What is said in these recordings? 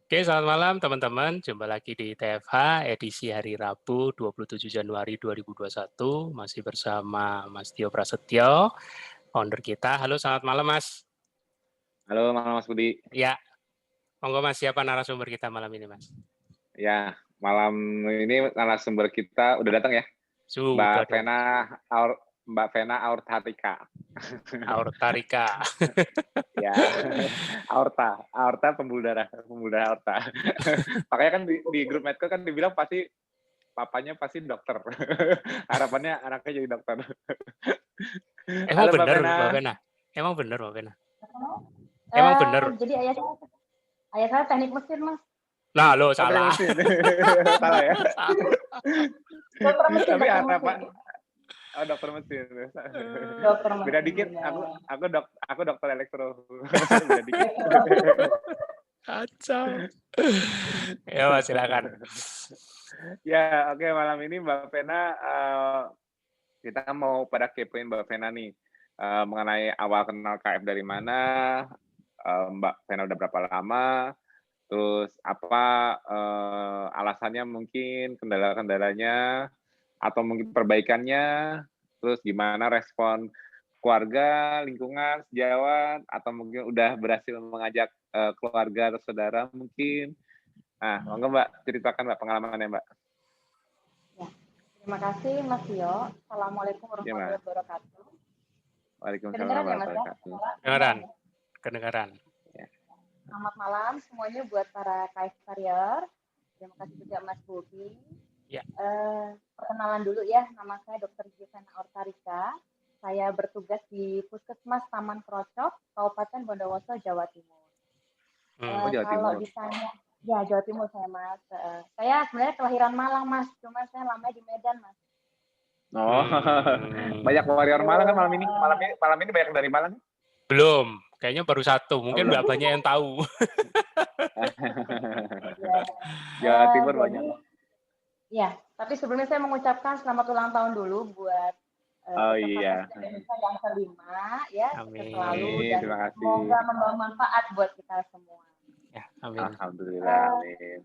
Oke, selamat malam teman-teman. Jumpa lagi di TFH edisi hari Rabu 27 Januari 2021. Masih bersama Mas Tio Prasetyo, founder kita. Halo, selamat malam Mas. Halo Mas Budi. Ya, monggo Mas, siapa narasumber kita malam ini Mas? Ya, malam ini narasumber kita udah datang ya, Sudah dong, Mbak Vena Aurtatika. Aurtarika. Ya, aorta pembuluh darah aorta. Makanya kan di grup medco kan dibilang pasti papanya pasti dokter. Harapannya anaknya jadi dokter. Emang Halo Mbak bener Vena. Mbak Vena? Emang bener Mbak Vena? Emang Eh, bener? jadi ayah saya teknik mesin, Mas. Nah, lo Oh, teknik salah. mesin. Salah ya. Dokter mesin, Tapi dokter apa? mesin. Oh, dokter mesin. Dokter Beda mesin. dikit, Ya. aku dokter elektro. Beda dikit. Kacau. Ya Mas, silakan. Ya, oke, malam ini Mbak Vena, kita mau pada kepoin Mbak Vena nih, mengenai awal kenal KF dari mana, Mbak Vena udah berapa lama, terus apa alasannya mungkin, kendala-kendalanya, atau mungkin perbaikannya, terus gimana respon keluarga, lingkungan, sejawat, atau mungkin udah berhasil mengajak keluarga atau saudara mungkin. Nah, monggo Mbak, ceritakan Mbak pengalamannya Mbak. Ya. Terima kasih, Mas Tio. Assalamualaikum Iya warahmatullahi Mas. wabarakatuh. Waalaikumsalam Kedengaran ya, Mas ya? warahmatullahi wabarakatuh. Kedengaran, Ya? kedengaran. Ya. Selamat malam semuanya buat para KF Carrier. Terima kasih juga Mas Bobi. Ya. Perkenalan dulu ya, nama saya Dr. Vena Aurtarika. Saya bertugas di Puskesmas Taman Krocok, Kabupaten Bondowoso, Jawa Timur. Oh, Jawa Kalau Timur. ditanya, ya Jawa Timur saya Mas. Saya sebenarnya kelahiran Malang Mas, cuma saya lamanya di Medan Mas. Oh, banyak warrior Malang kan malam ini. Malam ini banyak dari Malang. Belum, kayaknya baru satu. Oh, Mungkin belum. nggak banyak yang tahu. Jawa Timur banyak. Ya, tapi sebelumnya saya mengucapkan selamat ulang tahun dulu buat Oh Peserta iya. Indonesia yang kelima ya, Amin. selalu dan Terima kasih. semoga membawa manfaat buat kita semua. Ya, amin. Alhamdulillah, amin.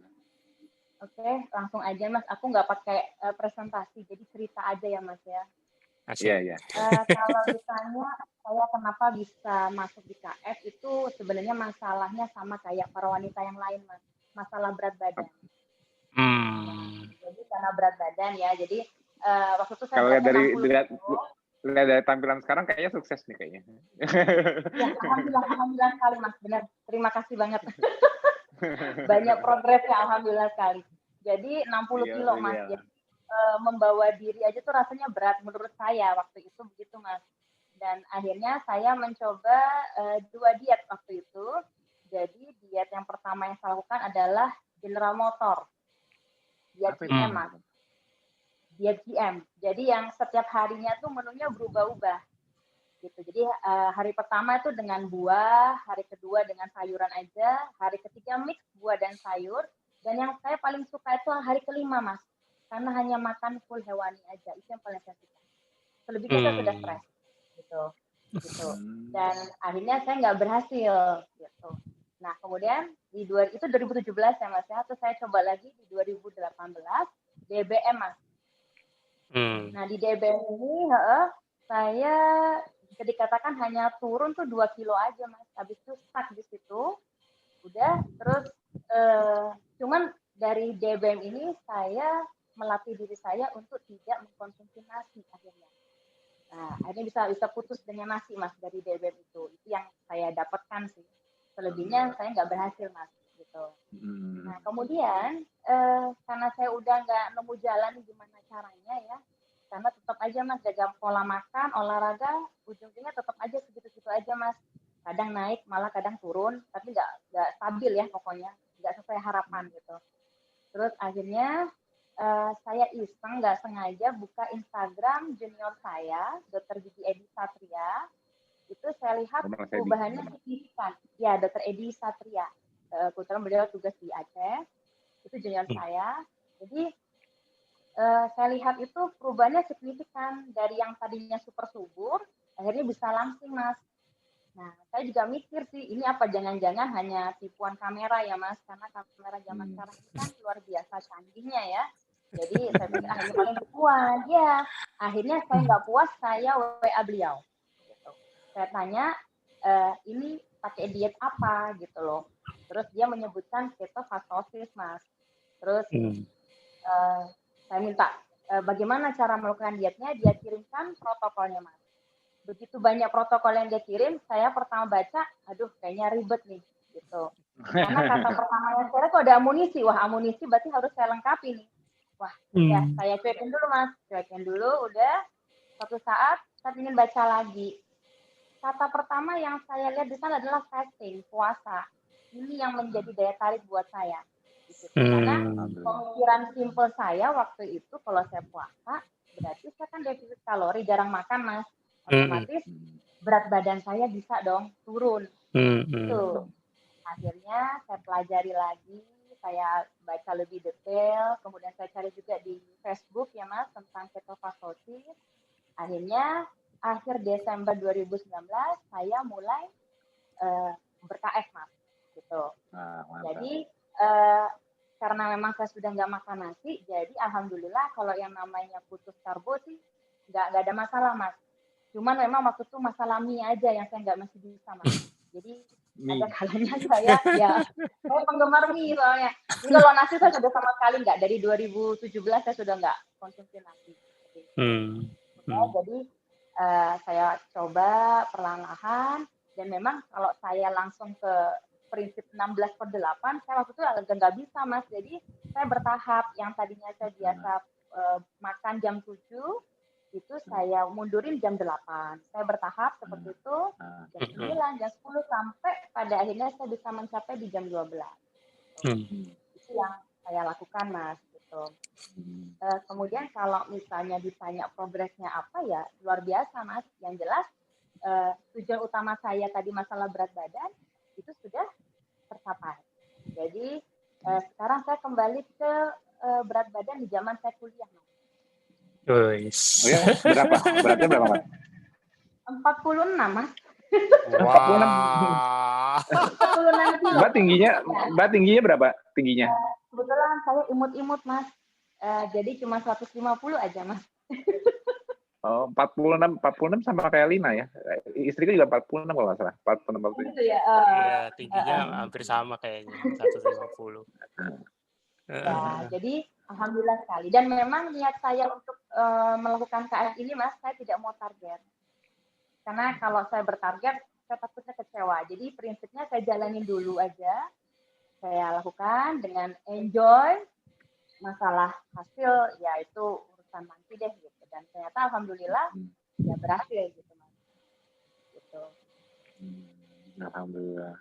Oke, langsung aja Mas. Aku nggak pakai presentasi, jadi cerita aja ya Mas ya. Iya, iya. Kalau ditanya saya kenapa bisa masuk di KF itu sebenarnya masalahnya sama kayak para wanita yang lain Mas. Masalah berat badan. Nah, jadi karena berat badan ya, jadi waktu itu saya Kalau lihat beratnya dari 60 kilo. lihat dari tampilan sekarang kayaknya sukses nih kayaknya. Ya, alhamdulillah sekali Mas, benar. Terima kasih banget. Banyak progresnya, alhamdulillah sekali. Jadi 60 Iya, kilo Mas. iya. Jadi membawa diri aja tuh rasanya berat menurut saya waktu itu begitu Mas. Dan akhirnya saya mencoba 2 diet waktu itu. Jadi diet yang pertama yang saya lakukan adalah General Motor. Diet GM Mas. Diet GM. Jadi yang setiap harinya tuh menunya berubah-ubah. Gitu. Jadi hari pertama itu dengan buah, hari kedua dengan sayuran aja, hari ketiga mix buah dan sayur, dan yang saya paling suka itu hari kelima Mas, karena hanya makan full hewani aja, itu yang paling saya suka. Selebihnya saya sudah stres, gitu. Dan akhirnya saya nggak berhasil, gitu. Nah kemudian itu 2017 ya Mas ya, terus saya coba lagi di 2018 DBM Mas. Nah di DBM ini saya bisa dikatakan hanya turun tuh 2 kilo aja Mas. Habis itu stuck di situ. Udah, terus cuman dari DBM ini saya melatih diri saya untuk tidak mengkonsumsi nasi akhirnya. Nah, akhirnya bisa putus dengan nasi Mas dari DBM itu. Itu yang saya dapatkan sih. Selebihnya saya nggak berhasil Mas gitu. Nah, kemudian karena saya udah nggak nemu jalan gimana caranya ya, karena tetap aja Mas jaga pola makan, olahraga, ujung-ujungnya tetap aja segitu-segitu aja Mas. Kadang naik, malah kadang turun, tapi nggak stabil ya pokoknya, nggak sesuai harapan gitu. Terus akhirnya saya iseng nggak sengaja buka Instagram junior saya, Dr. Gigi Edi Satria. Itu saya lihat perubahannya signifikan. Ya, Dr. Edi Satria. Kebetulan beliau tugas di Aceh. Itu junior saya. Jadi saya lihat itu perubahannya signifikan dari yang tadinya super subur, akhirnya bisa langsing Mas. Nah, saya juga mikir sih, ini apa jangan-jangan hanya tipuan kamera ya Mas? Karena kamera zaman sekarang ini kan luar biasa canggihnya ya. Jadi saya pikir, ini paling tipuan. Ya, akhirnya saya nggak puas, saya WA beliau. Gitu. Saya tanya, ini pakai diet apa gitu loh. Terus dia menyebutkan ketofastosis Mas. Terus saya minta bagaimana cara melakukan dietnya, dia kirimkan protokolnya Mas. Begitu banyak protokol yang dia kirim, saya pertama baca, aduh kayaknya ribet nih, gitu. Karena kata pertama yang saya lihat ada amunisi, wah amunisi berarti harus saya lengkapi nih. Wah, ya saya cuekin dulu Mas, cuekin dulu, udah suatu saat saya ingin baca lagi. Kata pertama yang saya lihat di sana adalah fasting, puasa. Ini yang menjadi daya tarik buat saya. Gitu. Karena pemikiran simpel saya waktu itu kalau saya puasa, berarti saya kan defisit kalori, jarang makan Mas. Otomatis berat badan saya bisa dong turun. Itu. Akhirnya saya pelajari lagi, saya baca lebih detail, kemudian saya cari juga di Facebook ya Mas tentang ketofastosis. Akhirnya akhir Desember 2019 saya mulai ber-KF Mas. Gitu. Jadi karena memang saya sudah nggak makan nasi, jadi alhamdulillah kalau yang namanya putus karbo sih nggak ada masalah Mas. Cuman memang waktu itu masalah mie aja yang saya nggak masih bisa Mas. Jadi ada kalanya saya penggemar mie soalnya. Jadi kalau nasi saya sudah sama sekali nggak, dari 2017 saya sudah nggak konsumsi nasi. Jadi saya coba perlahan-lahan, dan memang kalau saya langsung ke prinsip 16/8, saya waktu itu agak nggak bisa Mas. Jadi saya bertahap, yang tadinya saya biasa makan jam 7, itu saya mundurin jam 8. Saya bertahap seperti itu, jam 9, jam 10, sampai pada akhirnya saya bisa mencapai di jam 12. Itu yang saya lakukan Mas. Gitu. Kemudian kalau misalnya ditanya progresnya apa ya, luar biasa Mas. Yang jelas tujuan utama saya tadi masalah berat badan, itu sudah tercapai. Jadi sekarang saya kembali ke berat badan di zaman saya kuliah Mas. Oh ya, berapa? Beratnya berapa Mas? 46 Mas. Wah. 46 kilo. Mbak tingginya berapa? Tingginya? Kebetulan saya imut-imut Mas. Jadi cuma 150 aja Mas. Oh, 46 sama kayak Lina ya. Istriku juga 46 kalau nggak salah. 46. Gitu ya. Iya, tingginya hampir sama kayaknya, 150. Ya, jadi alhamdulillah sekali. Dan memang niat saya untuk melakukan KF ini Mas, saya tidak mau target. Karena kalau saya bertarget, saya takutnya kecewa. Jadi prinsipnya saya jalanin dulu aja. Saya lakukan dengan enjoy. Masalah hasil ya itu urusan nanti deh gitu. Dan ternyata alhamdulillah ya berhasil gitu Mas. Gitu. Alhamdulillah.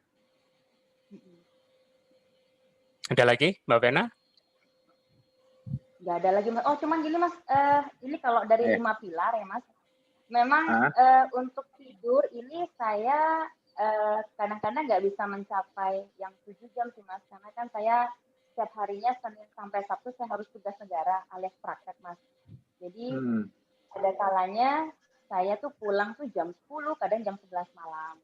Ada lagi Mbak Vena? Nggak ada lagi Mas. Oh cuman gini Mas, ini kalau dari 5 pilar ya Mas. Memang untuk tidur ini saya kadang-kadang nggak bisa mencapai yang 7 jam sih Mas. Karena kan saya setiap harinya Senin sampai Sabtu saya harus tugas negara alias praktek Mas. Jadi ada kalanya saya tuh pulang tuh jam 10, kadang jam 11 malam.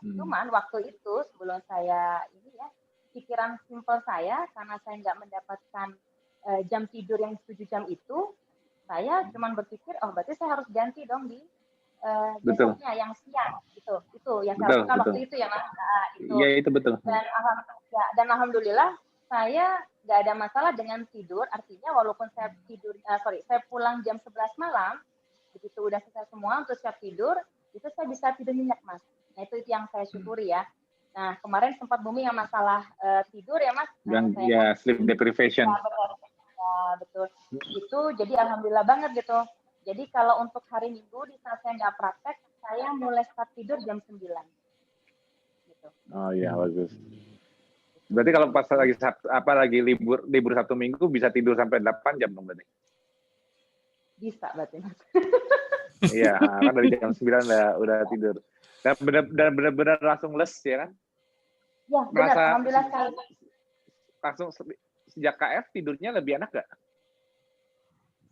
Cuman waktu itu sebelum saya ini ya, pikiran simpel saya karena saya nggak mendapatkan jam tidur yang 7 jam itu, saya cuma berpikir, oh berarti saya harus ganti dong di besoknya yang siang gitu. Itu yang saya lakukan waktu itu ya Mas. Nah, itu. Iya itu betul. Dan alhamdulillah saya nggak ada masalah dengan tidur. Artinya walaupun saya saya pulang jam 11 malam, begitu udah selesai semua untuk siap tidur, itu saya bisa tidur nyenyak Mas. Nah itu yang saya syukuri ya. Nah kemarin sempat booming yang masalah tidur ya Mas. Yang ya sleep deprivation. Ya, betul. Itu jadi alhamdulillah banget gitu. Jadi kalau untuk hari Minggu di saat saya nggak praktek, saya mulai start tidur jam 9. Gitu. Oh iya bagus. Berarti kalau pas lagi libur Sabtu Minggu bisa tidur sampai 8 jam dong berarti? Bisa berarti Mas. Iya, kan dari jam 9 udah tidur. Dan benar-benar langsung les ya kan? Ya, benar. Alhamdulillah sekali. Langsung sejak KF tidurnya lebih enak gak?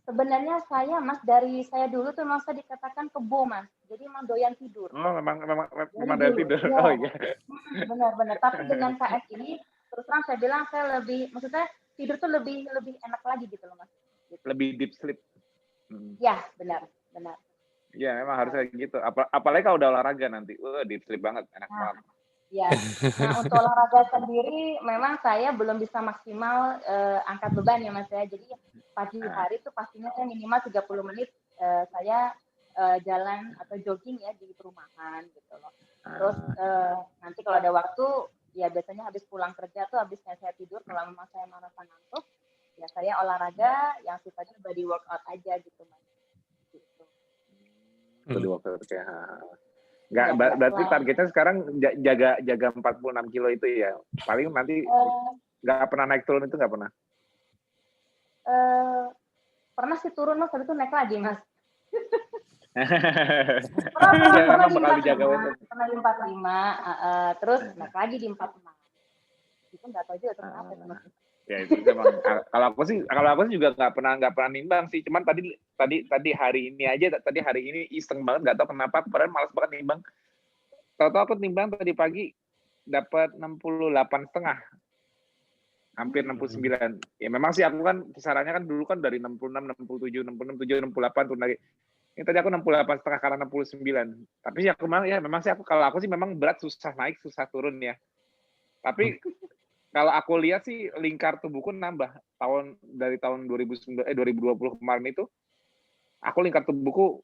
Sebenarnya saya, Mas, dari saya dulu tuh memang saya dikatakan kebo, Mas. Jadi emang doyan tidur. Oh, Dari memang dari dulu. tidur. Iya. Oh iya. Benar-benar. Tapi dengan KF ini, terus terang saya bilang saya lebih, maksudnya tidur tuh lebih enak lagi gitu loh, Mas. Gitu. Lebih deep sleep. Ya, benar. Ya, memang harus kayak gitu. Apalagi kalau udah olahraga nanti. Deep sleep banget, enak banget. Ya. Nah, untuk olahraga sendiri memang saya belum bisa maksimal angkat beban ya, Mas ya. Jadi pagi hari itu pastinya saya minimal 30 menit saya jalan atau jogging ya di perumahan gitu loh. Terus nanti kalau ada waktu ya biasanya habis pulang kerja tuh habisnya saya tidur, kalau memang saya merasa ngantuk ya saya olahraga yang sifatnya body workout aja gitu, Mas. Gitu. Body workout ya. Nggak, berarti targetnya sekarang jaga 46 kilo itu ya. Paling nanti nggak pernah naik turun itu nggak pernah? Pernah sih turun, Mas, tapi itu naik lagi, Mas. Pernah bakal dijaga itu. Pernah di 45, terus naik lagi di 46. Itu nggak tahu juga itu kenapa, Mas. Ya itu memang. Kalau aku sih juga nggak pernah nimbang sih. Cuman tadi hari ini iseng banget, nggak tahu kenapa. Kemarin malas banget nimbang. Tahu-tahu aku nimbang tadi pagi dapat 68,5. Hampir 69. Ya memang sih aku kan kisarannya kan dulu kan dari 66, 67, 66, 7, 68 turun lagi. Ini tadi aku 68,5 karena 69. Tapi sih aku memang sih kalau aku sih memang berat susah naik, susah turun ya. Tapi kalau aku lihat sih lingkar tubuhku nambah dari tahun 2020 kemarin itu, aku lingkar tubuhku,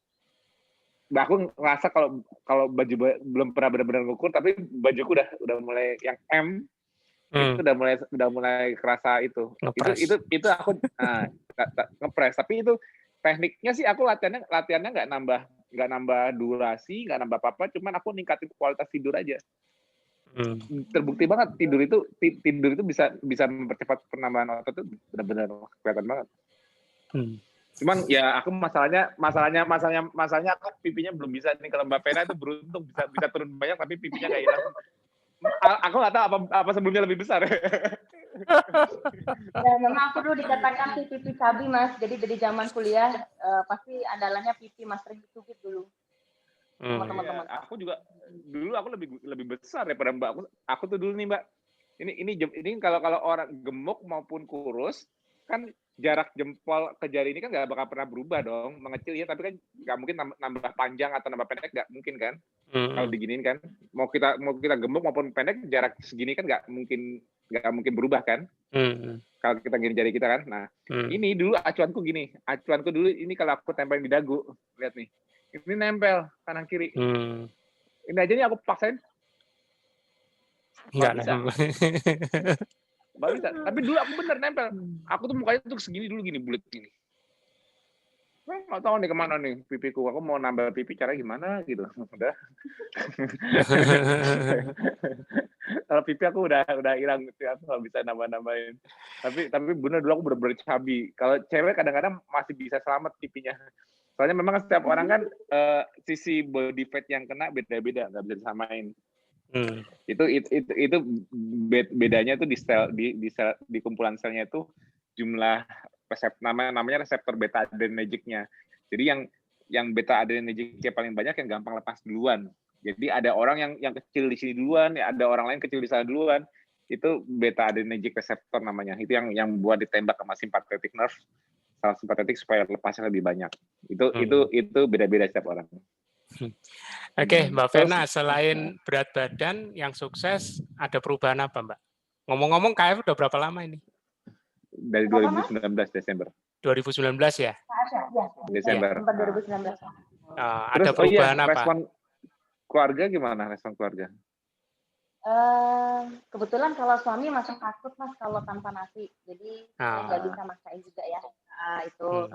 aku ngerasa kalau baju belum pernah benar-benar ngukur, tapi bajuku udah mulai yang M, itu udah mulai kerasa itu. Itu aku ngepres. Tapi itu tekniknya sih aku latihannya nggak nambah durasi, nggak nambah apa-apa, cuman aku ningkatin kualitas tidur aja. Terbukti banget tidur itu bisa mempercepat penambahan otot itu benar-benar kelihatan banget. Cuman ya aku masalahnya aku pipinya belum bisa nih. Kalau Mbak Pena itu beruntung bisa turun banyak tapi pipinya nggak hilang. Aku nggak tahu apa sebelumnya lebih besar. Ya, memang aku dulu dikatakan pipi cabi, Mas. Jadi dari zaman kuliah pasti andalannya pipi, Mas, sering dicubit dulu. Sama teman-teman. Ya, aku juga dulu aku lebih besar daripada Mbak. Aku tuh dulu nih, Mbak. Ini kalau orang gemuk maupun kurus kan jarak jempol ke jari ini kan nggak bakal pernah berubah dong, mengecil ya, tapi kan nggak mungkin nambah panjang atau nambah pendek, nggak mungkin kan? Kalau diginiin kan, mau kita gemuk maupun pendek, jarak segini kan nggak mungkin berubah kan? Kalau kita gini jari kita kan, nah ini dulu acuanku dulu ini kalau aku tempelin di dagu, lihat nih, ini nempel kanan kiri, ini aja nih aku paksain. Nggak bisa. Tapi dulu aku bener nempel. Aku tuh mukanya tuh segini dulu, gini bulat gini. Nggak tahu nih kemana nih pipiku. Aku mau nambah pipi cara gimana gitu. Udah. Kalau pipi aku udah hilang gitu. Aku nggak bisa nambah-nambahin. Tapi bener dulu aku bener-bener cabi. Kalau cewek kadang-kadang masih bisa selamat pipinya. Soalnya memang setiap orang kan sisi body fat yang kena beda-beda, nggak bisa disamain. Itu bedanya tuh di kumpulan selnya itu jumlah namanya reseptor beta adrenergiknya. Jadi yang beta adrenergiknya paling banyak yang gampang lepas duluan. Jadi ada orang yang kecil di sini duluan, ya ada orang lain kecil di sana duluan. Itu beta adrenergic receptor namanya. Itu yang buat ditembak sama sympathetic nerve, sel simpatetik supaya lepasnya lebih banyak. Itu beda-beda setiap orang. Oke, Mbak Vena, selain berat badan yang sukses, ada perubahan apa, Mbak? Ngomong-ngomong, KF udah berapa lama ini? Dari 2019 Desember. 2019 ya? Desember. 2019. Ada perubahan apa? Respon keluarga gimana? Respon keluarga? Kebetulan kalau suami masih takut, Mas, kalau tanpa nasi. Jadi saya nggak bisa maksain juga ya. Itu.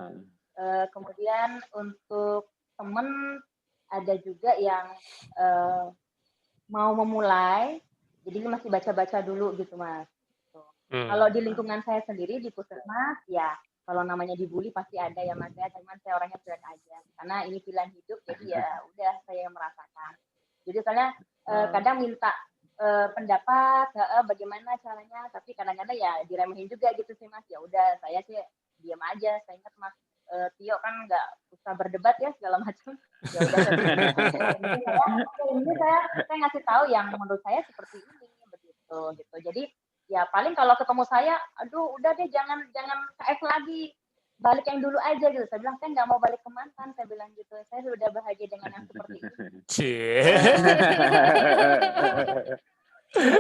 Kemudian untuk temen ada juga yang mau memulai, jadi masih baca-baca dulu gitu, Mas. Kalau di lingkungan saya sendiri di Puskesmas, ya kalau namanya dibully pasti ada ya, Mas ya. Cuman saya orangnya cuek aja, karena ini pilihan hidup, jadi ya udah saya yang merasakan. Jadi soalnya kadang minta pendapat, bagaimana caranya, tapi kadang-kadang ya diremehin juga gitu sih, Mas. Ya udah saya sih diam aja. Saya ingat, Mas, Tio kan nggak usah berdebat ya segala macam. Ya udah saya bilang, ini saya ngasih tahu yang menurut saya seperti ini begitu gitu. Jadi ya paling kalau ketemu saya, aduh udah deh jangan KF lagi, balik yang dulu aja gitu. Saya bilang saya nggak mau balik ke mantan, saya bilang gitu. Saya sudah bahagia dengan yang seperti ini.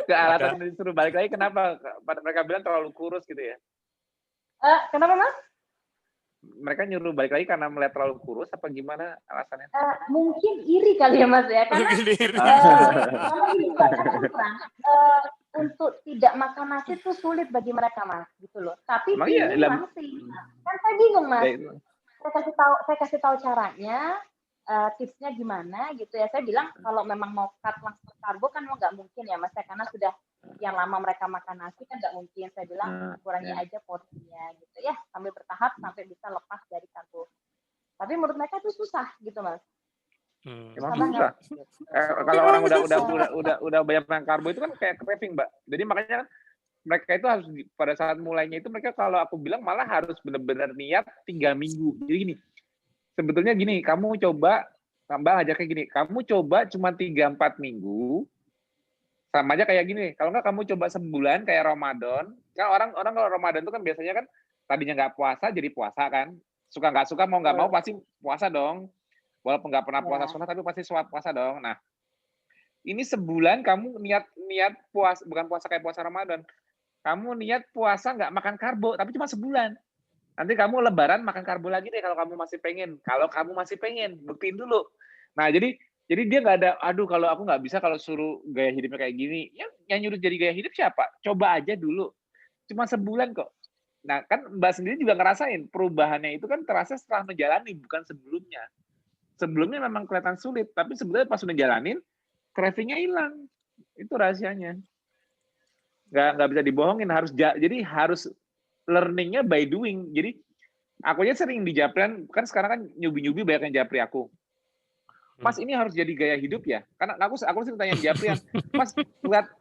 Ke alasan disuruh balik lagi kenapa? Mereka bilang terlalu kurus gitu ya? Kenapa Mas? Mereka nyuruh balik lagi karena melihat terlalu kurus apa gimana alasannya? Mungkin iri kali ya Mas ya, karena untuk tidak makan nasi itu sulit bagi mereka Mas, gitu loh. Tapi iya, nasi, kan saya bingung Mas. Saya kasih tahu caranya, tipsnya gimana gitu ya. Saya bilang kalau memang mau cut langsung karbo kan nggak mungkin ya Mas ya, karena sudah yang lama mereka makan nasi kan nggak mungkin. Saya bilang kurangi aja porsinya gitu ya, sambil bertahap sampai bisa lepas dari karbo. Tapi menurut mereka itu susah gitu Mas. Emang susah. Kalau orang udah banyak makan karbo itu kan kayak craving, Mbak. Jadi makanya mereka itu harus pada saat mulainya itu mereka kalau aku bilang malah harus benar-benar niat 3 minggu. Jadi gini, sebetulnya gini, kamu coba, Mbak ajaknya gini, kamu coba cuma 3-4 minggu, sama aja kayak gini, kalau nggak kamu coba sebulan kayak Ramadan, kan orang kalau Ramadan itu kan biasanya kan tadinya nggak puasa jadi puasa kan, suka nggak suka mau nggak mau pasti puasa dong, walaupun nggak pernah puasa sunat tapi pasti puasa dong. Nah, ini sebulan kamu niat puasa, bukan puasa kayak puasa Ramadan, kamu niat puasa nggak makan karbo, tapi cuma sebulan. Nanti kamu lebaran makan karbo lagi deh kalau kamu masih pengen, buktiin dulu. Nah, jadi dia nggak ada, aduh kalau aku nggak bisa kalau suruh gaya hidupnya kayak gini. Yang nyuruh jadi gaya hidup siapa? Coba aja dulu. Cuma sebulan kok. Nah, kan Mbak sendiri juga ngerasain perubahannya itu kan terasa setelah menjalani, bukan sebelumnya. Sebelumnya memang kelihatan sulit, tapi sebenarnya pas sudah jalanin, craving-nya hilang. Itu rahasianya. Nggak bisa dibohongin, jadi harus learning-nya by doing. Jadi aku aja sering di Japrian, kan sekarang kan nyubi-nyubi banyak yang Japri aku. Mas ini harus jadi gaya hidup ya? Karena aku sering tanya di Japrian, Mas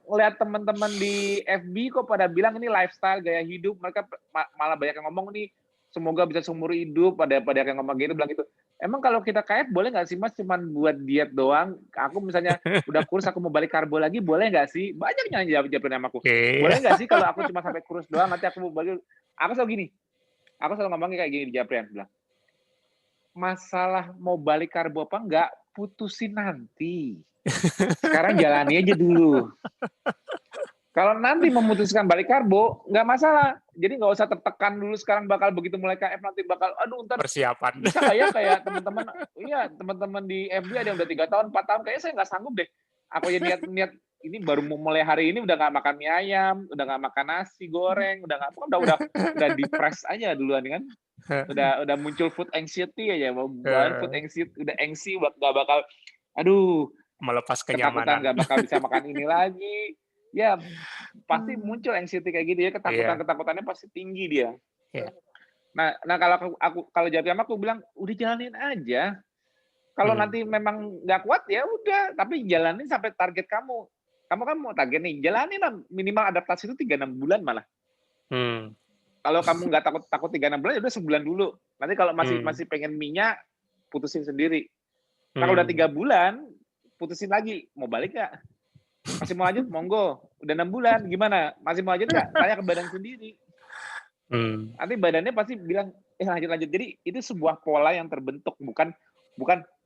ngeliat teman-teman di FB kok pada bilang ini lifestyle, gaya hidup, mereka malah banyak yang ngomong nih, semoga bisa seumur hidup, pada yang ngomong gitu, bilang gitu. Emang kalau kita KF boleh nggak sih Mas cuman buat diet doang? Aku misalnya udah kurus aku mau balik karbo lagi, boleh nggak sih? Banyak yang Japrian sama aku. Boleh nggak sih kalau aku cuma sampai kurus doang, nanti aku mau balik? Aku selalu gini, aku selalu ngomongnya kayak gini di Japrian, bilang, masalah mau balik karbo apa enggak, putusin nanti. Sekarang jalani aja dulu. Kalau nanti memutuskan balik karbo, nggak masalah. Jadi nggak usah tertekan dulu sekarang bakal begitu mulai KF nanti bakal, aduh ntar persiapan. Bisa nggak ya kayak teman-teman, iya teman-teman di FB ada yang udah 3 tahun, 4 tahun, kayaknya saya nggak sanggup deh. Aku ya niat ini baru mulai hari ini udah nggak makan mie ayam, udah nggak makan nasi goreng, udah di-press aja duluan kan. Udah muncul food anxiety aja, food anxiety, udah anxiety nggak bakal, aduh melepas ketakutan kenyamanan, nggak bakal bisa makan ini lagi. Ya pasti muncul anxiety kayak gitu ya, ketakutannya pasti tinggi dia. Nah kalau Japrian aku bilang udah jalanin aja. Kalau nanti memang nggak kuat ya udah, tapi jalanin sampai target kamu. Kamu kan mau target nih, jalanin lah minimal adaptasi itu 3-6 bulan malah. Kalau kamu nggak takut 3-6 bulan ya udah sebulan dulu. Nanti kalau masih pengen minyak, putusin sendiri. Nah, kalau udah 3 bulan, putusin lagi. Mau balik nggak? Masih mau lanjut? Monggo. Udah 6 bulan, gimana? Masih mau lanjut nggak? Tanya ke badan sendiri. Nanti badannya pasti bilang, lanjut. Jadi itu sebuah pola yang terbentuk, bukan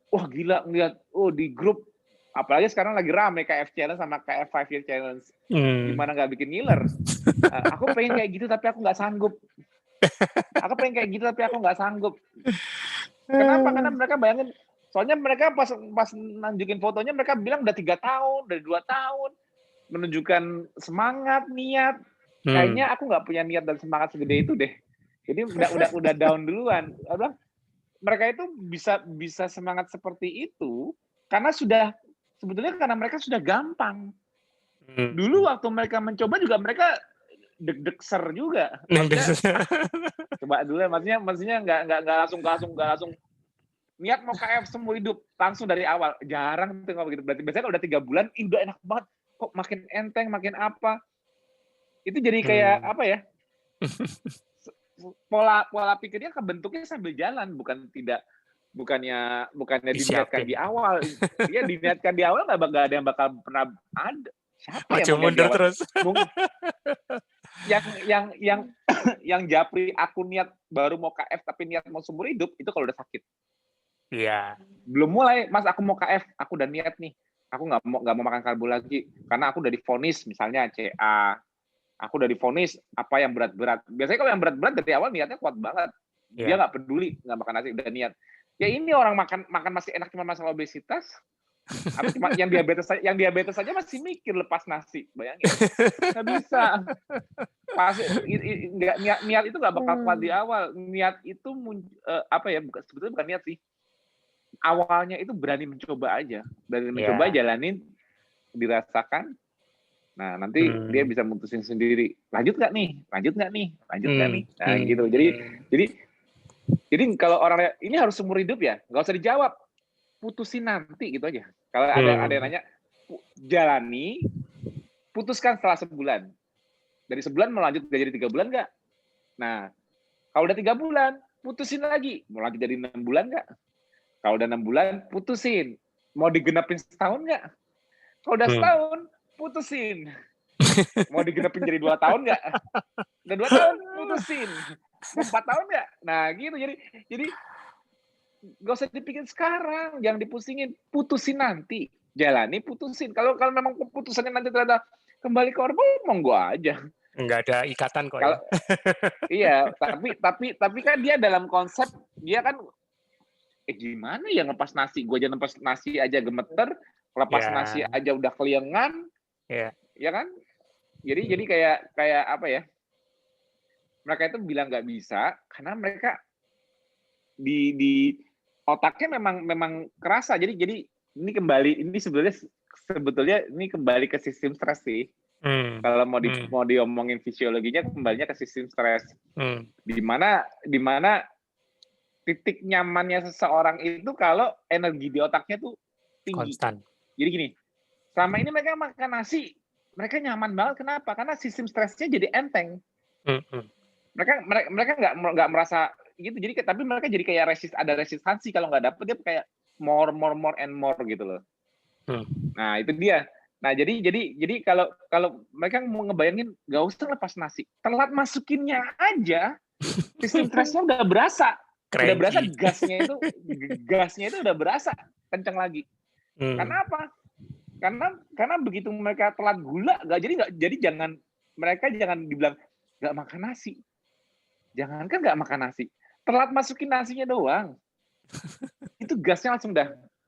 wah gila ngeliat, di grup, apalagi sekarang lagi rame KF Challenge sama KF 5 Year Challenge. Gimana nggak bikin ngiler? Aku pengen kayak gitu tapi aku nggak sanggup. Kenapa? Karena mereka bayangin, soalnya mereka pas nunjukin fotonya mereka bilang udah 3 tahun, udah 2 tahun, menunjukkan semangat, niat. Kayaknya aku nggak punya niat dan semangat segede itu deh. Jadi udah down duluan. Mereka itu bisa semangat seperti itu karena sebetulnya karena mereka sudah gampang. Dulu waktu mereka mencoba juga mereka deg-deg ser juga. Coba dulu ya, maksudnya nggak langsung niat mau KF semua hidup langsung dari awal. Jarang tuh kalau begitu. Berarti biasanya udah 3 bulan, udah enak banget. Kok makin enteng, makin apa? Itu jadi kayak apa ya? pola pikirnya kebentuknya sambil jalan, bukannya diniatkan Disiapin. di awal. Iya, diniatkan di awal nggak ada yang bakal pernah ada. Siapa yang Maju mau niat di mundur awal? terus. Yang japri aku niat baru mau KF tapi niat mau seumur hidup itu kalau udah sakit. Iya. Belum mulai, Mas, aku mau KF, aku udah niat nih. Aku nggak mau makan karbo lagi karena aku udah divonis misalnya CA. Aku udah divonis apa yang berat-berat. Biasanya kalau yang berat-berat dari awal niatnya kuat banget. Dia Iya. nggak peduli, nggak makan nasi, udah niat. Ya ini orang makan masih enak cuma masalah obesitas. Apa cuma yang diabetes saja masih mikir lepas nasi, bayangin. Nggak bisa. Niat itu nggak bakal kuat di awal. Niat itu sebetulnya bukan niat sih. Awalnya itu berani mencoba aja, jalanin, dirasakan. Nah, nanti dia bisa mutusin sendiri. Lanjut nggak nih? Nah, gitu. Jadi kalau orang ini harus seumur hidup ya, nggak usah dijawab. Putusin nanti gitu aja. Kalau ada yang nanya, jalani, putuskan setelah sebulan. Dari sebulan mau lanjut jadi 3 bulan nggak? Nah, kalau udah 3 bulan, putusin lagi. Mau lanjut jadi 6 bulan nggak? Kalau udah 6 bulan, putusin. Mau digenapin setahun nggak? Kalau udah setahun, putusin. Mau digenapin jadi 2 tahun nggak? Udah 2 tahun, putusin. Mau 4 tahun nggak? Nah, gitu. Jadi nggak usah dipikirin sekarang, jangan dipusingin, putusin nanti, jalani, putusin. Kalau memang keputusannya nanti ternyata kembali ke orba, monggo aja. Nggak ada ikatan kok ya. Iya, tapi kan dia dalam konsep dia kan, gimana ya ngepas nasi? Gue aja ngepas nasi aja gemeter, lepas nasi aja udah keliengan, ya kan? Jadi kayak apa ya? Mereka itu bilang nggak bisa karena mereka di otaknya memang kerasa. Jadi ini sebetulnya ini kembali ke sistem stres sih. Kalau mau diomongin fisiologinya, kembalinya ke sistem stres. Di mana titik nyamannya seseorang itu kalau energi di otaknya tuh tinggi. Konstan. Jadi gini, selama ini mereka makan nasi, mereka nyaman banget. Kenapa? Karena sistem stresnya jadi enteng. Mereka nggak merasa gitu. Jadi tapi mereka jadi kayak ada resistansi kalau nggak dapet, dia kayak more and more gitu loh. Nah itu dia. Nah jadi kalau mereka mau ngebayangin nggak usah lepas nasi, telat masukinnya aja, sistem stresnya udah berasa. Udah berasa gasnya itu udah berasa kencang lagi. Karena apa? Karena begitu mereka telat gula, jadi mereka jangan dibilang nggak makan nasi. Jangankan nggak makan nasi, telat masukin nasinya doang, itu gasnya langsung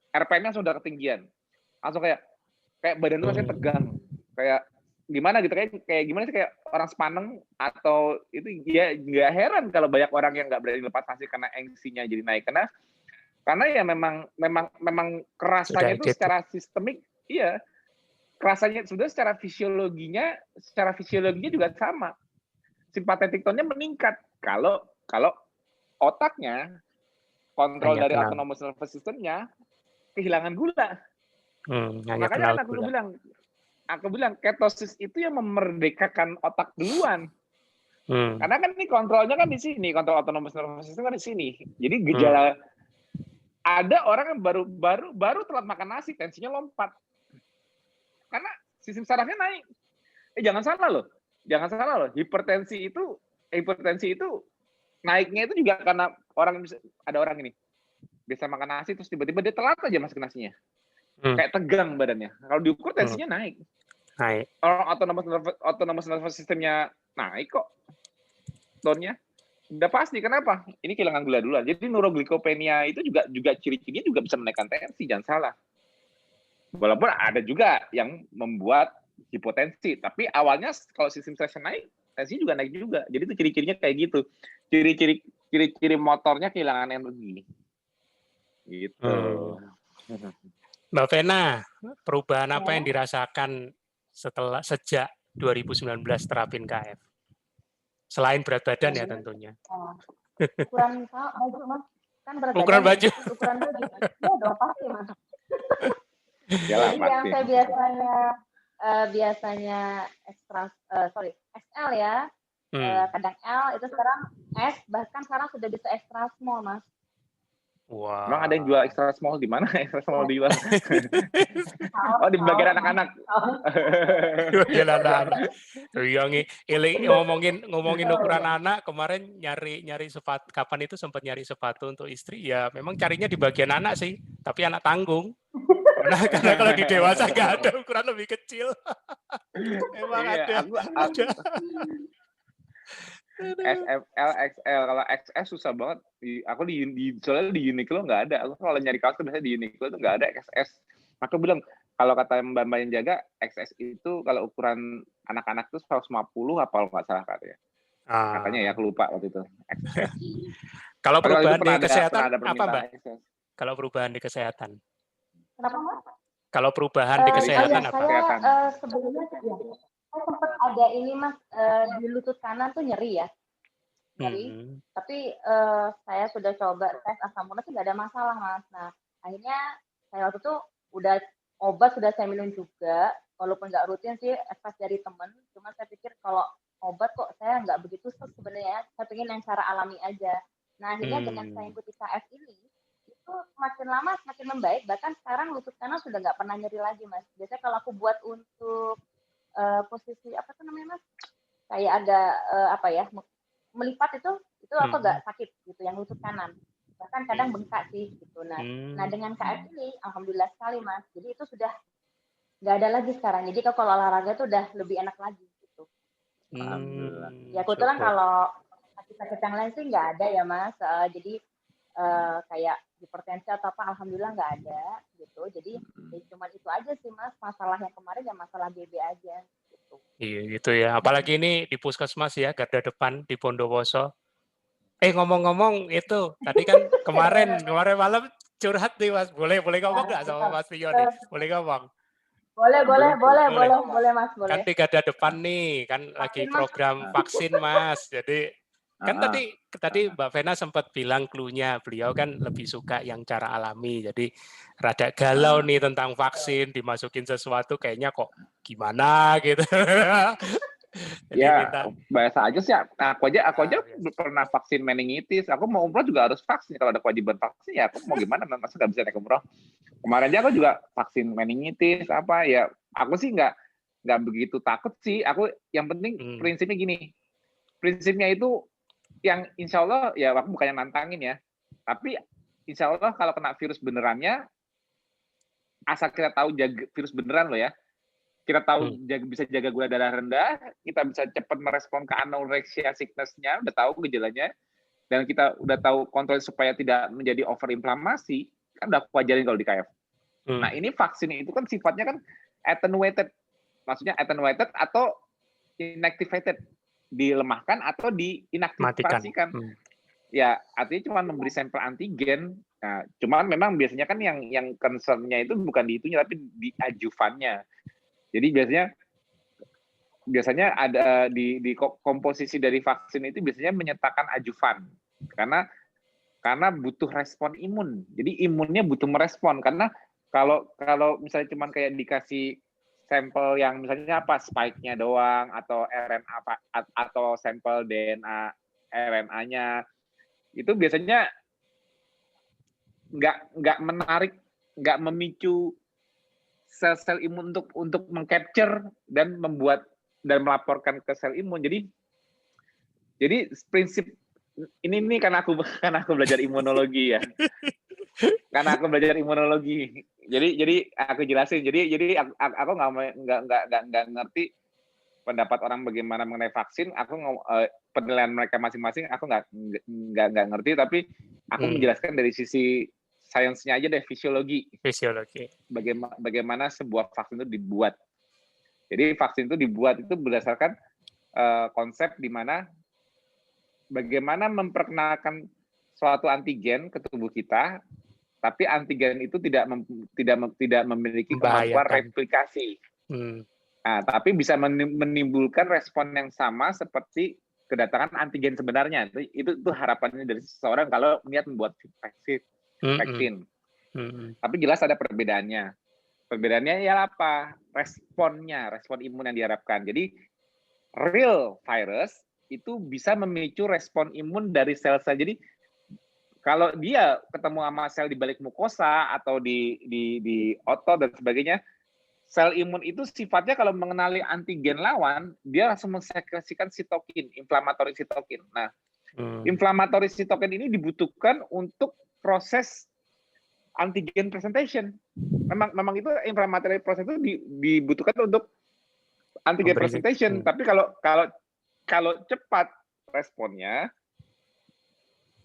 RPM-nya langsung udah ketinggian, langsung kayak badan lu rasanya tegang, kayak gimana gitu, kayak gimana sih, kayak orang sepaneng atau itu. Ya nggak heran kalau banyak orang yang nggak berani lepas nasi karena engsinya jadi naik, karena ya memang kerasanya itu secara sistemik, iya kerasanya sudah secara fisiologinya juga sama, simpatetik tone-nya meningkat kalau otaknya kontrol dari autonomous nervous system-nya kehilangan gula. Makanya kan aku bilang ketosis itu yang memerdekakan otak duluan. Karena kan ini kontrolnya kan di sini, kontrol autonomous nervous system kan di sini. Jadi gejala ada orang yang baru telat makan nasi, tensinya lompat. Karena sistem sarafnya naik. Jangan salah loh. Hipertensi itu naiknya itu juga karena ada orang ini biasa makan nasi terus tiba-tiba dia telat aja masukin nasinya. Kayak tegang badannya. Kalau diukur tensinya naik. Orang autonomous nervous system-nya naik kok. Tone-nya. Udah pasti. Kenapa? Ini kehilangan gula duluan. Jadi neuroglikopenia itu juga ciri-cirinya juga bisa menaikkan tensi, jangan salah. Walaupun ada juga yang membuat hipotensi, tapi awalnya kalau sistem stresnya naik, tensi juga naik juga. Jadi itu ciri-cirinya kayak gitu. Ciri-ciri motornya kehilangan energi. Gitu. Mbak Vena, perubahan apa yang dirasakan sejak 2019 terapin KF? Selain berat badan ya tentunya. Ukuran baju, Mas. Kan berat badan. Ukuran baju. Ukuran baju. Ya dong, pasti, Mas. Yalah, jadi yang saya biasanya XL ya, kadang L, itu sekarang S, bahkan sekarang sudah bisa extra small, Mas. Emang ada yang jual Wah. extra small di mana? Extra small dijual? Oh, di bagian anak-anak. Bagian anak-anak. Iya ngomongin ukuran anak, kemarin nyari sepatu, kapan itu sempat nyari sepatu untuk istri, ya memang carinya di bagian anak sih, tapi anak tanggung. Karena kalau di dewasa nggak ada ukuran lebih kecil. Emang Iya, ada. S, M, L, XL. Kalau XS susah banget. Aku soalnya di Uniqlo nggak ada. Aku kalau nyari kaos biasanya di Uniqlo itu nggak ada XS. Aku bilang, kalau kata mbak-mbak yang jaga, XS itu kalau ukuran anak-anak tuh 150 apa kalau nggak salah katanya. Katanya ya, aku lupa waktu itu. XS. Kalau Padahal itu perubahan di pernah kesehatan ada apa, permintaan Mbak? XS. Kalau perubahan di kesehatan. Kenapa, Mas? Kalau perubahan di kesehatan apa? Saya sebelumnya saya sempat ada ini, Mas, di lutut kanan tuh nyeri ya. Nyeri. Tapi saya sudah coba tes asam urat sih nggak ada masalah, Mas. Nah, akhirnya saya waktu itu udah obat sudah saya minum juga, walaupun nggak rutin sih, advice dari teman. Cuma saya pikir kalau obat kok saya nggak begitu sebenarnya. Saya pengen yang cara alami aja. Nah, akhirnya dengan saya ikuti KF ini, itu semakin lama semakin membaik. Bahkan sekarang lutut kanan sudah nggak pernah nyeri lagi, Mas. Biasanya kalau aku buat untuk posisi apa tuh namanya, Mas? Kayak ada apa ya? Melipat itu aku agak sakit gitu, yang lutut kanan. Bahkan kadang bengkak sih gitu. Nah dengan KF ini, alhamdulillah sekali, Mas. Jadi itu sudah nggak ada lagi sekarang. Jadi kalau olahraga itu udah lebih enak lagi gitu. Alhamdulillah. Ya kebetulan kalau sakit-sakit yang lain sih nggak ada ya, Mas. Jadi kayak hipertensi atau apa, alhamdulillah nggak ada gitu. Jadi ya cuma itu aja sih, Mas. Masalah yang kemarin ya masalah BB aja. Gitu. Iya gitu ya. Apalagi ini di puskesmas ya, garda depan di Bondowoso. Ngomong-ngomong itu, tadi kan kemarin malam curhat nih, Mas. Boleh ngomong nggak sama Mas Tio nih? Boleh ngomong? Boleh, Mas, boleh. Kan di garda depan nih, kan lagi program vaksin, Mas. Jadi kan tadi Mbak Vena sempat bilang clue-nya, beliau kan lebih suka yang cara alami. Jadi rada galau nih tentang vaksin, dimasukin sesuatu kayaknya kok gimana gitu. Jadi Ya, biasa aja sih. Aku aja pernah vaksin meningitis. Aku mau umroh juga harus vaksin. Kalau ada kewajiban vaksin, ya aku mau gimana? Masa nggak bisa naik umroh? Kemarin aja aku juga vaksin meningitis. Apa ya? Aku sih nggak begitu takut sih. Aku yang penting prinsipnya gini. Prinsipnya itu yang insya Allah ya aku bukannya nantangin ya. Tapi insya Allah kalau kena virus benerannya, asal kita tahu jaga virus beneran loh ya. Kita tahu bisa jaga gula darah rendah, kita bisa cepat merespon ke anorexia sickness-nya, udah tahu gejalanya, dan kita udah tahu kontrol supaya tidak menjadi overinflamasi, kan udah aku ajarin kalau di KF. Nah ini vaksin itu kan sifatnya kan attenuated, maksudnya attenuated atau inactivated, dilemahkan atau diinaktivasikan. Ya artinya cuma memberi sampel antigen. Nah, cuman memang biasanya kan yang concern-nya itu bukan di itunya tapi di adjuvannya. Jadi biasanya ada di komposisi dari vaksin itu biasanya menyertakan adjuvan karena butuh respon imun. Jadi imunnya butuh merespon karena kalau misalnya cuma kayak dikasih sampel yang misalnya apa spike-nya doang atau RNA atau sampel DNA RNA-nya itu biasanya nggak menarik, nggak memicu sel imun untuk mengcapture dan membuat dan melaporkan ke sel imun. Jadi prinsip ini karena aku belajar imunologi ya. Karena aku belajar imunologi. Jadi aku jelasin. Jadi aku nggak ngerti pendapat orang bagaimana mengenai vaksin. Aku penilaian mereka masing-masing aku nggak ngerti, tapi aku menjelaskan dari sisi sainsnya aja deh, fisiologi. Bagaimana sebuah vaksin itu dibuat. Jadi vaksin itu dibuat itu berdasarkan konsep di mana bagaimana memperkenalkan suatu antigen ke tubuh kita, tapi antigen itu tidak memiliki kemampuan replikasi. Nah, tapi bisa menimbulkan respon yang sama seperti kedatangan antigen sebenarnya. Itu harapannya dari seseorang kalau niat membuat vaksin. Tapi jelas ada perbedaannya. Perbedaannya ya apa? Respon imun yang diharapkan. Jadi real virus itu bisa memicu respon imun dari sel-sel. Jadi kalau dia ketemu sama sel di balik mukosa atau di otot dan sebagainya, sel imun itu sifatnya kalau mengenali antigen lawan, dia langsung mensekresikan sitokin, inflamatory sitokin. Nah, inflamatory sitokin ini dibutuhkan untuk proses antigen presentation. Memang itu inflammatory process itu dibutuhkan untuk antigen presentation. Tapi kalau cepat responnya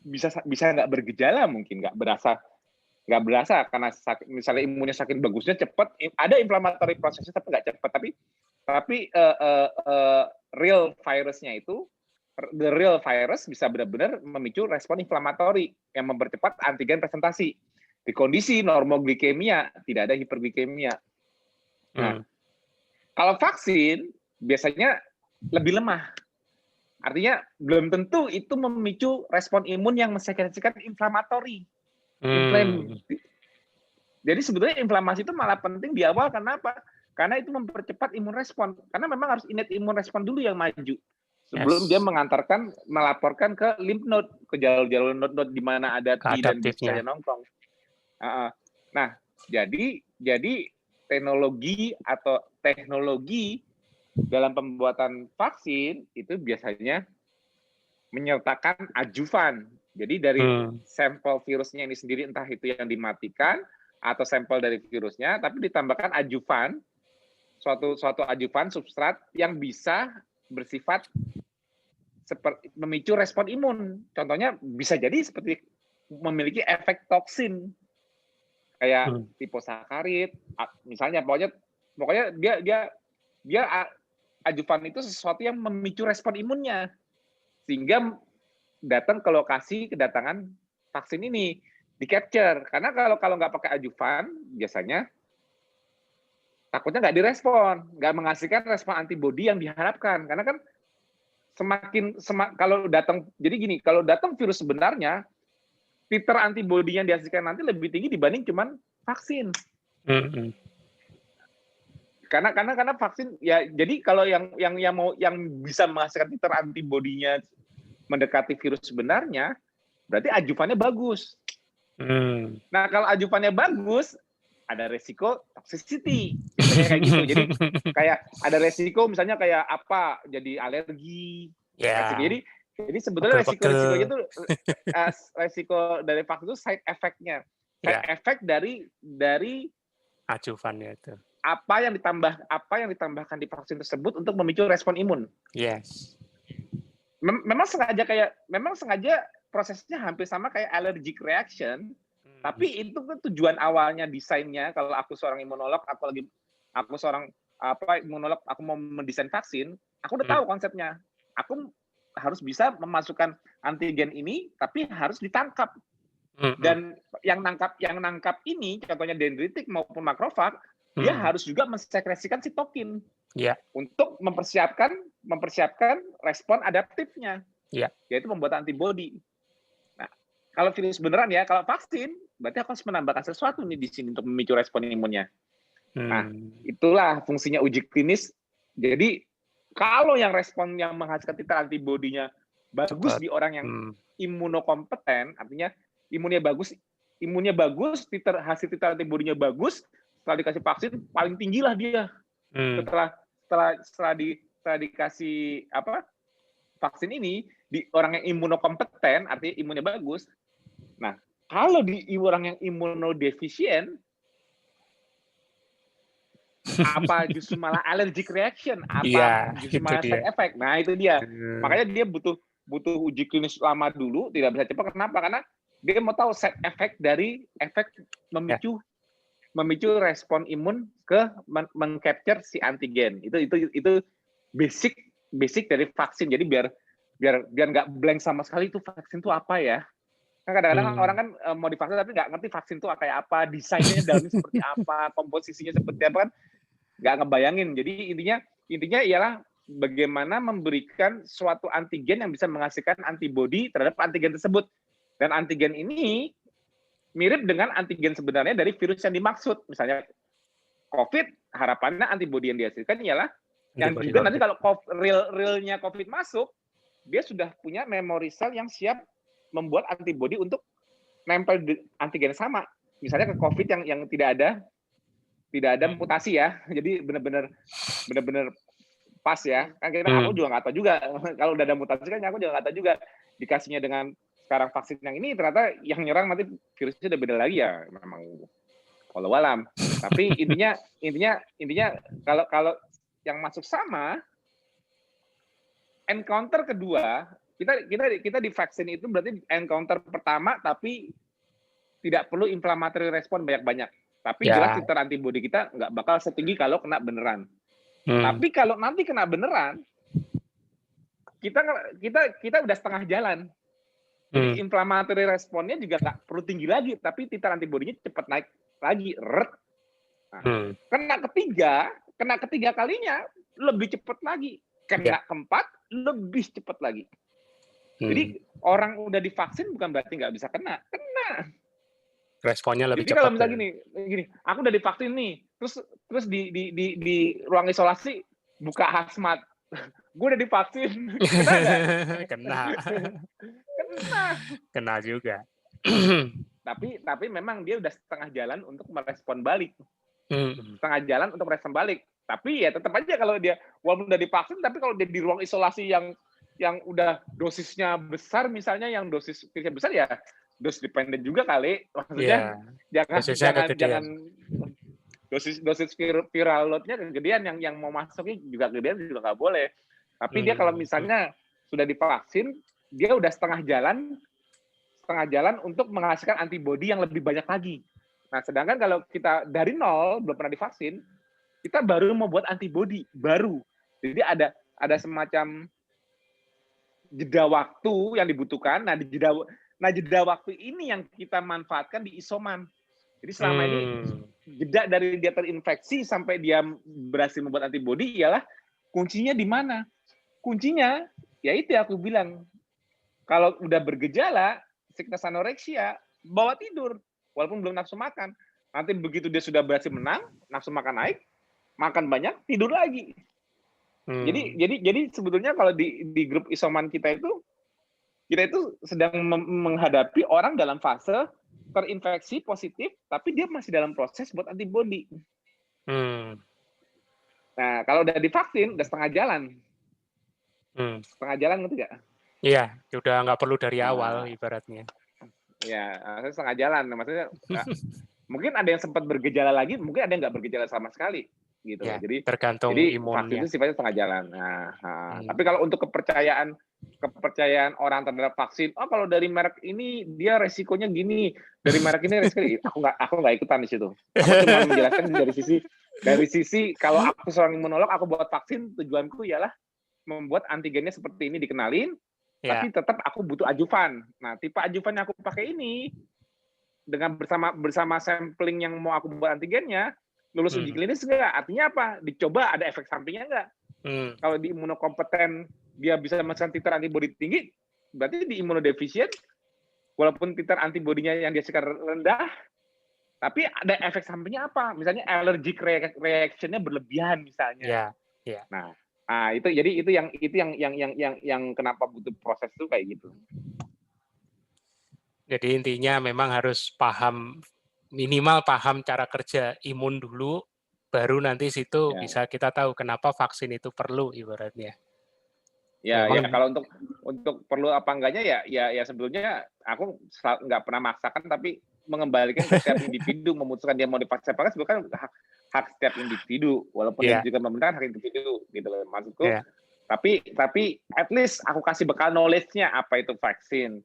bisa nggak bergejala, mungkin nggak berasa karena misalnya imunnya saking bagusnya cepat, ada inflammatory prosesnya tapi nggak cepat. Tapi real virusnya itu, the real virus bisa benar-benar memicu respon inflamatory yang mempercepat antigen presentasi di kondisi normoglikemia, tidak ada hiperglikemia. Nah, kalau vaksin biasanya lebih lemah. Artinya belum tentu itu memicu respon imun yang mensekresikan inflamatory. Jadi sebetulnya inflamasi itu malah penting di awal. Kenapa? Karena itu mempercepat imun respon. Karena memang harus innate imun respon dulu yang maju. Sebelum dia melaporkan ke lymph node, ke jalur-jalur node-node di mana ada T dan B yang nongkrong. Nah, jadi teknologi dalam pembuatan vaksin itu biasanya menyertakan adjuvan. Jadi dari sampel virusnya ini sendiri, entah itu yang dimatikan atau sampel dari virusnya, tapi ditambahkan adjuvan, suatu adjuvan substrat yang bisa bersifat seperti memicu respon imun. Contohnya bisa jadi seperti memiliki efek toksin, kayak liposakarid, misalnya. Pokoknya dia adjuvan itu sesuatu yang memicu respon imunnya, sehingga datang ke lokasi kedatangan vaksin ini, di capture. Karena kalau nggak pakai adjuvan, biasanya takutnya nggak direspon, nggak menghasilkan respon antibodi yang diharapkan. Karena kan kalau datang, jadi gini, kalau datang virus sebenarnya, titer antibodi yang dihasilkan nanti lebih tinggi dibanding cuman vaksin. Karena vaksin ya, jadi kalau yang bisa menghasilkan titer antibodinya mendekati virus sebenarnya, berarti adjuvannya bagus. Nah, kalau adjuvannya bagus, ada resiko toxicity. Biasanya kayak gitu. Jadi kayak ada resiko, misalnya kayak apa, jadi alergi. Jadi sebetulnya resiko-resikonya itu resiko dari vaksin itu side effect-nya. Side effect dari adjuvannya itu. Apa yang ditambahkan di vaksin tersebut untuk memicu respon imun. Yes. Memang sengaja prosesnya hampir sama kayak allergic reaction, tapi itu kan tujuan awalnya desainnya. Kalau aku seorang imunolog, aku seorang imunolog, aku mau mendesain vaksin, aku udah tahu konsepnya. Aku harus bisa memasukkan antigen ini, tapi harus ditangkap. Dan yang nangkap ini, contohnya dendritik maupun makrofag, dia harus juga mensekresikan sitokin untuk mempersiapkan respon adaptifnya, yaitu membuat antibodi. Nah, kalau virus beneran ya, kalau vaksin, berarti aku harus menambahkan sesuatu nih di sini untuk memicu respon imunnya. Nah, itulah fungsinya uji klinis. Jadi, kalau yang respon yang menghasilkan titer antibodinya bagus di orang yang imunokompeten, artinya imunnya bagus, hasil titer antibodinya bagus, setelah dikasih vaksin paling tinggi lah dia. Setelah dikasih vaksin ini di orang yang imunokompeten, artinya imunnya bagus. Nah, kalau di orang yang imunodefisien, apa justru malah allergic reaction, justru malah side effect. Nah, itu dia. Makanya dia butuh uji klinis lama dulu, tidak bisa cepat. Kenapa? Karena dia mau tahu side effect dari efek memicu respon imun ke mengcapture si antigen. Itu basic dari vaksin. Jadi biar nggak blank sama sekali itu vaksin itu apa ya. Kan kadang-kadang orang kan mau divaksin tapi nggak ngerti vaksin itu kayak apa, desainnya dalamnya seperti apa, komposisinya seperti apa, kan nggak ngebayangin. Jadi intinya ialah bagaimana memberikan suatu antigen yang bisa menghasilkan antibodi terhadap antigen tersebut. Dan antigen ini mirip dengan antigen sebenarnya dari virus yang dimaksud. Misalnya COVID, harapannya antibodi yang dihasilkan ialah yang juga nanti kalau realnya COVID masuk, dia sudah punya memory cell yang siap membuat antibodi untuk nempel antigen sama. Misalnya ke COVID yang tidak ada mutasi ya. Jadi benar-benar pas ya. Kan aku juga nggak tahu juga kalau udah ada mutasi kan aku juga nggak tahu juga dikasihnya dengan sekarang vaksin yang ini ternyata yang nyerang nanti virusnya udah beda lagi ya. Memang walau alam. Tapi intinya kalau yang masuk sama encounter kedua kita di vaksin itu berarti encounter pertama tapi tidak perlu inflammatory respon banyak-banyak. Tapi jelas titer antibodi kita nggak bakal setinggi kalau kena beneran. Tapi kalau nanti kena beneran, kita udah setengah jalan. Jadi inflammatory responnya juga nggak perlu tinggi lagi, tapi titer antibodinya cepat naik lagi. Nah, kena ketiga kalinya lebih cepat lagi. Kena keempat lebih cepat lagi. Jadi orang udah divaksin bukan berarti nggak bisa kena. Responnya lebih cepat. Jadi kalau misalnya gini, aku udah divaksin nih, terus di ruang isolasi buka hazmat, gue udah divaksin, kena nggak? Kena juga. Tapi memang dia udah setengah jalan untuk merespon balik, setengah jalan untuk merespon balik. Tapi ya tetap aja kalau dia walaupun udah divaksin, tapi kalau dia di ruang isolasi yang udah dosisnya besar, misalnya yang dosis besar ya. Dose dependent juga kali, maksudnya jangan dosis viral load-nya kegedean, yang mau masuknya juga kegedean juga nggak boleh. Tapi dia kalau misalnya sudah divaksin, dia udah setengah jalan untuk menghasilkan antibodi yang lebih banyak lagi. Nah, sedangkan kalau kita dari nol belum pernah divaksin, kita baru membuat antibodi baru. Jadi ada semacam jeda waktu yang dibutuhkan. Nah, jeda waktu ini yang kita manfaatkan di isoman. Jadi selama ini jeda dari dia terinfeksi sampai dia berhasil membuat antibodi ialah kuncinya di mana? Kuncinya ya itu yang aku bilang. Kalau udah bergejala sickness anoreksia, bawa tidur walaupun belum nafsu makan. Nanti begitu dia sudah berhasil menang, nafsu makan naik, makan banyak, tidur lagi. Jadi sebetulnya kalau di grup isoman kita itu sedang menghadapi orang dalam fase terinfeksi positif, tapi dia masih dalam proses buat antibodi. Nah, kalau udah divaksin, udah setengah jalan. Setengah jalan ngerti nggak? Iya, udah nggak perlu dari awal ibaratnya. Ya, setengah jalan. Maksudnya mungkin ada yang sempat bergejala lagi, mungkin ada yang nggak bergejala sama sekali. Gitu. Ya, jadi tergantung imunnya. Vaksin itu sifatnya setengah jalan. Tapi kalau untuk kepercayaan orang terhadap vaksin, kalau dari merek ini dia resikonya gini, dari merek ini resikonya, aku nggak ikutan di situ. Aku cuma menjelaskan dari sisi kalau aku seorang imunolog, aku buat vaksin, tujuanku ialah membuat antigennya seperti ini dikenalin, tapi tetap aku butuh ajuvan. Nah, tipe ajuvan yang aku pakai ini dengan bersama sampling yang mau aku buat antigennya, lulus uji klinis enggak? Artinya apa? Dicoba ada efek sampingnya enggak? Kalau di imunokompeten dia bisa menghasilkan titer antibodi tinggi, berarti di imunodefisien walaupun titer antibodinya yang dia sekarang rendah, tapi ada efek sampingnya apa? Misalnya allergic reaction-nya berlebihan misalnya. Nah, itu yang kenapa butuh proses itu kayak gitu. Jadi intinya memang harus minimal paham cara kerja imun dulu, baru nanti situ bisa kita tahu kenapa vaksin itu perlu ibaratnya. Ya kalau untuk perlu apa enggaknya ya sebetulnya aku nggak pernah maksakan, tapi mengembalikan ke setiap individu memutuskan dia mau divaksin apa bukan hak setiap individu, walaupun dia juga memerintahkan hak individu gitu loh maksudku. Tapi at least aku kasih bekal knowledge-nya apa itu vaksin.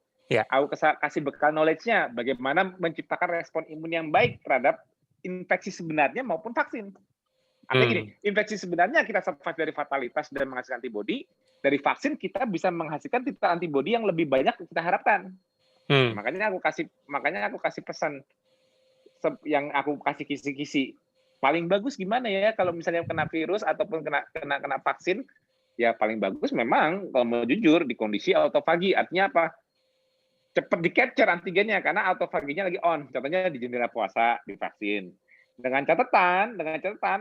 Aku kasih bekal knowledge-nya bagaimana menciptakan respon imun yang baik terhadap infeksi sebenarnya maupun vaksin. Artinya gini, infeksi sebenarnya kita survive dari fatalitas dan menghasilkan antibodi, dari vaksin kita bisa menghasilkan titer antibodi yang lebih banyak yang kita harapkan. Makanya aku kasih pesan yang aku kasih kisi-kisi. Paling bagus gimana ya kalau misalnya kena virus ataupun kena vaksin, ya paling bagus memang kalau mau jujur di kondisi autofagi. Artinya apa? Cepat di-capture antigennya karena autofaginya lagi on. Contohnya di jendela puasa divaksin. Dengan catatan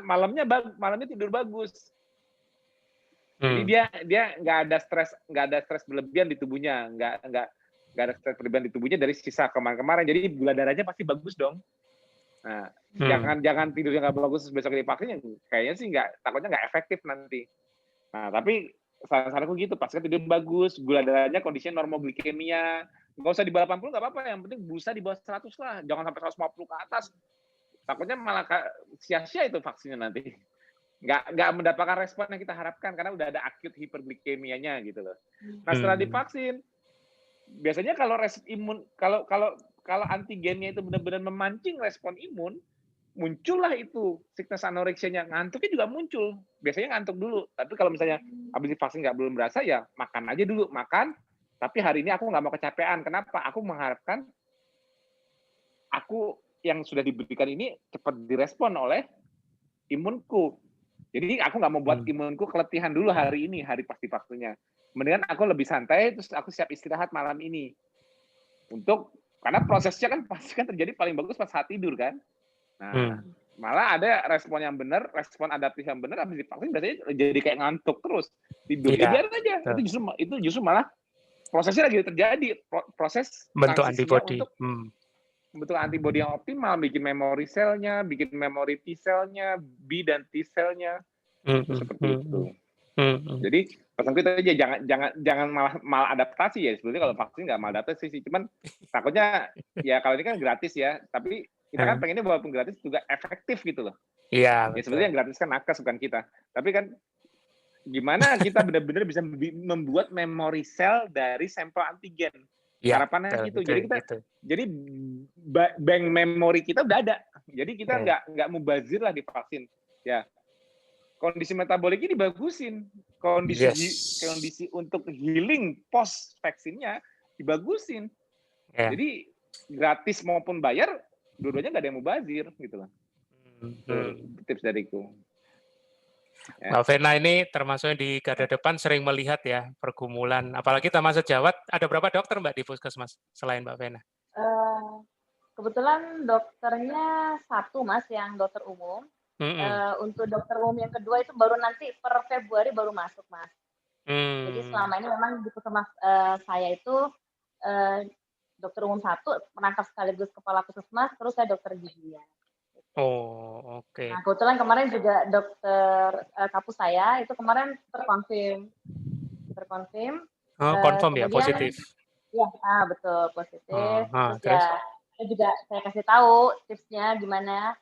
malamnya tidur bagus. Jadi dia nggak ada stres berlebihan di tubuhnya, nggak ada stres berlebihan di tubuhnya dari sisa kemarin-kemarin. Jadi gula darahnya pasti bagus dong. Nah, jangan tidurnya nggak bagus besok divaksin, kayaknya sih takutnya nggak efektif nanti. Nah, tapi saran-saranku gitu, pastikan tidur bagus, gula darahnya kondisinya normoglikemia, nggak usah di bawah 80 nggak apa-apa, yang penting berusaha di bawah 100 lah, jangan sampai 150 ke atas. Takutnya malah sia-sia itu vaksinnya nanti. Nggak mendapatkan respon yang kita harapkan karena udah ada acute hiperglikemianya gitu loh. Nah, setelah divaksin, biasanya kalau imun kalau antigennya itu benar-benar memancing respon imun, muncullah itu sickness anoreksianya, ngantuknya juga muncul. Biasanya ngantuk dulu, tapi kalau misalnya habis divaksin belum berasa ya makan aja dulu, makan. Tapi hari ini aku nggak mau kecapean. Kenapa? Aku mengharapkan aku yang sudah diberikan ini cepat direspon oleh imunku. Jadi aku nggak mau buat imunku keletihan dulu hari ini, hari pasti vaksinnya. Mendingan aku lebih santai, terus aku siap istirahat malam ini. Karena prosesnya kan pasti kan terjadi paling bagus pas saat tidur kan. Nah, malah ada respon yang benar, respon adaptif yang benar, habis divaksin biasanya jadi kayak ngantuk terus. Tidur, biarin aja. Itu justru malah prosesnya lagi terjadi. Proses bentuk transisinya antibody. untuk membentuk antibody yang optimal, bikin memori selnya, bikin memori T selnya, B dan T selnya, seperti itu. Jadi pesanku itu aja, jangan malah adaptasi ya. Sebenarnya kalau vaksin nggak malah adaptasi sih, cuman takutnya ya kalau ini kan gratis ya, tapi kita kan pengennya walaupun gratis juga efektif gitu loh. Iya. Ya sebenarnya yang gratis kan nakes bukan kita, tapi kan gimana kita benar-benar bisa membuat memori sel dari sampel antigen. Ya, harapannya gitu. Jadi jadi bank memori kita udah ada. Jadi kita nggak mubazir lah divaksin. Ya, kondisi metaboliknya dibagusin, kondisi untuk healing post vaksinnya dibagusin. Jadi gratis maupun bayar, dua-duanya nggak ada yang mubazir gitu lah. Tips dariku. Mbak Vena ini termasuk di garda depan sering melihat ya pergumulan, apalagi Taman Sejawat. Ada berapa dokter Mbak di Puskesmas selain Mbak Vena? Kebetulan dokternya satu Mas, yang dokter umum. Untuk dokter umum yang kedua itu baru nanti per Februari baru masuk Mas. Jadi selama ini memang di Puskesmas saya itu dokter umum satu, merangkap sekaligus kepala puskesmas, terus saya dokter giginya. Oh, oke. Nah, kebetulan kemarin juga dokter kapus saya itu kemarin terkonfirm. Confirm ya, positif. Iya, betul positif. Terus ya, saya kasih tahu tipsnya gimana.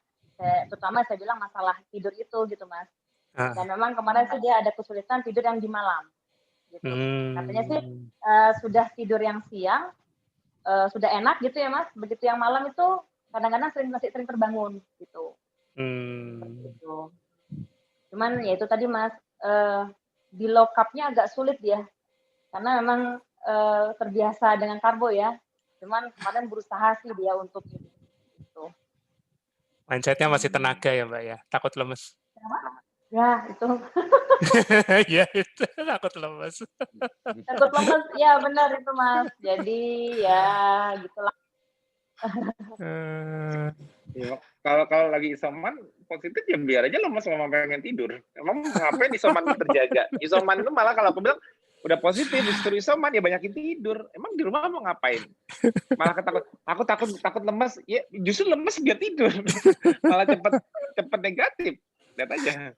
Terutama saya bilang masalah tidur itu gitu Mas. Dan memang kemarin sih dia ada kesulitan tidur yang di malam. Gitu. Katanya sih sudah tidur yang siang, sudah enak gitu ya Mas. Begitu yang malam itu kadang-kadang masih sering terbangun gitu. Gitu. Cuman ya itu tadi Mas, di low carb-nya agak sulit ya, karena memang terbiasa dengan karbo ya. Cuman kemarin berusaha sih dia untuk itu. Gitu. Mindset-nya masih tenaga ya Mbak ya, takut lemes. Ya itu. Ya itu takut lemes. Takut lemes, ya benar itu Mas. Jadi ya gitulah. Kalau lagi isoman positif ya biar aja lemes sama pengen tidur. Emang ngapain isoman terjaga? Isoman itu malah kalau aku bilang udah positif disuruh isoman ya banyakin tidur. Emang di rumah mau ngapain? Malah aku takut lemes. Ya justru lemes biar tidur. Malah cepet negatif. Lihat aja.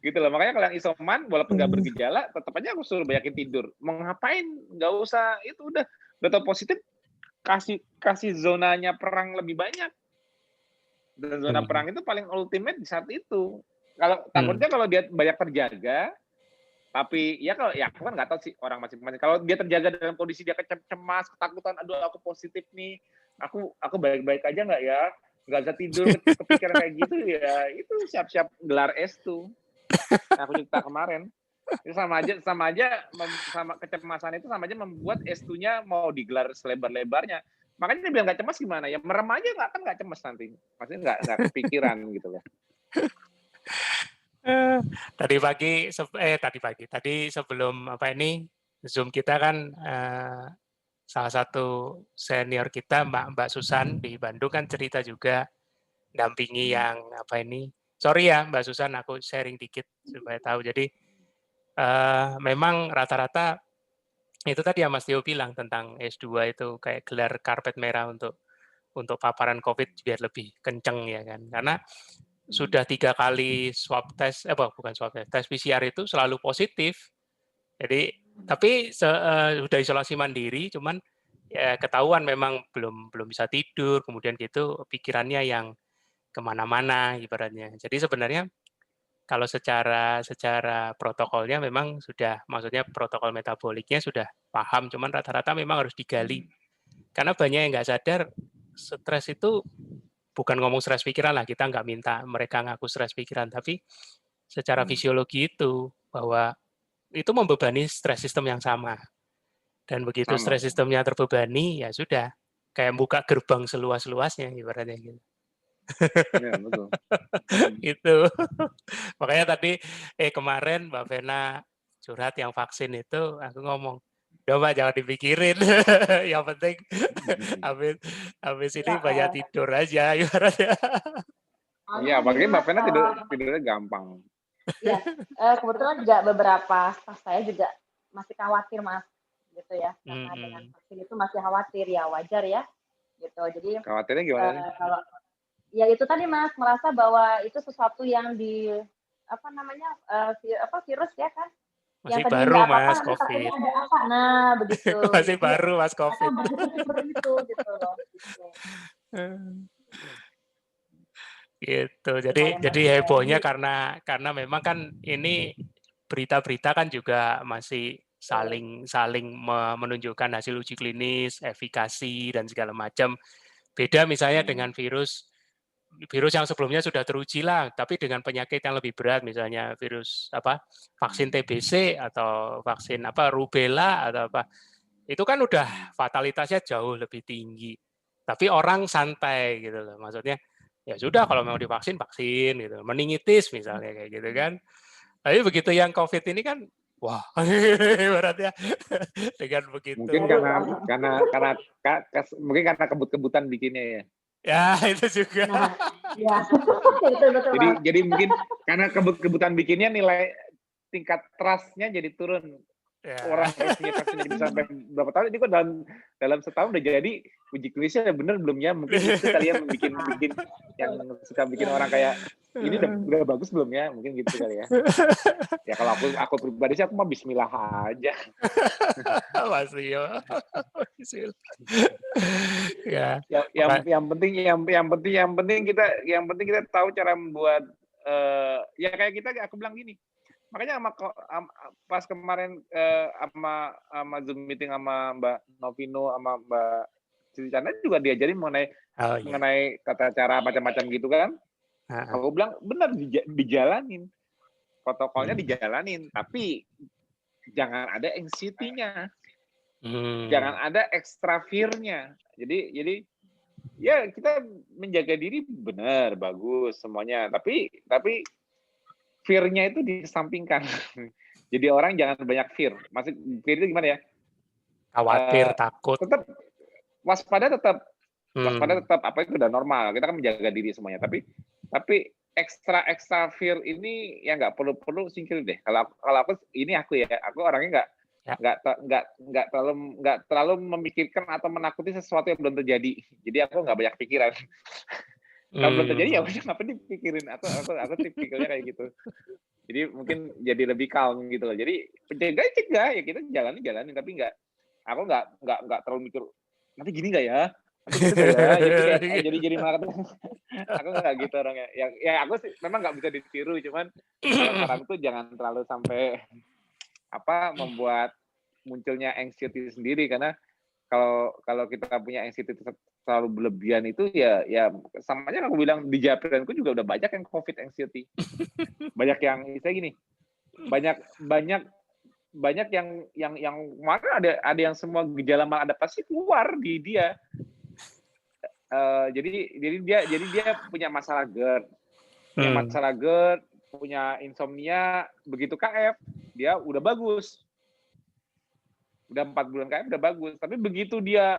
Gitu loh. Makanya kalau yang isoman walaupun nggak bergejala tetap aja aku suruh banyakin tidur. Mau ngapain? Nggak usah itu udah tahu positif. Kasih zonanya perang lebih banyak. Dan zona perang itu paling ultimate di saat itu. Kalau takutnya kalau dia banyak terjaga, tapi ya kalau ya aku kan nggak tahu sih orang masing-masing. Kalau dia terjaga dalam kondisi dia cemas, ketakutan, aduh aku positif nih, aku baik-baik aja nggak ya, nggak bisa tidur, kepikiran kayak gitu ya, itu siap-siap gelar S2. Aku cerita kemarin. Itu sama kecemasan itu sama aja membuat S2-nya mau digelar selebar-lebarnya. Makanya dia bilang nggak cemas gimana ya, merem aja nggak cemas nanti, maksudnya nggak kepikiran gitu loh. Tadi sebelum Zoom kita kan salah satu senior kita Mbak Susan di Bandung kan cerita juga dampingi yang sorry ya Mbak Susan, aku sharing dikit supaya tahu. Jadi memang rata-rata itu tadi yang Mas Tio bilang tentang S2 itu kayak gelar karpet merah untuk paparan COVID biar lebih kenceng ya kan. Karena sudah 3 kali swab test, bukan swab test, tes PCR itu selalu positif. Jadi tapi udah isolasi mandiri, cuman ya ketahuan memang belum bisa tidur, kemudian gitu pikirannya yang kemana-mana ibaratnya. Jadi sebenarnya kalau secara protokolnya memang sudah, maksudnya protokol metaboliknya sudah paham, cuman rata-rata memang harus digali. Karena banyak yang nggak sadar, stres itu bukan ngomong stres pikiran lah, kita nggak minta mereka ngaku stres pikiran, tapi secara fisiologi itu, bahwa itu membebani stres sistem yang sama. Dan begitu stres sistemnya terbebani, ya sudah, kayak buka gerbang seluas-luasnya ibaratnya gitu. Iya, betul. Itu. Makanya tadi kemarin Mbak Vena curhat yang vaksin itu, aku ngomong, udah Mbak jangan dipikirin. Yang penting habis ini banyak tidur aja ibaratnya. Iya, apalagi Mbak Vena tidurnya gampang. Iya, kebetulan juga beberapa staff saya juga masih khawatir Mas, gitu ya, karena dengan vaksin itu masih khawatir, ya wajar ya, gitu. Jadi khawatirnya gimana? Kalau ya itu tadi Mas, merasa bahwa itu sesuatu yang virus ya kan, masih yang tadi baru Mas COVID. ada apa, nah begitu. Masih baru Mas COVID. Seperti itu gitu loh. Gitu. Gitu. Jadi hebohnya karena memang kan ini berita-berita kan juga masih saling menunjukkan hasil uji klinis, efikasi dan segala macam. Beda misalnya dengan virus yang sebelumnya sudah teruji lah, tapi dengan penyakit yang lebih berat, misalnya virus vaksin TBC atau vaksin rubella atau apa, itu kan udah fatalitasnya jauh lebih tinggi. Tapi orang santai gitu loh, maksudnya ya sudah kalau mau divaksin vaksin gitu, meningitis misalnya kayak gitu kan. Tapi begitu yang COVID ini kan, wah, ibaratnya dengan begitu. Mungkin karena kebut-kebutan bikinnya ya. Ya itu juga. Nah, ya. jadi mungkin karena kebut-kebutan bikinnya nilai tingkat trust-nya jadi turun. Ya. Orang resmi vaksin jadi sampai berapa tahun ini kok dalam setahun udah jadi uji klinisnya bener belum ya, mungkin itu kalian bikin yang suka bikin orang kayak ini udah bagus belum ya, mungkin gitu kali ya. Ya kalau aku pribadi sih aku mah bismillah aja. Masih ya. Yang penting kita tahu cara membuat ya kayak aku bilang gini. Makanya pas kemarin sama Zoom meeting sama Mbak Novino sama Mbak Siti Chandra juga diajarin mengenai tata cara macam-macam gitu kan. Aku bilang benar dijalanin. Protokolnya dijalanin, tapi jangan ada anxiety-nya. Jangan ada extra fear-nya. Jadi ya kita menjaga diri benar bagus semuanya, tapi fear-nya itu disampingkan. Jadi orang jangan banyak fear. Maksud fear itu gimana ya? Khawatir, takut. Tetap waspada tetap apa itu udah normal. Kita kan menjaga diri semuanya. Tapi ekstra fear ini ya nggak perlu singkir deh. Kalau aku orangnya nggak terlalu memikirkan atau menakuti sesuatu yang belum terjadi. Jadi aku nggak banyak pikiran. Kalau belum terjadi ya udah ngapain dipikirin. Aku tipikalnya kayak gitu. Jadi mungkin jadi lebih calm gitu loh. Jadi cegah ya kita jalanin tapi aku nggak terlalu mikir nanti gini nggak ya, nanti gitu nggak ya, jadi malah aku nggak gitu orangnya. Ya aku sih memang nggak bisa ditiru, cuman kalau sekarang tuh jangan terlalu sampai membuat munculnya anxiety sendiri, karena kalau kita punya anxiety terlalu berlebihan itu ya sama aja aku bilang di Japrenku juga udah banyak yang COVID anxiety. Banyak yang misalnya gini. Banyak yang mana ada yang semua gejala maladaptasi keluar di dia. Jadi dia punya masalah GERD. Punya insomnia, begitu KF dia udah bagus. Udah 4 bulan KF udah bagus, tapi begitu dia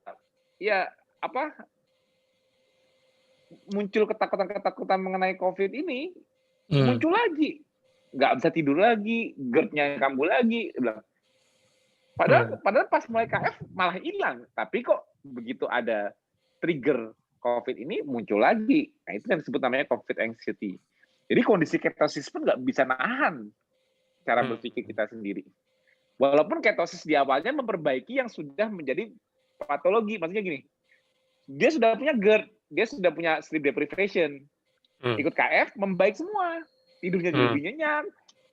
muncul ketakutan mengenai COVID ini, muncul lagi. nggak bisa tidur lagi, GERD-nya kambuh lagi. Dia bilang. Padahal pas mulai KF malah hilang, tapi kok begitu ada trigger COVID ini muncul lagi. Nah itu yang disebut namanya COVID anxiety. Jadi kondisi ketosis pun nggak bisa nahan cara berpikir kita sendiri. Walaupun ketosis di awalnya memperbaiki yang sudah menjadi patologi. Maksudnya gini, dia sudah punya GERD, dia sudah punya sleep deprivation, ikut KF membaik semua, tidurnya jadi lebih nyenyak,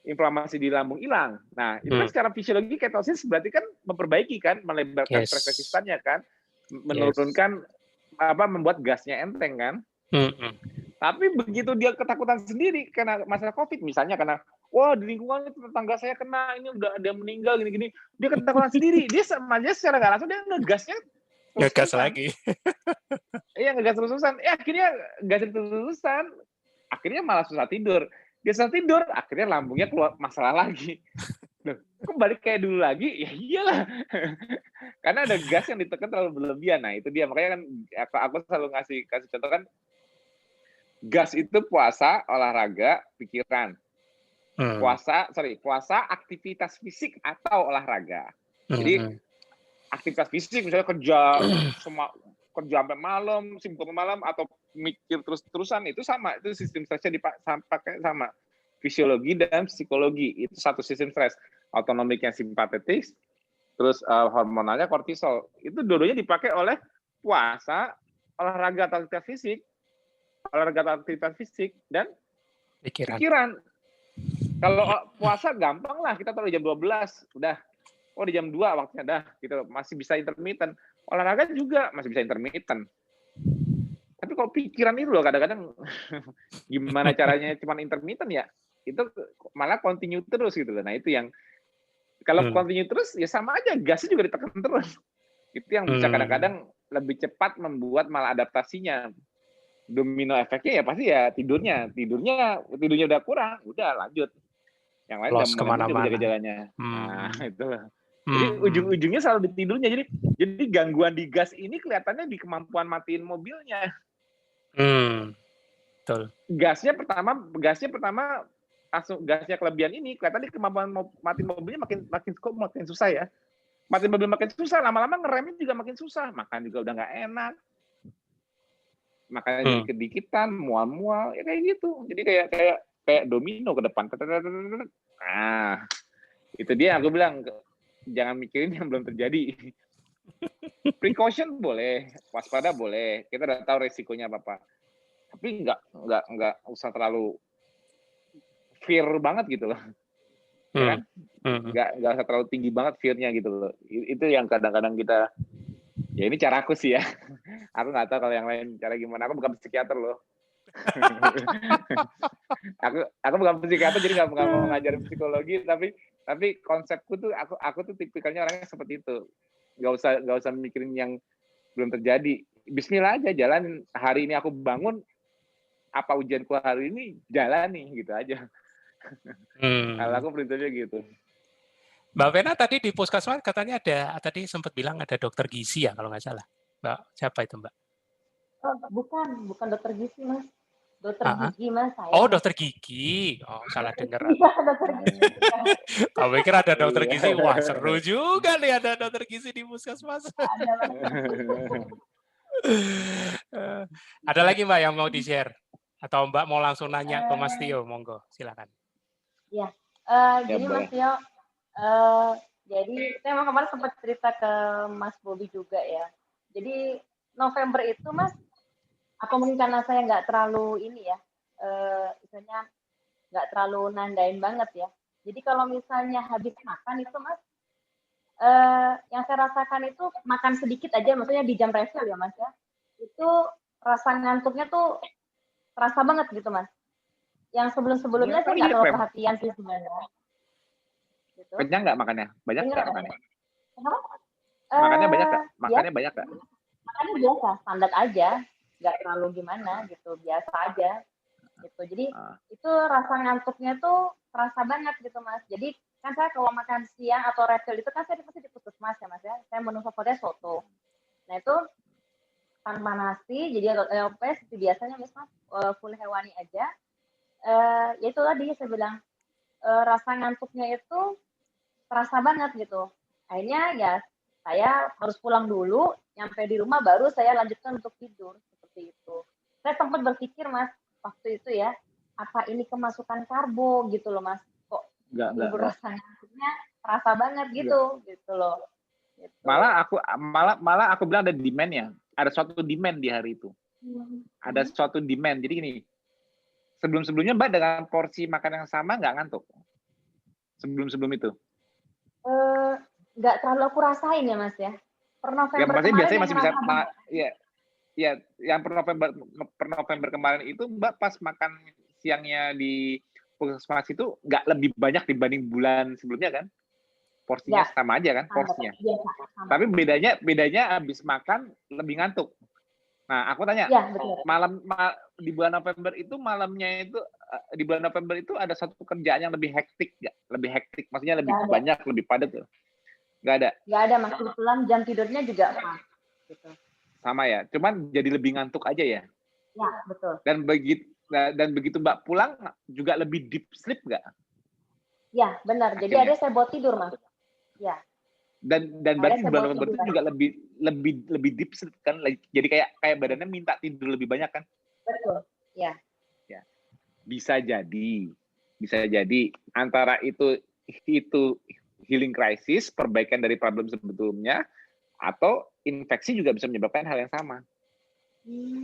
inflamasi di lambung hilang. Nah, itu kan secara fisiologi ketosis berarti kan memperbaiki kan, melebarkan stres resistannya kan, menurunkan membuat gasnya enteng kan. Tapi begitu dia ketakutan sendiri karena masalah COVID misalnya, karena wah di lingkungan itu tetangga saya kena, ini udah ada meninggal gini-gini, dia ketakutan sendiri, dia sama aja secara nggak langsung dia ngegas lagi. Iya, ngegas terus-terusan. Akhirnya gas terus-terusan, akhirnya malah susah tidur. Dia susah tidur, akhirnya lambungnya keluar masalah lagi. Loh, kok balik kayak dulu lagi? Ya iyalah. Karena ada gas yang ditekan terlalu berlebihan. Nah, itu dia. Makanya kan aku selalu kasih contoh kan, gas itu puasa, olahraga, pikiran. Puasa, aktivitas fisik atau olahraga. Jadi, aktivitas fisik misalnya kerja sampai malam, sibuk sampai malam, atau mikir terus-terusan, itu sama. Itu sistem stresnya dipakai sama. Fisiologi dan psikologi. Itu satu sistem stres. Autonomiknya simpatetik, terus hormonalnya kortisol. Itu dua-duanya dipakai oleh puasa, olahraga atau aktivitas fisik, dan pikiran. Kalau puasa gampang lah, kita taruh jam 12, udah. Oh di jam 2 waktunya dah, gitu. Masih bisa intermittent. Olahraga juga masih bisa intermittent. Tapi kalau pikiran itu loh kadang-kadang gimana caranya cuma intermittent ya, itu malah continue terus gitu loh. Nah itu yang kalau continue terus ya sama aja, gasnya juga ditekan terus. Itu yang bisa kadang-kadang lebih cepat membuat malah adaptasinya. Domino efeknya ya pasti ya tidurnya udah kurang, udah lanjut. Yang lain udah kemana-mana gejala-gejalanya. Nah itu. Jadi ujung-ujungnya selalu di tidurnya. Jadi gangguan di gas ini kelihatannya di kemampuan matiin mobilnya. Betul. Gasnya pertama langsung gasnya kelebihan ini kelihatan di kemampuan matiin mobilnya makin susah ya. Matiin mobil makin susah, lama-lama ngeremnya juga makin susah. Makan juga udah nggak enak. Makannya jadi kedikitan, mual-mual, ya kayak gitu. Jadi kayak domino ke depan. Nah, itu dia aku bilang, jangan mikirin yang belum terjadi. Precaution boleh, waspada boleh. Kita udah tahu resikonya apa. Tapi nggak usah terlalu fear banget gitu loh. Ya kan? Nggak usah terlalu tinggi banget fear-nya gitu loh. Itu yang kadang-kadang kita, ya ini cara aku sih ya. Aku nggak tahu kalau yang lain cara gimana. Aku bukan psikiater loh. aku bukan psikiater, jadi nggak mau ngajarin psikologi, tapi konsepku tuh aku tuh tipikalnya orangnya seperti itu. Nggak usah mikirin yang belum terjadi. Bismillah aja, jalanin. Hari ini aku bangun, apa ujianku hari ini, jalani gitu aja. Kalau aku prinsipnya gitu. Mbak Vena tadi di puskesmas katanya tadi sempat bilang ada dokter gizi ya kalau nggak salah. Mbak, siapa itu Mbak? Oh, bukan dokter gizi Mas. Dokter gigi Mas saya. Oh, dokter gigi. Oh, salah dengar. Iya, dokter gigi. Kamu pikir ada dokter gizi? Wah, seru juga nih ada dokter gizi di puskesmas. Ada lagi Mbak yang mau di-share? Atau Mbak mau langsung nanya ke Mas Tio? Monggo, silakan. Ya, jadi Mas Tio, jadi saya kemarin sempat cerita ke Mas Bobi juga ya. Jadi November itu Mas, apa mungkin karena saya nggak terlalu ini ya, misalnya nggak terlalu nandain banget ya. Jadi kalau misalnya habis makan itu Mas, yang saya rasakan itu makan sedikit aja, maksudnya di jam refill ya Mas ya, itu rasa ngantuknya tuh terasa banget gitu Mas. Yang sebelum-sebelumnya saya nggak terlalu perhatian sih sebenarnya. Gitu. Kenyang nggak makannya? Banyak nggak makannya? Kenapa? Makannya banyak nggak? Makannya banyak nggak? Makannya biasa, standar aja, nggak terlalu gimana gitu, biasa aja gitu. Jadi itu rasa ngantuknya tuh terasa banget gitu Mas. Jadi kan saya kalau makan siang atau refill itu kan saya pasti di puskesmas ya Mas ya. Saya menu favoritnya soto. Nah itu tanpa nasi, jadi seperti biasanya Mas full hewani aja. Ya itu tadi saya bilang rasa ngantuknya itu terasa banget gitu. Akhirnya ya saya harus pulang dulu, nyampe di rumah baru saya lanjutkan untuk tidur, seperti itu. Saya sempat berpikir Mas, waktu itu ya, apa ini kemasukan karbo gitu loh Mas, kok Enggak. timbul rasa ngantuknya terasa banget gitu loh. Gitu. Malah aku bilang ada demand-nya. Ada suatu demand di hari itu. Ada suatu demand. Jadi gini, sebelum-sebelumnya Mbak dengan porsi makan yang sama nggak ngantuk? Sebelum itu? Nggak terlalu aku rasain ya Mas ya. Per November Ya, biasanya kemarin masih bisa, yang per November kemarin itu Mbak pas makan siangnya di puskesmas itu nggak lebih banyak dibanding bulan sebelumnya kan? Porsinya ya, sama aja kan porsinya. sama. Tapi bedanya habis makan lebih ngantuk. Nah, aku tanya, ya, betul. di bulan November itu malamnya itu di bulan November itu ada satu kerjaan yang lebih hektik nggak? Lebih hektik, maksudnya lebih banyak, lebih padat tuh? Nggak ada. Nggak ada, Mas. Kebetulan jam tidurnya juga pas. Gitu. Sama ya, cuman jadi lebih ngantuk aja ya. Ya, betul. Dan begitu Mbak pulang juga lebih deep sleep nggak? Ya, benar. Jadi ada saya bawa tidur, Mas. Ya. Dan berarti di bulan November itu juga lebih deep sleep kan, jadi kayak badannya minta tidur lebih banyak kan? Betul. Ya. Bisa jadi antara itu healing crisis, perbaikan dari problem sebetulnya, atau infeksi juga bisa menyebabkan hal yang sama.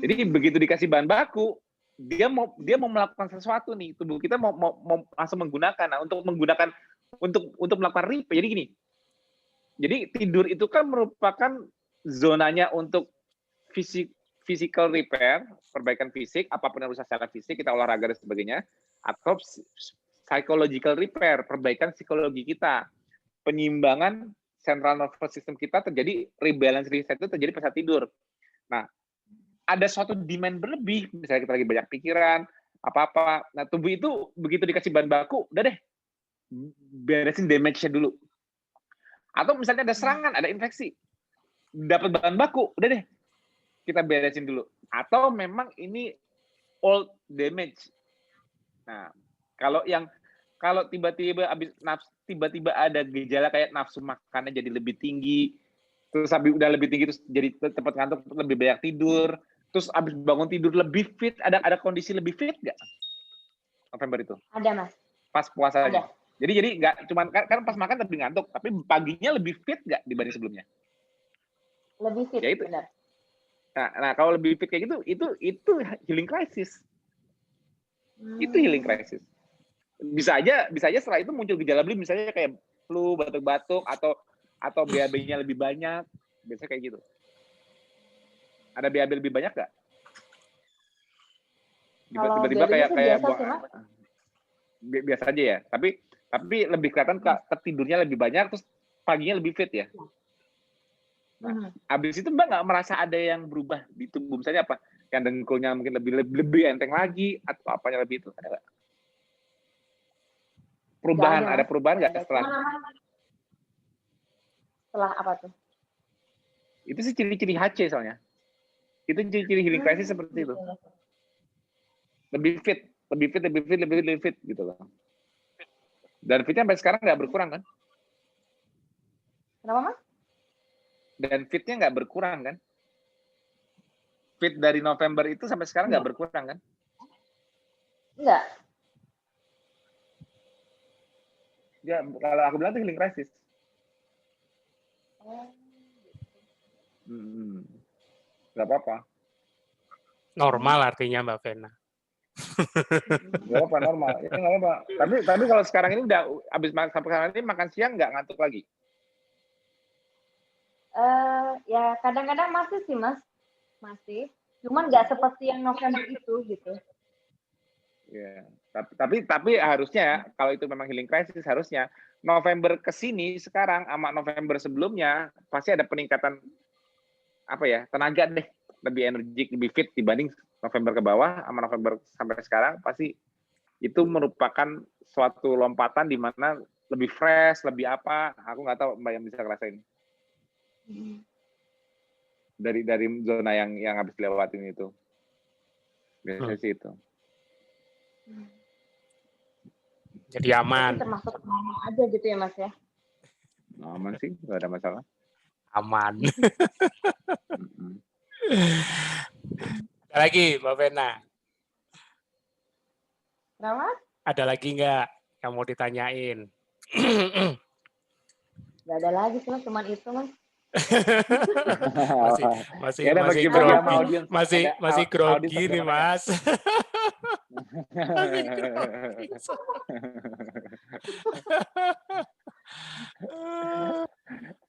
Jadi begitu dikasih bahan baku, dia mau melakukan sesuatu nih, tubuh kita mau langsung menggunakan. Nah, untuk melakukan repair. Jadi gini. Jadi tidur itu kan merupakan zonanya untuk physical repair, perbaikan fisik, apapun yang rusak secara fisik, kita olahraga dan sebagainya, atau psychological repair, perbaikan psikologi kita, penyimbangan central nervous system kita terjadi, rebalance reset itu terjadi pas tidur. Nah, ada suatu demand berlebih, misalnya kita lagi banyak pikiran, apa-apa. Nah, tubuh itu begitu dikasih bahan baku, udah deh, beresin damage-nya dulu. Atau misalnya ada serangan, ada infeksi, dapat bahan baku, udah deh, kita beresin dulu. Atau memang ini old damage. Nah, kalau tiba-tiba ada gejala kayak nafsu makannya jadi lebih tinggi, terus habis udah lebih tinggi terus jadi cepat ngantuk, lebih banyak tidur, terus habis bangun tidur lebih fit, ada kondisi lebih fit nggak November itu? Ada, Mas. Pas puasanya. Ada. Jadi nggak cuman kan pas makan lebih ngantuk, tapi paginya lebih fit nggak dibanding sebelumnya? Lebih fit, ya itu. Benar. Nah, kalau lebih fit kayak gitu, itu healing crisis. Itu healing crisis. Bisa aja setelah itu muncul gejala lain, misalnya kayak flu, batuk-batuk, atau BAB-nya lebih banyak, biasanya kayak gitu. Ada BAB lebih banyak nggak? Tiba-tiba kayak biasa aja ya. Tapi lebih kelihatan ke tidurnya lebih banyak, terus paginya lebih fit ya. Nah, habis itu Mbak nggak merasa ada yang berubah di tubuh, misalnya apa? Yang dengkulnya mungkin lebih enteng lagi, atau apanya lebih itu? Ada nggak? Ada perubahan nggak setelah apa tuh? Itu sih ciri-ciri HC soalnya. Itu ciri-ciri healing crisis seperti itu. Lebih fit gitu loh. Dan fitnya sampai sekarang nggak berkurang kan? Kenapa, Mas? Dan fitnya nggak berkurang kan? Fit dari November itu sampai sekarang nggak berkurang kan? Enggak. Ya, kalau aku bilang itu healing crisis. Nggak apa-apa. Normal artinya Mbak Vena. Nggak apa-apa, normal. Ya, nggak apa-apa. Tapi kalau sekarang ini udah habis sampai sekarang ini makan siang nggak ngantuk lagi? Ya kadang-kadang masih sih Mas, masih. Cuman nggak seperti yang November itu gitu. Ya, tapi harusnya kalau itu memang healing crisis, harusnya November ke sini sekarang sama November sebelumnya pasti ada peningkatan tenaga deh, lebih energik, lebih fit dibanding November ke bawah sama November sampai sekarang, pasti itu merupakan suatu lompatan di mana lebih fresh, lebih apa, aku nggak tahu Mbak yang bisa ngerasain. Dari zona yang habis lewatin itu. Biasanya sih itu. Jadi aman. Jadi termasuk aman aja gitu ya Mas ya? Aman sih, nggak ada masalah. Aman. Mm-mm. Ada lagi Mbak Vena? Kenapa? Ada lagi nggak yang mau ditanyain? Gak ada lagi sih Mas, cuman itu Mas. masih Ya udah, masih bagi-bagi sama grogi, audiens. masih Ada grogi audiens nih yang mau nanya. Mas. Masih grogi.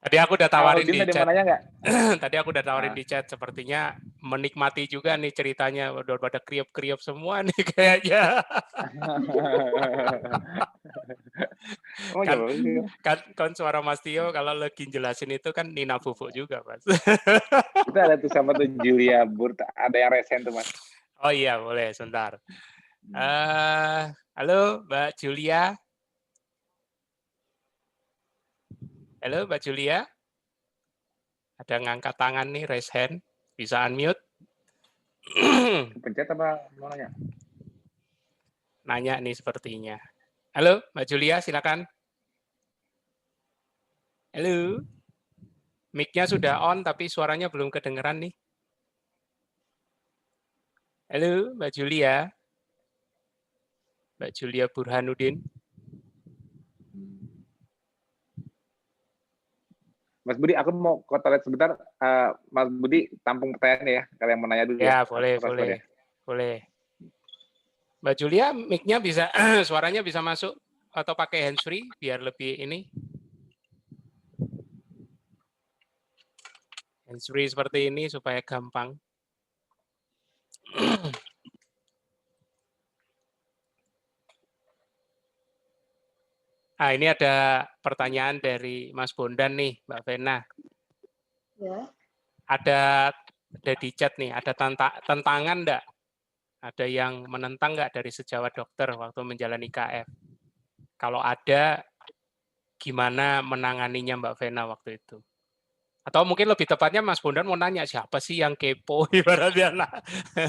Tadi aku udah tawarin Audiens di ada yang chat. mau nanya nggak? Tadi aku udah tawarin di chat, sepertinya menikmati juga nih ceritanya, udah pada kriuk-kriuk semua nih kayaknya. Oh, kan, jawab. kan suara Mas Tio kalau lagi jelasin itu kan Nina Bubuk juga, Mas. Kita ada tuh sama tuh Julia Burt, ada yang resen tuh Mas. Oh iya, boleh, sebentar. Halo Mbak Julia. Halo Mbak Julia. Ada ngangkat tangan nih, raise hand. Bisa unmute. Pencet apa mau nanya? Nanya nih sepertinya. Halo Mbak Julia, silakan. Halo. Mic-nya sudah on tapi suaranya belum kedengeran nih. Halo Mbak Julia. Mbak Julia Burhanuddin. Mas Budi, aku mau ke toilet sebentar. Mas Budi, tampung pertanyaan ya. Kalian mau nanya dulu Ya, ya. boleh. Boleh. Mbak Julia, mic-nya bisa, suaranya bisa masuk atau pakai handsfree biar lebih ini. Handsfree seperti ini supaya gampang. Ini ada pertanyaan dari Mas Bondan nih, Mbak Vena. Ya. Ada di chat nih, ada tentangan enggak? Ada yang menentang nggak dari sejawat dokter waktu menjalani KF? Kalau ada, gimana menanganinya Mbak Vena waktu itu? Atau mungkin lebih tepatnya Mas Bondan mau nanya, siapa sih yang kepo ibaratnya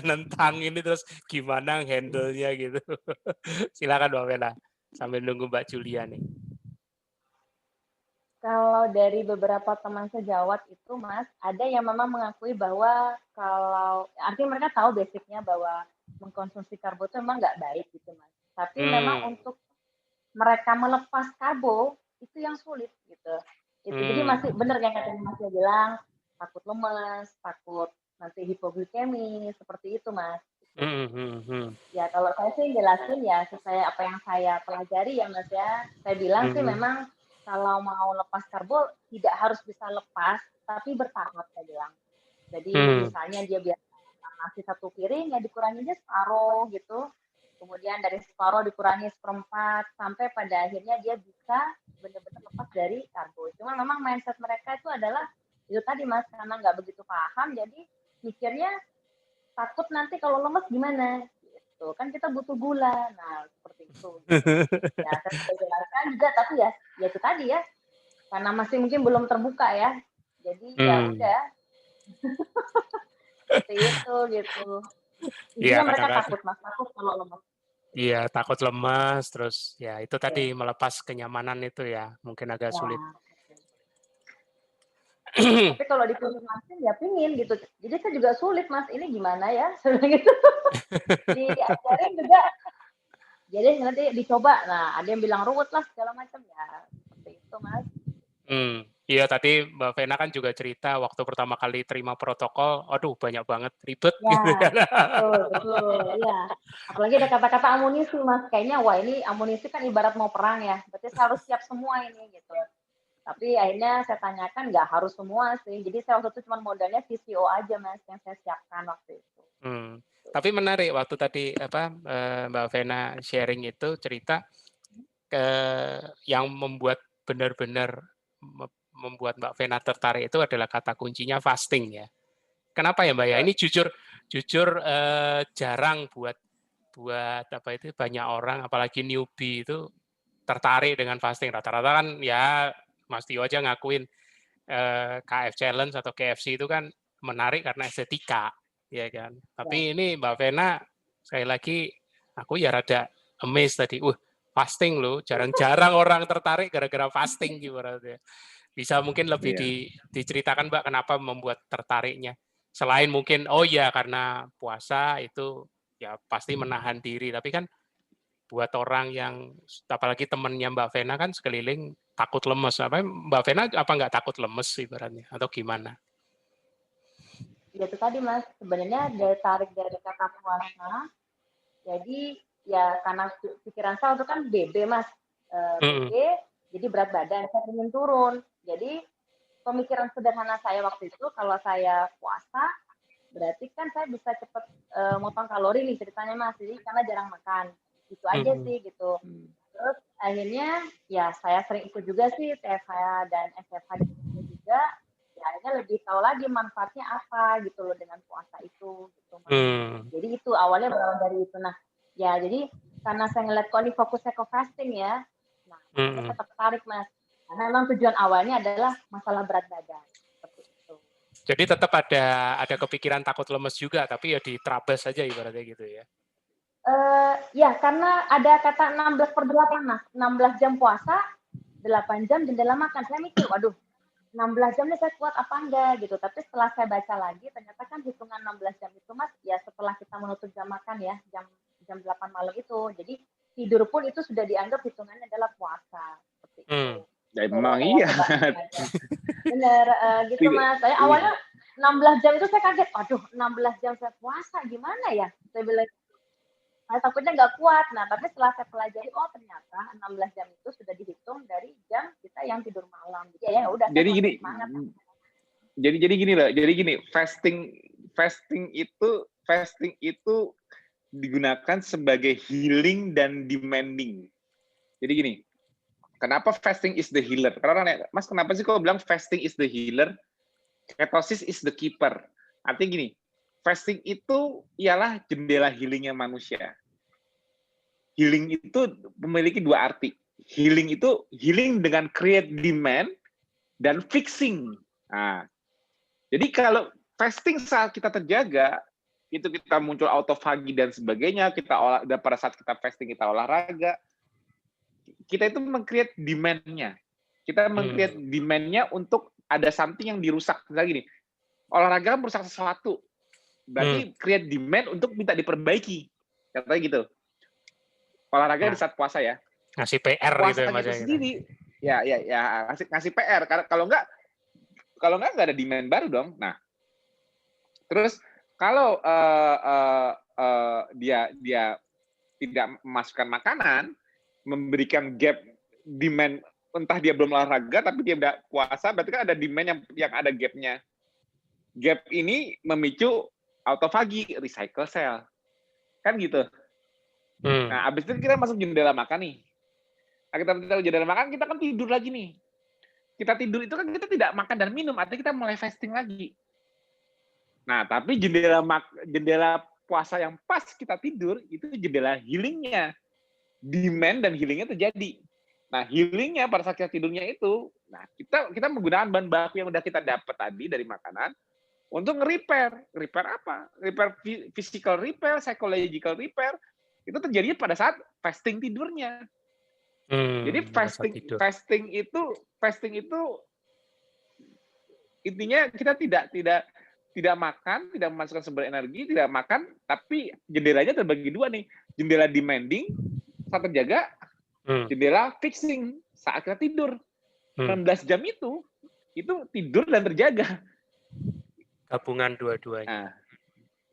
nentang ini, terus gimana handle-nya gitu. Silakan Mbak Vena, sambil nunggu Mbak Julia nih. Kalau dari beberapa teman sejawat itu, Mas, ada yang memang mengakui bahwa kalau artinya mereka tahu basicnya bahwa mengkonsumsi karbo itu memang nggak baik gitu, Mas. Tapi memang untuk mereka melepas karbo itu yang sulit gitu. Jadi masih benar yang kata Mas bilang, takut lemes, takut nanti hipoglikemi, seperti itu, Mas. Ya kalau saya sih jelasin ya sesuai apa yang saya pelajari ya, Mas ya. Saya bilang sih memang kalau mau lepas karbo tidak harus bisa lepas, tapi bertahap saya bilang. Jadi misalnya dia biasa nasi 1 piring, ya dikurangi aja separuh gitu. Kemudian dari separuh dikurangi 1/4 sampai pada akhirnya dia bisa benar-benar lepas dari karbo. Cuma memang mindset mereka itu adalah itu tadi Mas, karena nggak begitu paham, jadi mikirnya takut nanti kalau lemes gimana. Gitu. Kan kita butuh gula. Nah, seperti itu. Ya, saya sudah jelaskan juga, tapi ya itu tadi ya. Karena masih mungkin belum terbuka ya. Jadi ya udah. Seperti itu gitu. Intinya mereka takut Mas, takut kalau lemas. Iya, takut lemas, terus ya itu tadi melepas kenyamanan itu ya, mungkin agak sulit. Tapi kalau dipilih langsung ya pingin gitu. Jadi saya juga sulit Mas, ini gimana ya? Gitu. Diajarin juga. Jadi nanti dicoba. Nah, ada yang bilang ruwet lah segala macam ya. Seperti itu Mas. Iya, tadi Mbak Vena kan juga cerita waktu pertama kali terima protokol, aduh banyak banget, ribet. Ya, betul. Iya. Apalagi ada kata-kata amunisi, Mas. Kayaknya, wah ini amunisi kan ibarat mau perang ya. Berarti saya harus siap semua ini, gitu. Tapi akhirnya saya tanyakan, nggak harus semua sih. Jadi saya waktu itu cuma modalnya VCO aja, Mas, yang saya siapkan waktu itu. Tapi menarik waktu tadi Mbak Vena sharing itu cerita yang membuat benar-benar membuat Mbak Vena tertarik itu adalah kata kuncinya fasting ya. Kenapa ya Mbak ya? Ini jujur jarang buat apa itu banyak orang apalagi newbie itu tertarik dengan fasting. Rata-rata kan ya Mas Tio aja ngakuin KF Challenge atau KFC itu kan menarik karena estetika, ya kan. Tapi ini Mbak Vena sekali lagi aku ya rada amazed tadi. fasting loh. Jarang-jarang orang tertarik gara-gara fasting ibaratnya. Bisa mungkin lebih diceritakan Mbak kenapa membuat tertariknya. Selain mungkin karena puasa itu ya pasti menahan diri, tapi kan buat orang yang apalagi temennya Mbak Vena kan sekeliling takut lemes. Mbak Vena apa nggak takut lemes ibaratnya atau gimana? Ya itu tadi Mas, sebenarnya daya tarik dari kata puasa. Jadi ya karena pikiran saya itu kan BB Mas, BB, jadi berat badan saya ingin turun. Jadi pemikiran sederhana saya waktu itu kalau saya puasa berarti kan saya bisa cepat motong kalori nih ceritanya Mas, jadi karena jarang makan. Itu aja sih gitu. Terus akhirnya ya saya sering ikut juga sih TFH dan SFH juga. Ya akhirnya lebih tahu lagi manfaatnya apa gitu loh dengan puasa itu gitu Mas. Jadi itu awalnya berawal dari itu. Nah, ya jadi karena saya ngeliat kok ini fokusnya ke fasting ya. Nah, saya tertarik Mas. Karena memang tujuan awalnya adalah masalah berat badan. Seperti itu. Jadi tetap ada kepikiran takut lemes juga, tapi ya diterabas saja ibaratnya gitu ya. Ya, karena ada kata 16/8 Mas. 16 jam puasa, 8 jam jendela makan. Saya mikir, waduh, 16 jam nih saya kuat apa enggak gitu. Tapi setelah saya baca lagi, ternyata kan hitungan 16 jam itu Mas, ya setelah kita menutup jam makan ya, jam 8 malam itu. Jadi tidur pun itu sudah dianggap hitungannya adalah puasa. Seperti itu. Ya memang iya. Bener, gitu Mas. Saya awalnya 16 jam itu saya kaget, aduh 16 jam saya puasa gimana ya? Saya bilang, saya takutnya nggak kuat. Nah, tapi setelah saya pelajari, oh ternyata 16 jam itu sudah dihitung dari jam kita yang tidur malam. Jadi ya udah. Jadi gini, jadi gini loh. Jadi gini, fasting itu digunakan sebagai healing dan demanding. Jadi gini, kenapa fasting is the healer? Karena orang nanya, Mas kenapa sih kok bilang fasting is the healer? Ketosis is the keeper. Artinya gini, fasting itu ialah jendela healingnya manusia. Healing itu memiliki dua arti. Healing itu healing dengan create demand dan fixing. Nah, jadi kalau fasting saat kita terjaga, itu kita muncul autofagi dan sebagainya, dan pada saat kita fasting kita olahraga, kita itu meng-create demand-nya. Kita meng-create demand-nya untuk ada something yang dirusak. Misalnya gini, olahraga merusak sesuatu. Berarti create demand untuk minta diperbaiki. Katanya gitu. Olahraga di saat puasa ya. Ngasih PR gitu ya Mas. Sendiri. Ya, ngasih PR. Kalau enggak ada demand baru dong. Nah, terus kalau dia tidak memasukkan makanan, memberikan gap demand, entah dia belum olahraga tapi dia udah puasa, berarti kan ada demand yang ada gapnya. Gap ini memicu autofagi, recycle cell. Kan gitu. Nah, abis itu kita masuk jendela makan nih. Nah, kita jendela makan, kita kan tidur lagi nih. Kita tidur itu kan kita tidak makan dan minum, artinya kita mulai fasting lagi. Nah, tapi jendela puasa yang pas kita tidur, itu jendela healingnya. Demand dan healingnya terjadi. Nah, healingnya pada saat kita tidurnya itu, nah kita menggunakan bahan baku yang udah kita dapat tadi dari makanan untuk nge-repair. Repair apa? Repair physical repair, psychological repair. Itu terjadi pada saat fasting tidurnya. Jadi fasting itu intinya kita tidak makan, tidak memasukkan sumber energi, tidak makan, tapi jendelanya terbagi dua nih. Jendela demanding saat terjaga, jendela fixing saat kita tidur. 16 jam itu tidur dan terjaga. Gabungan dua-duanya. Nah,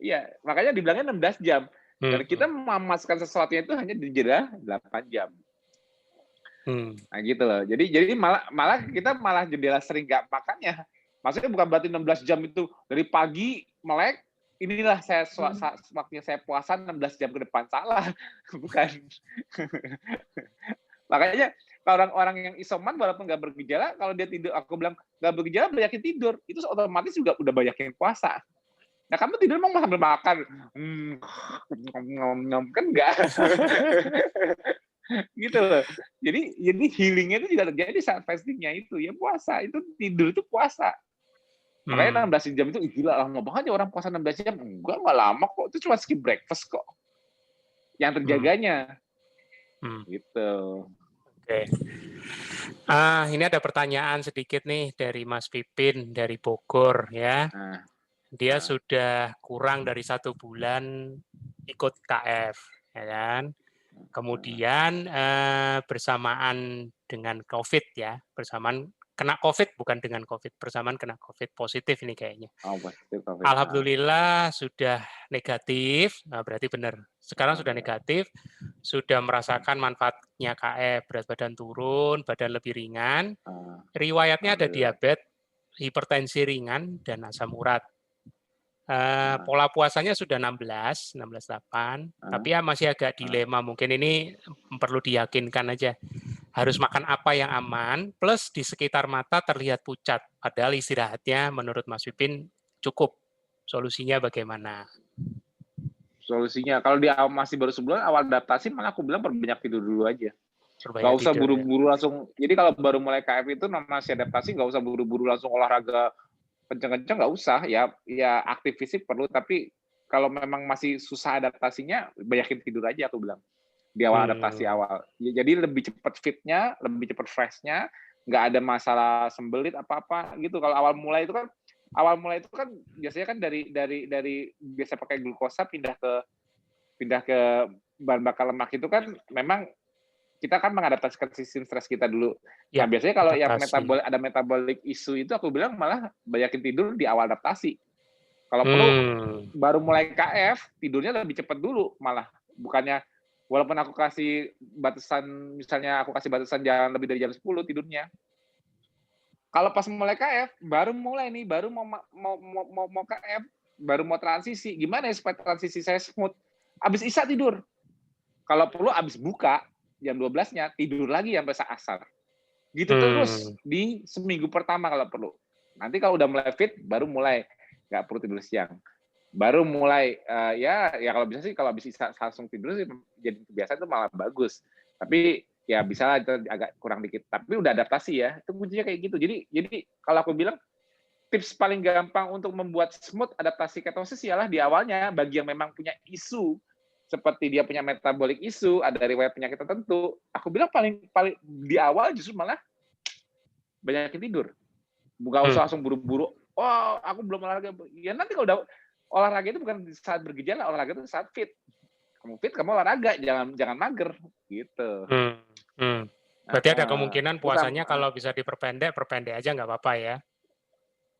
iya, makanya dibilangnya 16 jam. Dan kita memasukkan sesuatunya itu hanya di jeda 8 jam. Nah gitu loh. Jadi malah kita jendela sering nggak makannya. Maksudnya bukan berarti 16 jam itu dari pagi melek, inilah waktunya saya puasa 16 jam ke depan. Salah. Bukan. Makanya orang-orang yang isoman walaupun nggak bergejala, kalau dia tidur, aku bilang nggak bergejala banyakin tidur, itu otomatis juga udah banyakin puasa. Nah kamu tidur emang sambil makan, kan enggak. Gitu loh. Jadi healingnya itu juga terjadi saat fastingnya itu ya puasa, itu tidur itu puasa. Makanya 16 jam itu gila lama banget ya orang puasa 16 jam. Enggak lama kok, itu cuma skip breakfast kok. Yang terjaganya. Gitu. Oke. Ini ada pertanyaan sedikit nih dari Mas Pipin dari Bogor ya. Dia sudah kurang dari 1 bulan ikut KF, ya kan. Kemudian bersamaan dengan COVID ya, bersamaan kena COVID bukan dengan COVID, bersamaan kena COVID positif ini kayaknya. Oh, positif COVID. Alhamdulillah sudah negatif, nah berarti benar. Sekarang sudah negatif, sudah merasakan manfaatnya KF, berat badan turun, badan lebih ringan. Riwayatnya ada diabetes, hipertensi ringan, dan asam urat. Pola puasanya sudah 16:8, tapi ya masih agak dilema. Mungkin ini perlu diyakinkan aja. Harus makan apa yang aman, plus di sekitar mata terlihat pucat. Padahal istirahatnya menurut Mas Pipin cukup. Solusinya bagaimana? Solusinya, kalau dia masih baru sebulan awal adaptasi, malah aku bilang perbanyak tidur dulu aja. Nggak usah buru-buru langsung. Jadi kalau baru mulai KF itu masih adaptasi, nggak usah buru-buru langsung olahraga kencang-kencang, nggak usah. Ya aktif fisik perlu, tapi kalau memang masih susah adaptasinya, banyakin tidur aja aku bilang. Di awal adaptasi awal. Ya, jadi lebih cepat fitnya, lebih cepat freshnya, nggak ada masalah sembelit apa-apa gitu. Kalau awal mulai itu kan biasanya kan dari biasa pakai glukosa pindah ke bahan bakar lemak itu kan memang kita kan mengadaptasikan sistem stres kita dulu. Nah, biasanya kalau yang ada metabolic issue itu aku bilang malah banyakin tidur di awal adaptasi. Kalau perlu baru mulai KF, tidurnya lebih cepat dulu malah. Bukannya walaupun aku kasih batasan, misalnya aku kasih batasan jangan lebih dari jam 10 tidurnya. Kalau pas mulai KF, baru mau KF, baru mau transisi. Gimana ya supaya transisi saya smooth? Abis isya tidur. Kalau perlu abis buka, jam 12-nya, tidur lagi sampai asar. Gitu terus di seminggu pertama kalau perlu. Nanti kalau udah mulai fit, baru mulai. Nggak perlu tidur siang. Baru mulai, ya kalau bisa sih, kalau abis isya langsung tidur sih, jadi kebiasaan itu malah bagus. Tapi ya bisa lah, agak kurang dikit. Tapi udah adaptasi ya, itu kuncinya kayak gitu. Jadi kalau aku bilang, tips paling gampang untuk membuat smooth adaptasi ketosis ialah di awalnya, bagi yang memang punya isu, seperti dia punya metabolic issue, ada riwayat penyakit tertentu, aku bilang paling di awal justru malah banyakin tidur. Bukan usah langsung buru-buru, oh aku belum olahraga. Ya nanti kalau udah olahraga itu bukan saat bergejala, olahraga itu saat fit. Kamu fit, kamu olahraga, jangan mager gitu. Berarti ada kemungkinan puasanya kalau bisa diperpendek aja nggak apa-apa ya?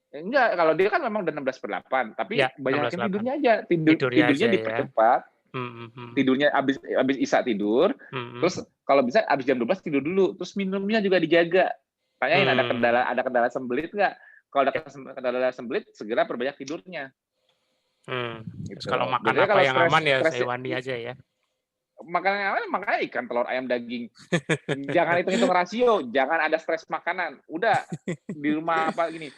Enggak, kalau dia kan memang udah 16/8, tapi ya, banyakin tidurnya aja. Tidurnya dipercepat. Tidurnya abis isya tidur, terus kalau bisa abis jam 12 tidur dulu, terus minumnya juga dijaga. Tanyain ada kendala sembelit nggak? Kalau ada kendala sembelit, segera perbanyak tidurnya. Gitu. Kalau makan apa yang aman ya hewani aja ya. Makanan yang aman makanya ikan, telur, ayam, daging. Jangan hitung-hitung rasio, jangan ada stres makanan. Udah di rumah apa gini.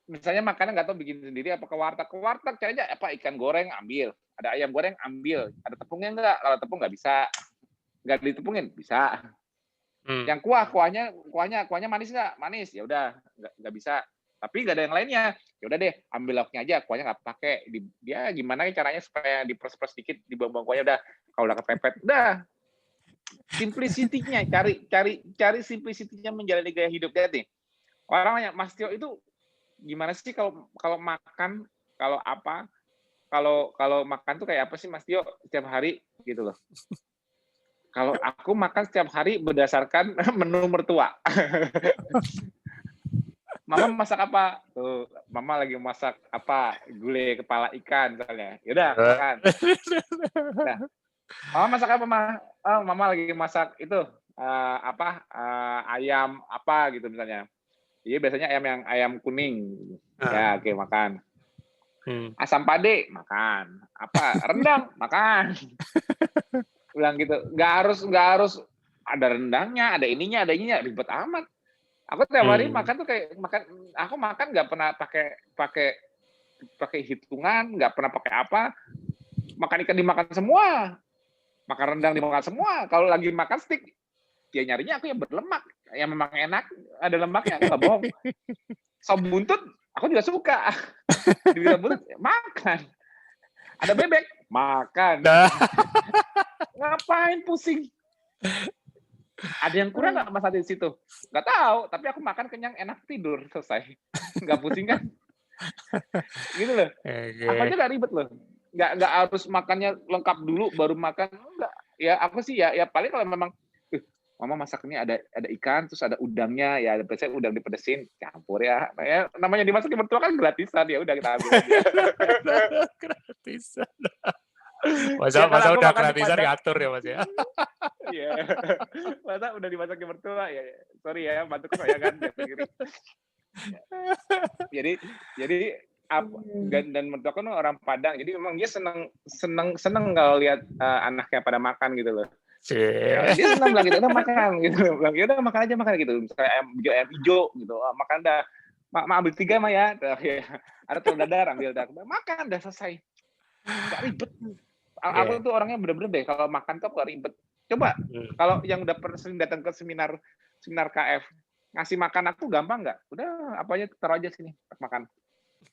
Misalnya makanan nggak tahu bikin sendiri apa ke warteg cari aja apa ikan goreng ambil, ada ayam goreng ambil, ada tepungnya nggak? Kalau tepung nggak bisa, nggak ditepungin bisa. Yang kuahnya manis nggak? Manis, ya udah nggak bisa. Tapi nggak ada yang lainnya, ya udah deh ambil lauknya aja, kuahnya nggak pakai. Dia gimana caranya supaya diperes-peres sedikit, dibuang-buang kuahnya udah. Kalau udah kepepet, udah. Simplicity-nya, cari simplicity-nya menjalani gaya hidup. Lihat nih, orang yang Mas Tio itu gimana sih kalau makan, kalau makan tuh kayak apa sih Mas Tio setiap hari gitu loh. Kalau aku makan setiap hari berdasarkan menu mertua. Mama masak apa? Tuh, Mama lagi masak apa? Gulai kepala ikan misalnya. Yaudah, makan. Nah, Mama masak apa, Ma? Oh, Mama lagi masak itu ayam apa gitu misalnya. Iya biasanya ayam kuning. Ya, oke, makan. Asam pade, makan. Apa? Rendang, makan. Bilang gitu. Nggak harus ada rendangnya, ada ininya, ribet amat. Aku tiap hari makan tuh kayak aku makan nggak pernah pakai hitungan, nggak pernah pakai apa. Makan ikan dimakan semua. Makan rendang dimakan semua. Kalau lagi makan steak, dia nyarinya aku yang berlemak, yang memang enak, ada lemaknya, aku nggak bohong. Sop buntut, aku juga suka. Di buntut, makan. Ada bebek, makan. Ngapain pusing? Ada yang kurang nggak Mas Adi di situ? Nggak tahu, tapi aku makan kenyang, enak, tidur, selesai. Nggak pusing kan? Gitu loh. Aku aja Oke. nggak ribet loh. Nggak harus makannya lengkap dulu baru makan. Enggak. Ya aku sih ya paling kalau memang Mama masak ini ada ikan, terus ada udangnya, ya biasanya udang dipedesin, campur ya. Nah, ya namanya dimasakin mertua kan gratisan, ya udah kita ambil aja. Gratisan. Ya kalau Masa aku udah makan di gratisan Padang, ngatur ya Mas ya? iya. Masa udah dimasakin mertua, ya sorry ya, bantu kesayangan, jangan iri. Jadi dan mertua kan orang Padang, jadi memang dia seneng kalau lihat anaknya pada makan gitu loh. Ya, dia senang bilang gitu, udah makan gitu, bilang ya udah makan aja makan gitu, misalnya ayam hijau gitu, makan dah, ambil 3 mah ya, ada telur dadar ambil dah, makan dah selesai, nggak ribet. Aku tuh orangnya bener-bener deh kalau makan tuh nggak ribet. Coba kalau yang udah sering datang ke seminar KF ngasih makan aku gampang nggak? Udah apa aja taruh aja sini makan.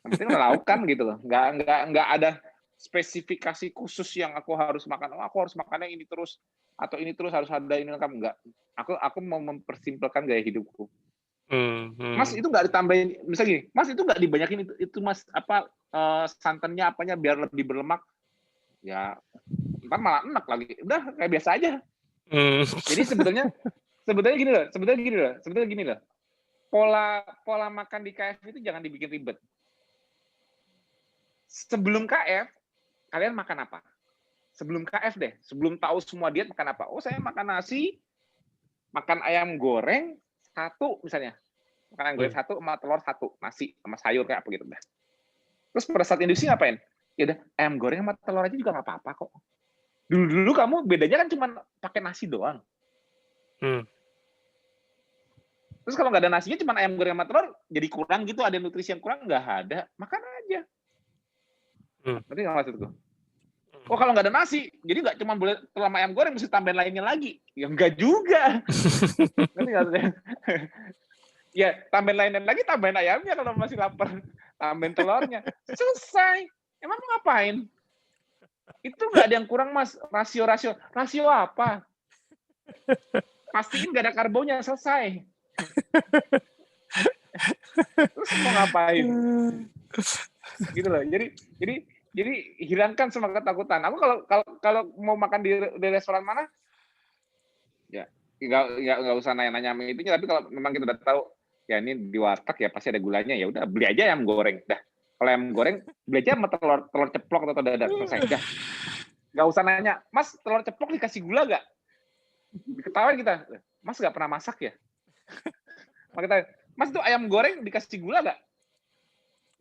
Yang penting melakukan gitu loh, nggak ada spesifikasi khusus yang aku harus makan. Aku harus makannya ini terus atau ini terus harus ada ini lengkap enggak. Aku mau mempersimpelkan gaya hidupku. Mas itu nggak ditambahin, misalnya gini, Mas itu nggak dibanyakin itu Mas apa santannya apanya biar lebih berlemak. Ya ntar malah enak lagi. Udah kayak biasa aja. Jadi sebetulnya gini loh. Pola makan di KF itu jangan dibikin ribet. Sebelum KF, kalian makan apa? Sebelum KF deh, sebelum tahu semua diet makan apa? Oh, saya makan nasi, makan ayam goreng 1 misalnya. Makan ayam goreng 1 sama telur 1, nasi sama sayur kayak apa gitu dah. Terus pada saat industri ngapain? Ya udah, ayam goreng sama telur aja juga nggak apa-apa kok. Dulu kamu bedanya kan cuma pakai nasi doang. Terus kalau nggak ada nasinya cuma ayam goreng sama telur, jadi kurang gitu, ada nutrisi yang kurang, nggak ada. Makan aja. Ngerti nggak maksudku? Oh kalau nggak ada nasi, jadi nggak cuma boleh telur sama ayam goreng, mesti tambahin lainnya lagi. Ya nggak juga. Ngerti nggak maksudnya? Ya tambahin lainnya lagi, tambahin ayamnya kalau masih lapar. Tambahin telurnya. Selesai. Emang mau ngapain? Itu nggak ada yang kurang Mas. Rasio. Rasio apa? Pastiin nggak ada karbonnya, selesai. Terus mau ngapain? Gitu loh. Jadi hilangkan semua ketakutan. Aku kalau mau makan di restoran mana, ya nggak usah nanya-nanya itunya. Tapi kalau memang kita udah tahu, ya ini di warteg ya pasti ada gulanya, ya udah beli aja ayam goreng. Dah. Kalau ayam goreng beli aja sama telur ceplok atau dadar, selesai. Dah. Nggak usah nanya, Mas telur ceplok dikasih gula nggak? Ketahuan kita, Mas nggak pernah masak ya? Kita, Mas itu ayam goreng dikasih gula nggak?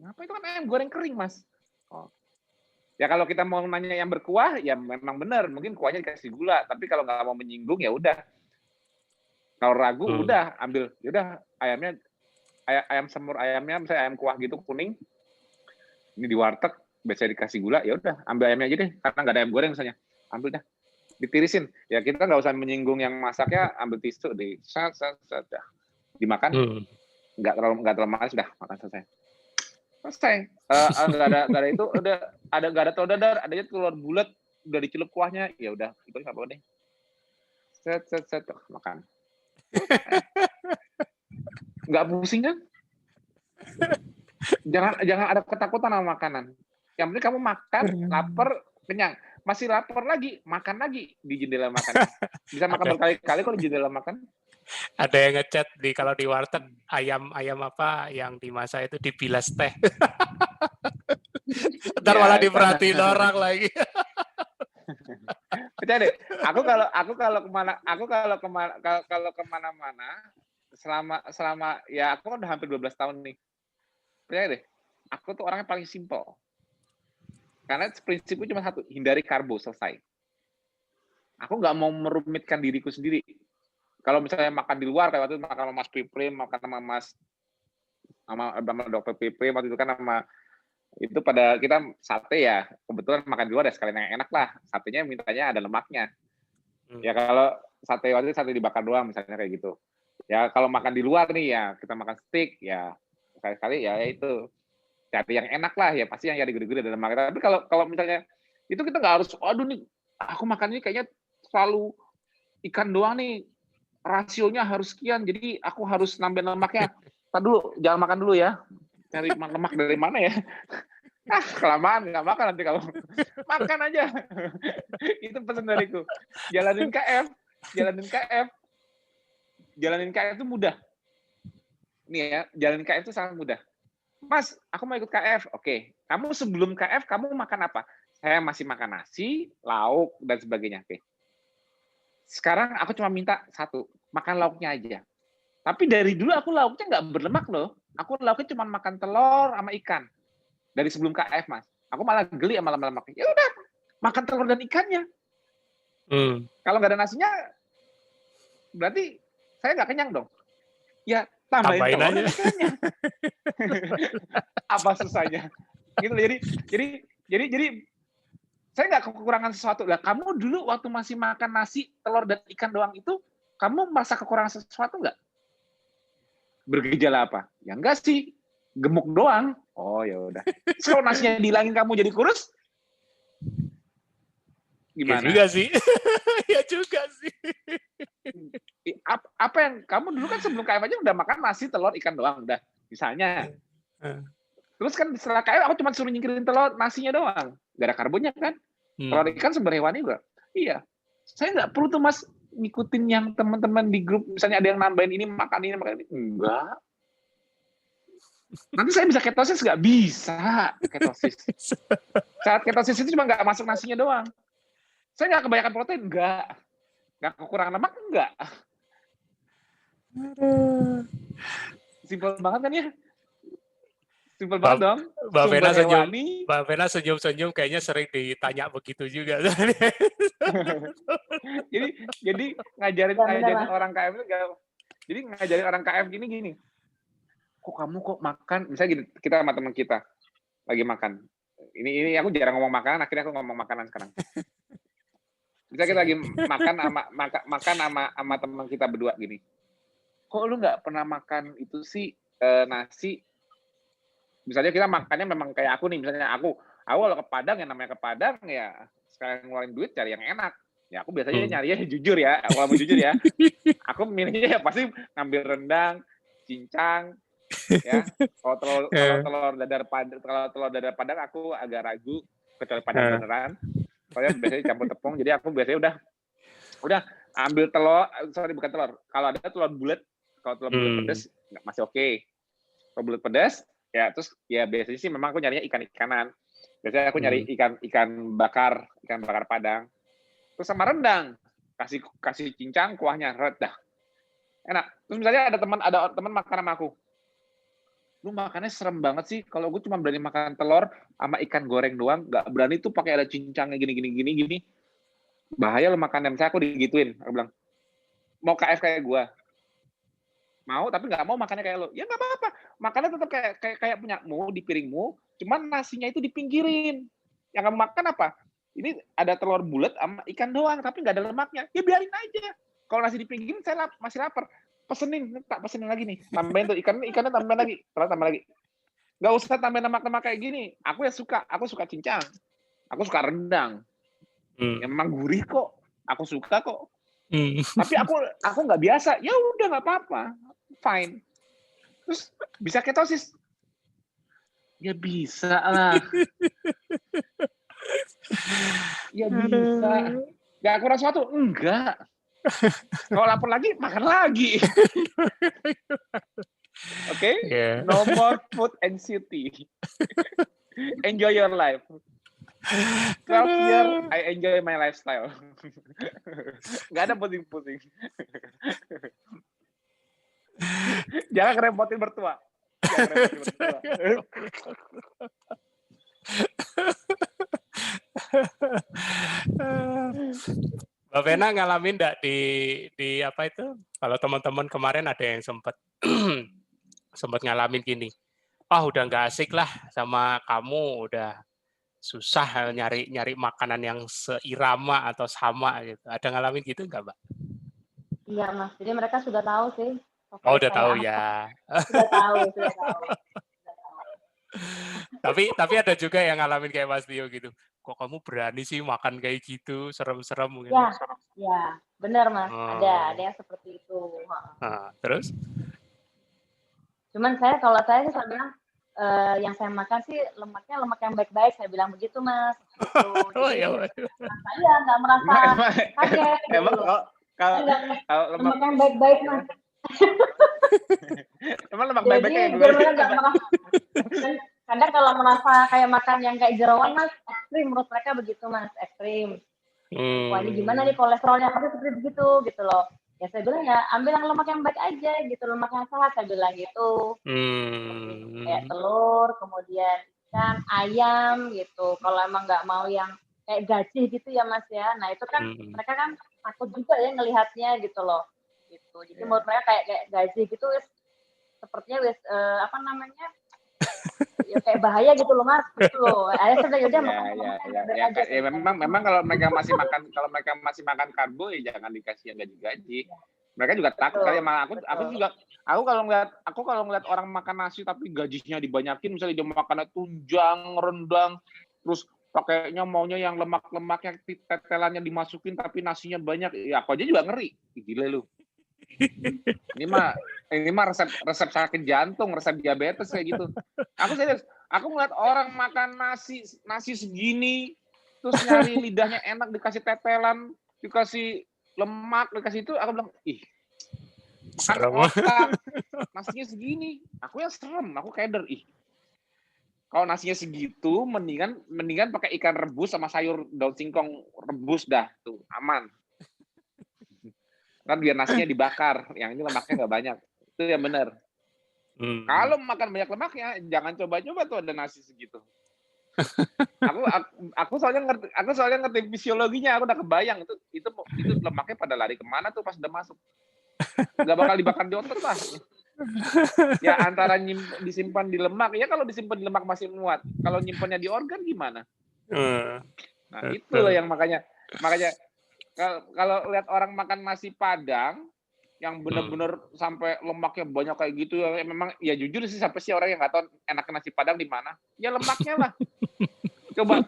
Ngapa itu kan ayam goreng kering Mas? Oh. Ya kalau kita mau nanya yang berkuah, ya memang benar, mungkin kuahnya dikasih gula. Tapi kalau nggak mau menyinggung, ya udah. Kalau ragu, udah ambil. Ya udah ayamnya, ayam semur ayamnya, misalnya ayam kuah gitu kuning. Ini di warteg, biasanya dikasih gula, ya udah ambil ayamnya aja deh, karena nggak ada ayam goreng misalnya. Ambil dah, ditirisin. Ya kita nggak usah menyinggung yang masaknya, ambil tisu, dah. Dimakan, nggak terlalu manis, dah makan selesai. Selesai. Nggak ada itu, nggak ada telur dadar, adanya telur bulat, udah dicelup kuahnya, ya udah itu nggak apa-apa deh. Set makan. Nggak pusing kan? Jangan ada ketakutan sama makanan. Yang penting kamu makan, lapar, kenyang. Masih lapar lagi, makan lagi di jendela makan. Bisa makan berkali-kali kok di jendela makan. Ada yang ngechat kalau di warteg ayam apa yang dimasak itu dibilas teh. Ntar malah diperhatiin orang lagi. Percaya deh, aku kalau kemana-mana selama ya aku kan udah hampir 12 tahun nih. Percaya deh, aku tuh orangnya paling simpel. Karena prinsipku cuma satu, hindari karbo, selesai. Aku nggak mau merumitkan diriku sendiri. Kalau misalnya makan di luar, kayak waktu itu makan sama Mas Piprim, makan sama Dokter Piprim, waktu itu kan sama itu pada kita sate ya, kebetulan makan di luar ya sekalian yang enak lah. Satenya mintanya ada lemaknya. Ya kalau sate waktu itu sate dibakar doang misalnya kayak gitu. Ya kalau makan di luar nih ya kita makan steak ya sekali-kali ya itu cari yang enak lah ya pasti yang ada gede-gede ada lemak. Tapi kalau misalnya itu kita nggak harus, aduh nih aku makan ini kayaknya selalu ikan doang nih, rasionya harus sekian, jadi aku harus nambahin lemaknya. Entar dulu, jangan makan dulu ya. Cari lemak dari mana ya? Kelamaan nggak makan nanti kalau makan aja. Itu pesan dariku. Jalanin KF, jalanin KF. Jalanin KF itu mudah. Nih ya, jalanin KF itu sangat mudah. Mas, aku mau ikut KF. Oke, kamu sebelum KF kamu makan apa? Saya masih makan nasi, lauk dan sebagainya. Oke. Sekarang aku cuma minta satu, makan lauknya aja. Tapi dari dulu aku lauknya nggak berlemak loh. Aku lauknya cuma makan telur sama ikan. Dari sebelum KF, Mas. Aku malah geli sama lemak-lemaknya. Ya udah, makan telur dan ikannya. Kalau nggak ada nasinya, berarti saya nggak kenyang dong. Ya, tambahin telur dan ikannya. Apa susahnya? Gitu. Jadi saya nggak kekurangan sesuatu. Lah, kamu dulu waktu masih makan nasi, telur dan ikan doang itu, kamu merasa kekurangan sesuatu nggak? Bergejala apa? Ya enggak sih, gemuk doang. Oh ya udah. Kalau nasinya dihilangin kamu jadi kurus, gimana? Ya juga sih. Ya juga sih. Apa yang kamu dulu kan sebelum KF aja udah makan nasi, telur, ikan doang udah. Misalnya. Terus kan setelah KF aku cuma suruh nyingkirin telur, nasinya doang. Gak ada karbonnya kan? Telur ikan sumber hewani juga. Iya. Saya nggak perlu tuh Mas ngikutin yang teman-teman di grup, misalnya ada yang nambahin ini, makan ini. Enggak. Nanti saya bisa ketosis nggak? Bisa ketosis. Saat ketosis itu cuma nggak masuk nasinya doang. Saya nggak kebanyakan protein? Enggak. Nggak kekurangan lemak? Enggak. Simpel banget kan ya? Simpel banget dong. Mbak Vena senyum-senyum kayaknya sering ditanya begitu juga. jadi ngajarin orang KF itu enggak. Jadi ngajarin orang KF gini. Kok kamu kok makan? Misalnya gini, kita sama teman kita lagi makan. Ini aku jarang ngomong makanan, akhirnya aku ngomong makanan sekarang. Misalnya kita lagi makan sama teman kita berdua gini. Kok lu nggak pernah makan itu sih nasi? Misalnya kita makannya memang kayak aku nih, misalnya aku kalau ke Padang, yang namanya ke Padang ya sekalian ngeluarin duit cari yang enak. Ya aku biasanya nyarinya jujur ya, kalau mau jujur ya. Aku milihnya ya pasti ngambil rendang, cincang, ya. Kalau telur dadar Padang aku agak ragu, kecuali Padang beneran. Soalnya biasanya campur tepung, jadi aku biasanya udah ambil telur, bukan telur. Kalau ada telur bulat, kalau telur bulat pedas masih oke. Kalau bulat pedas ya, terus ya biasanya sih memang aku nyarinya ikan-ikanan. Biasanya aku nyari ikan bakar Padang. Terus sama rendang, kasih cincang, kuahnya dah. Enak. Terus misalnya ada teman makan sama aku. Lu makannya serem banget sih. Kalau gue cuma berani makan telur sama ikan goreng doang, nggak berani tuh pakai ada cincangnya gini. Bahaya lu makan. Misalnya aku digituin, aku bilang, mau KF kayak gue. Mau tapi nggak mau makannya kayak lo. Ya nggak apa-apa. Makannya tetap kayak punyamu di piringmu, cuman nasinya itu dipinggirin. Yang kamu makan apa? Ini ada telur bulat sama ikan doang, tapi nggak ada lemaknya. Ya biarin aja. Kalau nasi dipinggirin, saya masih lapar. Pesenin lagi nih. Tambahin tuh ikannya tambahin lagi. Telur tambah lagi. Nggak usah tambahin lemak-lemak kayak gini. Aku suka cincang. Aku suka rendang. Ya memang gurih kok. Aku suka kok. Tapi aku nggak biasa. Ya udah nggak apa-apa. Fine. Terus bisa ketosis? Ya bisa lah. Ya bisa. Gak kurang sesuatu? Enggak. Kalau lapar lagi, makan lagi. Oke? Yeah. No more food anxiety. Enjoy your life. 12 years, I enjoy my lifestyle. Gak ada pusing-pusing. Jangan ngerepotin mertua. Mbak Vena ngalamin enggak di apa itu? Kalau teman-teman kemarin ada yang sempat ngalamin gini. Udah nggak asik lah sama kamu, udah susah nyari makanan yang seirama atau sama gitu. Ada ngalamin gitu nggak, Mbak? Iya, Mas. Jadi mereka sudah tahu sih. Udah tahu ya. Sudah tahu. Tapi ada juga yang ngalamin kayak Mas Tio gitu. kok kamu berani sih makan kayak gitu, serem-serem mungkin Ya, Mas? ya, benar Mas, ada Oh, yang seperti itu. terus? Cuman kalau saya sih saya bilang yang saya makan sih lemaknya lemak yang baik-baik, saya bilang begitu Mas, gitu. Oh Jadi ya, nggak merasa Emang emang kaget gitu emang loh. kalau Saya kalau lemak lemak yang baik-baik Mas. emang lemak Jadi baik-baik kayak biar gimana? mereka nggak merasa kadang kalau merasa kayak makan yang kayak jeroan Mas, ekstrim menurut mereka begitu Mas, ekstrim. Wah ini gimana nih kolesterolnya pasti seperti begitu gitu loh. Ya saya bilang ya ambil yang lemak yang baik aja gitu, lemak yang sehat saya bilang gitu. Kayak telur, kemudian ikan, ayam gitu. Kalau emang nggak mau yang kayak gaji gitu ya Mas ya. Nah itu kan mereka kan takut juga ya ngelihatnya gitu loh. Gitu. Jadi menurut mereka kayak gaji gitu sepertinya apa namanya? Ya kayak bahaya gitu loh Mas, gitu loh. Akhirnya saya bilang udah makan Ya, memang kalau mereka masih makan karbo ya jangan dikasih yang gaji-gaji. Mereka juga takut kali sama aku kalau ngeliat orang makan nasi tapi gajinya dibanyakin, misalnya dia makan tunjang, rendang, terus pakainya maunya yang lemak-lemaknya tetelannya dimasukin tapi nasinya banyak, ya aku aja juga ngeri. Gila lu. Ini mah resep sakit jantung, resep diabetes kayak gitu. Aku serius, aku ngeliat orang makan nasi segini, terus nyari lidahnya enak, dikasih tetelan, dikasih lemak, dikasih itu, aku bilang, ih, makan otak, nasinya segini. Aku yang serem, aku keder, ih. Kalau nasinya segitu, mendingan pakai ikan rebus sama sayur daun singkong rebus dah, tuh aman. Kan biar nasinya dibakar, yang ini lemaknya nggak banyak. Itu yang benar. Kalau makan banyak lemaknya, jangan coba-coba tuh ada nasi segitu. Aku soalnya ngerti fisiologinya, aku udah kebayang itu lemaknya pada lari kemana tuh pas udah masuk. Nggak bakal dibakar di otot lah. Ya antara disimpan di lemak, ya kalau disimpan di lemak masih muat. Kalau nyimpannya di organ gimana? Nah itu loh yang makanya kalau lihat orang makan nasi Padang yang benar-benar sampai lemaknya banyak kayak gitu, ya memang ya jujur sih siapa sih orang yang nggak tahu enak nasi Padang di mana? Ya lemaknya lah. Coba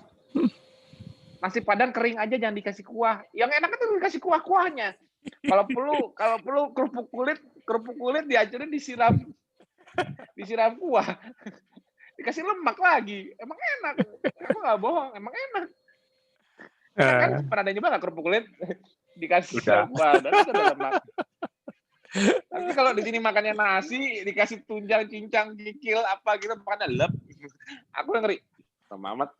nasi Padang kering aja jangan dikasih kuah. Yang enak itu dikasih kuah-kuahnya. Kalau perlu kerupuk kulit dihancurin disiram kuah. Dikasih lemak lagi. Emang enak. Aku nggak bohong, emang enak. Kan pernah ada nyoba nggak kerupuk kulit dikasih kuah dan itu ada lemak. Tapi kalau di sini makannya nasi dikasih tunjang, cincang, kikil apa gitu makannya lep. Aku ngeri. Sama amat.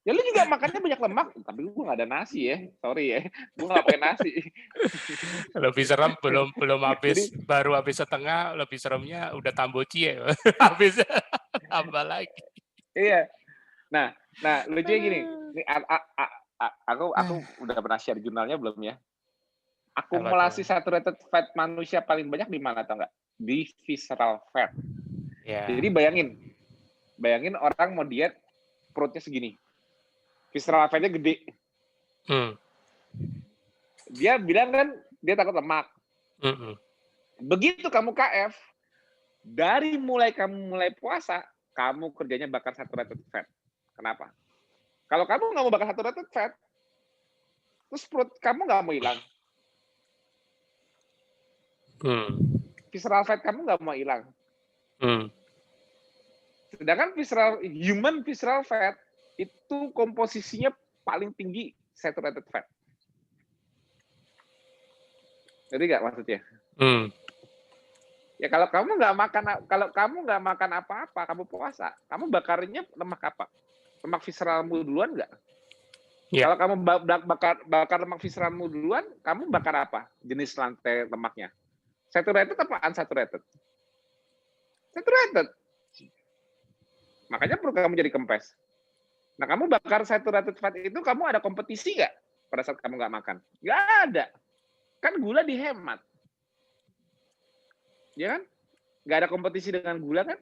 Ya lu juga makannya banyak lemak, tapi gue nggak ada nasi ya. Sorry ya, gue nggak pakai nasi. Lebih serem belum habis, baru habis setengah, lebih seremnya udah tamboci ya. Habis apa lagi? Iya. Nah lucunya gini. Aku udah pernah share jurnalnya belum ya? Akumulasi saturated fat manusia paling banyak di mana atau enggak? Di visceral fat. Yeah. Jadi bayangin orang mau diet perutnya segini. Visceral fatnya gede. Dia bilang kan dia takut lemak. Begitu kamu KF, dari kamu mulai puasa, kamu kerjanya bakar saturated fat. Kenapa? Kalau kamu nggak mau bakar saturated fat, terus perut kamu nggak mau hilang. Visceral fat kamu nggak mau hilang. Sedangkan human visceral fat itu komposisinya paling tinggi saturated fat. Jadi nggak maksudnya? Ya kalau kamu nggak makan apa-apa, kamu puasa, kamu bakarnya lemak apa? Lemak visceralmu duluan nggak? Yeah. Kalau kamu bakar lemak visceralmu duluan, kamu bakar apa? Jenis lantai lemaknya? Saturated apa unsaturated? Saturated. Makanya perut kamu jadi kempes. Nah, kamu bakar saturated fat itu, kamu ada kompetisi nggak pada saat kamu nggak makan? Nggak ada. Kan gula dihemat. Ya kan? Nggak ada kompetisi dengan gula kan?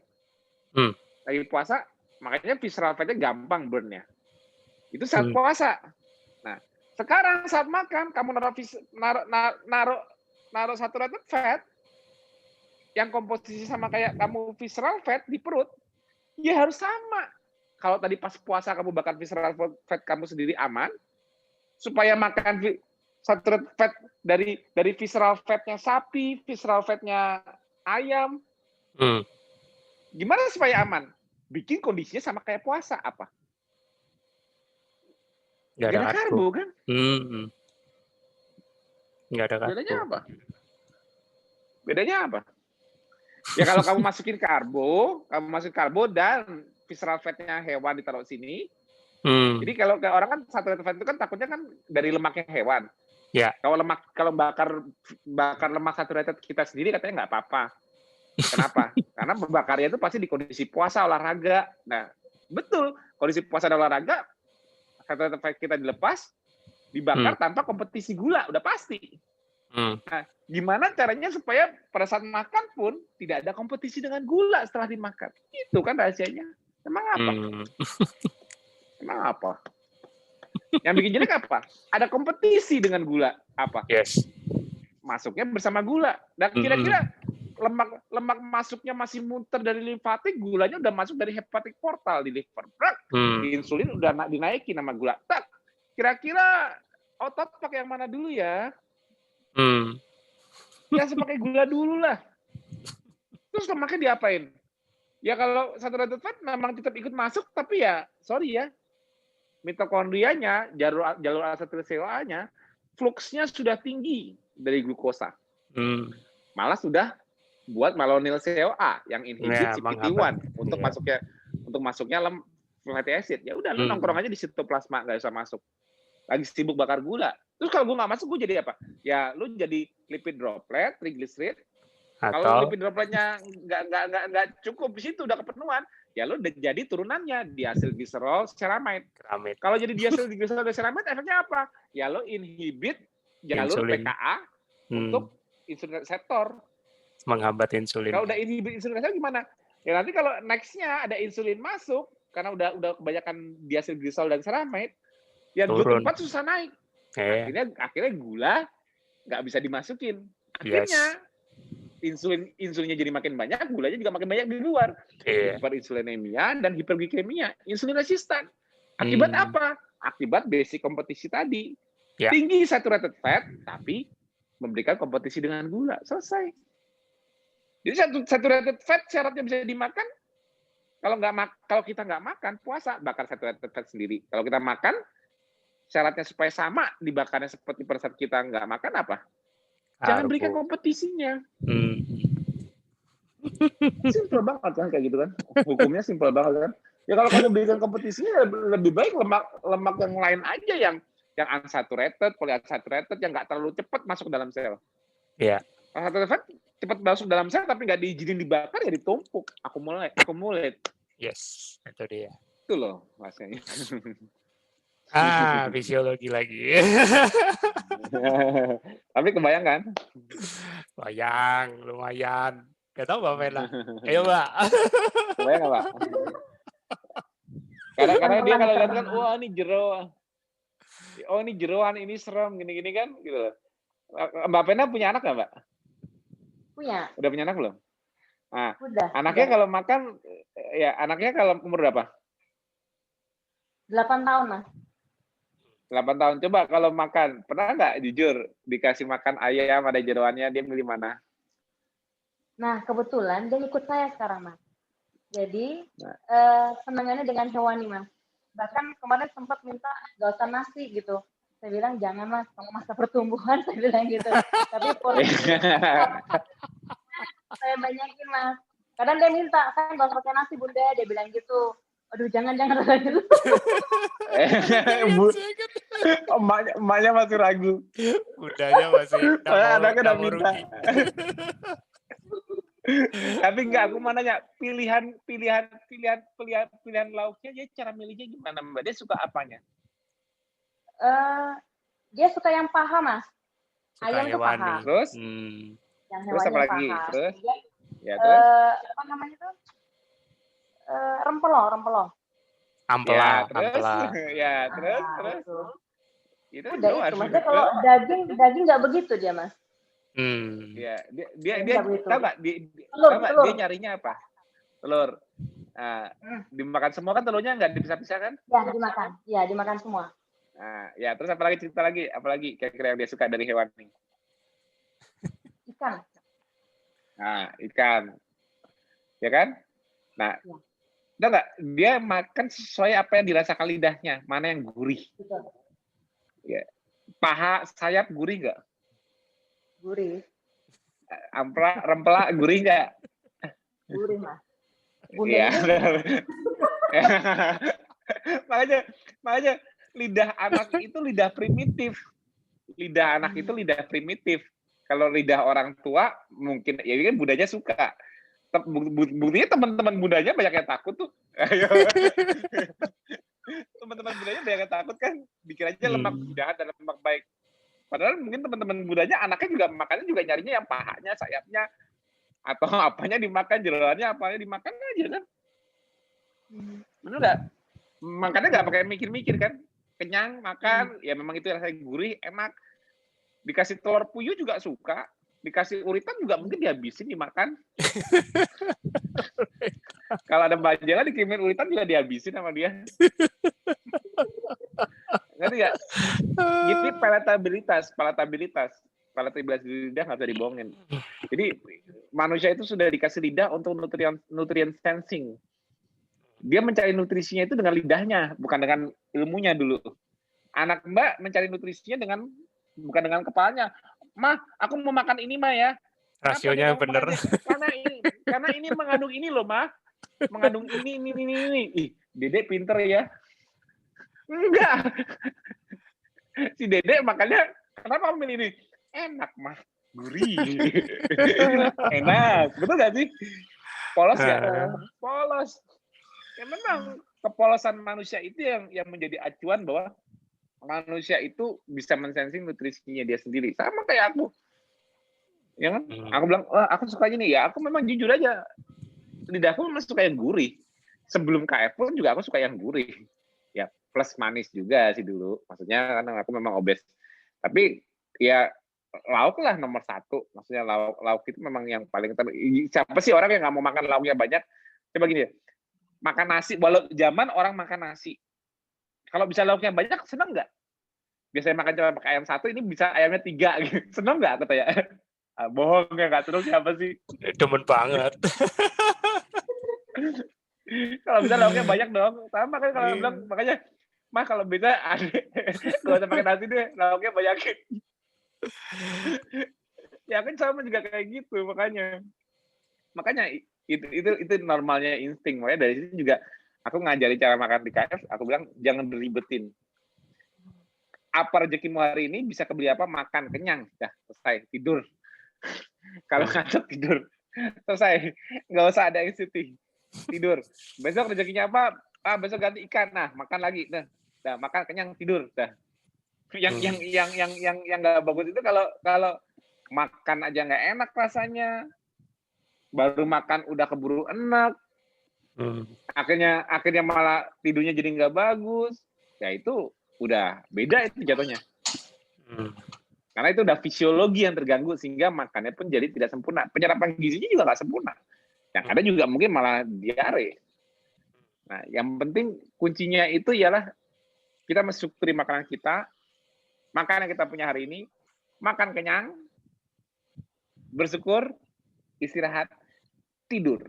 Lagi puasa, makanya visceral fatnya gampang burn-nya. Itu saat puasa. Nah, sekarang saat makan, kamu naruh saturated fat, yang komposisi sama kayak kamu visceral fat di perut, ya harus sama. kalau tadi pas puasa kamu bakar visceral fat kamu sendiri aman, supaya makan saturated fat dari visceral fatnya sapi, visceral fatnya ayam, gimana supaya aman? Bikin kondisinya sama kayak puasa apa? Nggak ada karbo kan? Nggak ada karbo. Bedanya apa? Ya kalau kamu masukin karbo dan visceral fatnya hewan ditaruh sini. Jadi kalau orang kan saturated fat itu kan takutnya kan dari lemaknya hewan. Ya. Kalau bakar lemak saturated kita sendiri katanya nggak apa-apa. Kenapa? Karena membakarnya itu pasti di kondisi puasa olahraga. Nah, betul. Kondisi puasa dan olahraga, saturated fat kita dilepas, dibakar tanpa kompetisi gula, udah pasti. Nah, gimana caranya supaya pada saat makan pun tidak ada kompetisi dengan gula setelah dimakan? Itu kan rahasianya. Emang apa? Emang apa? Yang bikin jelek apa? Ada kompetisi dengan gula. Apa? Yes. Masuknya bersama gula. Dan kira-kira lemak masuknya masih muter dari limfatik, gulanya udah masuk dari hepatic portal di liver. Insulin udah dinaikin sama gula. Tak. Kira-kira otot pakai yang mana dulu ya? Ya pakai gula dulu lah. Terus lemaknya diapain? Ya kalau saturated fat memang tetap ikut masuk, tapi ya sorry ya, mitokondrianya, jalur asetil CoA-nya, fluxnya sudah tinggi dari glukosa. Malah sudah buat malonyl CoA yang inhibit CPT1 untuk masuknya fatty acid. Ya udah lu nongkrong aja di sitoplasma, nggak usah masuk. Lagi sibuk bakar gula. Terus kalau gue nggak masuk, gue jadi apa? Ya lu jadi lipid droplet, triglycerid. Kalau lipid dropletnya nggak cukup di situ udah kepenuhan, ya lu jadi turunannya diacylglycerol ceramide. Kalau jadi diacylglycerol ceramide efeknya apa? Ya lu inhibit jalur PKA untuk insulin reseptor. Menghambat insulin. Kalau udah inhibit insulin reseptor gimana? Ya nanti kalau next-nya ada insulin masuk karena udah kebanyakan diacylglycerol dan ceramide, ya GLUT4 susah naik. Akhirnya gula nggak bisa dimasukin. Akhirnya insulinnya jadi makin banyak, gulanya juga makin banyak di luar. Hiperinsulinemia dan hiperglikemia, insulin resistan. Akibat apa? Akibat basic kompetisi tadi. Tinggi saturated fat, tapi memberikan kompetisi dengan gula. Selesai. Jadi saturated fat syaratnya bisa dimakan. Kalau kita nggak makan, puasa, bakar saturated fat sendiri. Kalau kita makan, syaratnya supaya sama dibakarnya seperti pada saat kita nggak makan apa? Jangan berikan kompetisinya. Simpel banget kan kayak gitu kan. Hukumnya simpel banget kan. Ya kalau kamu berikan kompetisinya lebih baik lemak yang lain aja yang unsaturated, polyunsaturated yang nggak terlalu cepat masuk ke dalam sel. Iya. Saturated fat cepat masuk dalam sel tapi nggak diizinin dibakar ya ditumpuk, accumulate. Yes, itu dia. Itu loh rasanya. Fisiologi lagi. Tapi kebayang kan? Bayang, lumayan. Gak tau Mbak Vena. Ayo Mbak. Kebayang nggak Mbak? Karena dia kalau lihat kan, wah ini jero. Oh ini jeroan, ini serem, gini-gini kan? Gitu. Mbak Vena punya anak nggak Mbak? Punya. Udah punya anak belum? Nah, udah. Anaknya kalau makan, ya anaknya kalau umur berapa? 8 tahun Mas. 8 tahun. Coba kalau makan, pernah nggak jujur dikasih makan ayam ada jeroannya, dia milih mana? Nah, kebetulan dia ikut saya sekarang, Mas. Jadi, senangannya dengan hewani, Mas. Bahkan kemarin sempat minta nggak usah nasi gitu. Saya bilang, jangan Mas, kamu masa pertumbuhan, saya bilang gitu. Tapi saya banyakin, Mas. Kadang dia minta, saya nggak usah pakai nasi, Bunda. Dia bilang gitu. Aduh, jangan gitu. Emaknya masih ragu. Bundanya masih anaknya udah minta. Tapi enggak, aku mau nanya pilihan lauknya, dia cara milihnya gimana Mbak? Dia suka apanya? Dia suka yang paha, Mas. Suka ayam itu paha. Terus? Yang terus apa lagi? Paha. Terus? Ya, terus? Apa namanya tuh? Rempelo. Ampela. Ya, terus. Itu udah itu, Mas. Kalau daging nggak begitu dia, Mas. Ya, dia tahu nggak? Dia nyarinya apa? Telur. Nah, dimakan semua kan telurnya nggak dipisah-pisah kan? Ya dimakan semua. Nah, ya terus apalagi kira-kira yang dia suka dari hewan nih? Ikan. Nah, ikan. Ya kan? Nah, Ya. udah nggak? Dia makan sesuai apa yang dirasakan lidahnya, mana yang gurih. Betul. Ya. Paha, sayap gurih nggak? Gurih. Rempela gurih nggak? Gurih, Mas. Iya. makanya lidah anak itu lidah primitif. Lidah anak itu lidah primitif. Kalau lidah orang tua mungkin ya kan budanya suka. Buktinya teman-teman budanya banyak yang takut tuh. Teman-teman budanya banyak yang takut kan, dikira aja lemak jahat dan lemak baik. Padahal mungkin teman-teman budanya anaknya juga makannya juga nyarinya yang pahanya, sayapnya, atau apanya dimakan, jeroannya apanya dimakan aja kan. Benar nggak? Makannya nggak pakai mikir-mikir kan. Kenyang, makan, ya memang itu rasanya gurih, enak. Dikasih telur puyuh juga suka. Dikasih uritan juga mungkin dihabisin, dimakan. Kalau ada bajela dikirimin uritan juga dihabisin sama dia. Ngerti nggak? Jadi palatabilitas lidah nggak bisa dibohongin. Jadi manusia itu sudah dikasih lidah untuk nutrient sensing. Dia mencari nutrisinya itu dengan lidahnya, bukan dengan ilmunya dulu. Anak Mbak mencari nutrisinya bukan dengan kepalanya. Mah, aku mau makan ini, Mah, ya. Rasionya benar. Karena ini mengandung ini loh, Mah. Mengandung ini. Ih, Dedek pinter ya. Enggak. Si Dedek makanya, kenapa ambil ini? Enak, Mah. Gurih. Enak. Betul gak sih? Polos ya? Polos. Ya memang kepolosan manusia itu yang menjadi acuan bahwa manusia itu bisa mensensing nutrisinya dia sendiri. Sama kayak aku. Ya kan? Aku bilang, wah aku suka ini. Ya aku memang jujur aja. Lidahku memang suka yang gurih. Sebelum KF pun juga aku suka yang gurih. Ya plus manis juga sih dulu. Maksudnya karena aku memang obes. Tapi ya lauk lah nomor 1. Maksudnya lauk itu memang yang paling siapa sih orang yang nggak mau makan lauknya banyak? Coba gini ya. Makan nasi, walau zaman orang makan nasi. Kalau bisa lauknya banyak, seneng nggak? Biasanya makan cuma pakai ayam 1, ini bisa ayamnya 3. Gitu. Seneng nggak katanya? Bohong ya, nggak seneng siapa sih? Demen banget. Kalau bisa lauknya banyak dong. Sama kan kalau bilang, makanya, Mah kalau bisa, gak usah pakai nasi deh, lauknya banyakin. Ya kan sama juga kayak gitu, makanya itu normalnya insting. Makanya dari situ juga aku ngajari cara makan di KF, aku bilang jangan diribetin. Apa rezekimu hari ini bisa kebeli apa, makan, kenyang, dah selesai, tidur. Kalau ngantuk tidur, selesai, nggak usah ada anxiety, tidur. Besok rezekinya apa? Besok ganti ikan, nah makan lagi, dah makan, kenyang, tidur, dah. Yang nggak bagus itu kalau makan aja nggak enak rasanya, baru makan udah keburu enak, akhirnya malah tidurnya jadi nggak bagus, ya itu udah beda itu jatuhnya. Karena itu udah fisiologi yang terganggu sehingga makannya pun jadi tidak sempurna. Penyerapan gizinya juga nggak sempurna. Yang ada juga mungkin malah diare. Nah, yang penting kuncinya itu ialah kita mensyukuri makanan kita, makanan yang kita punya hari ini, makan kenyang, bersyukur, istirahat, tidur.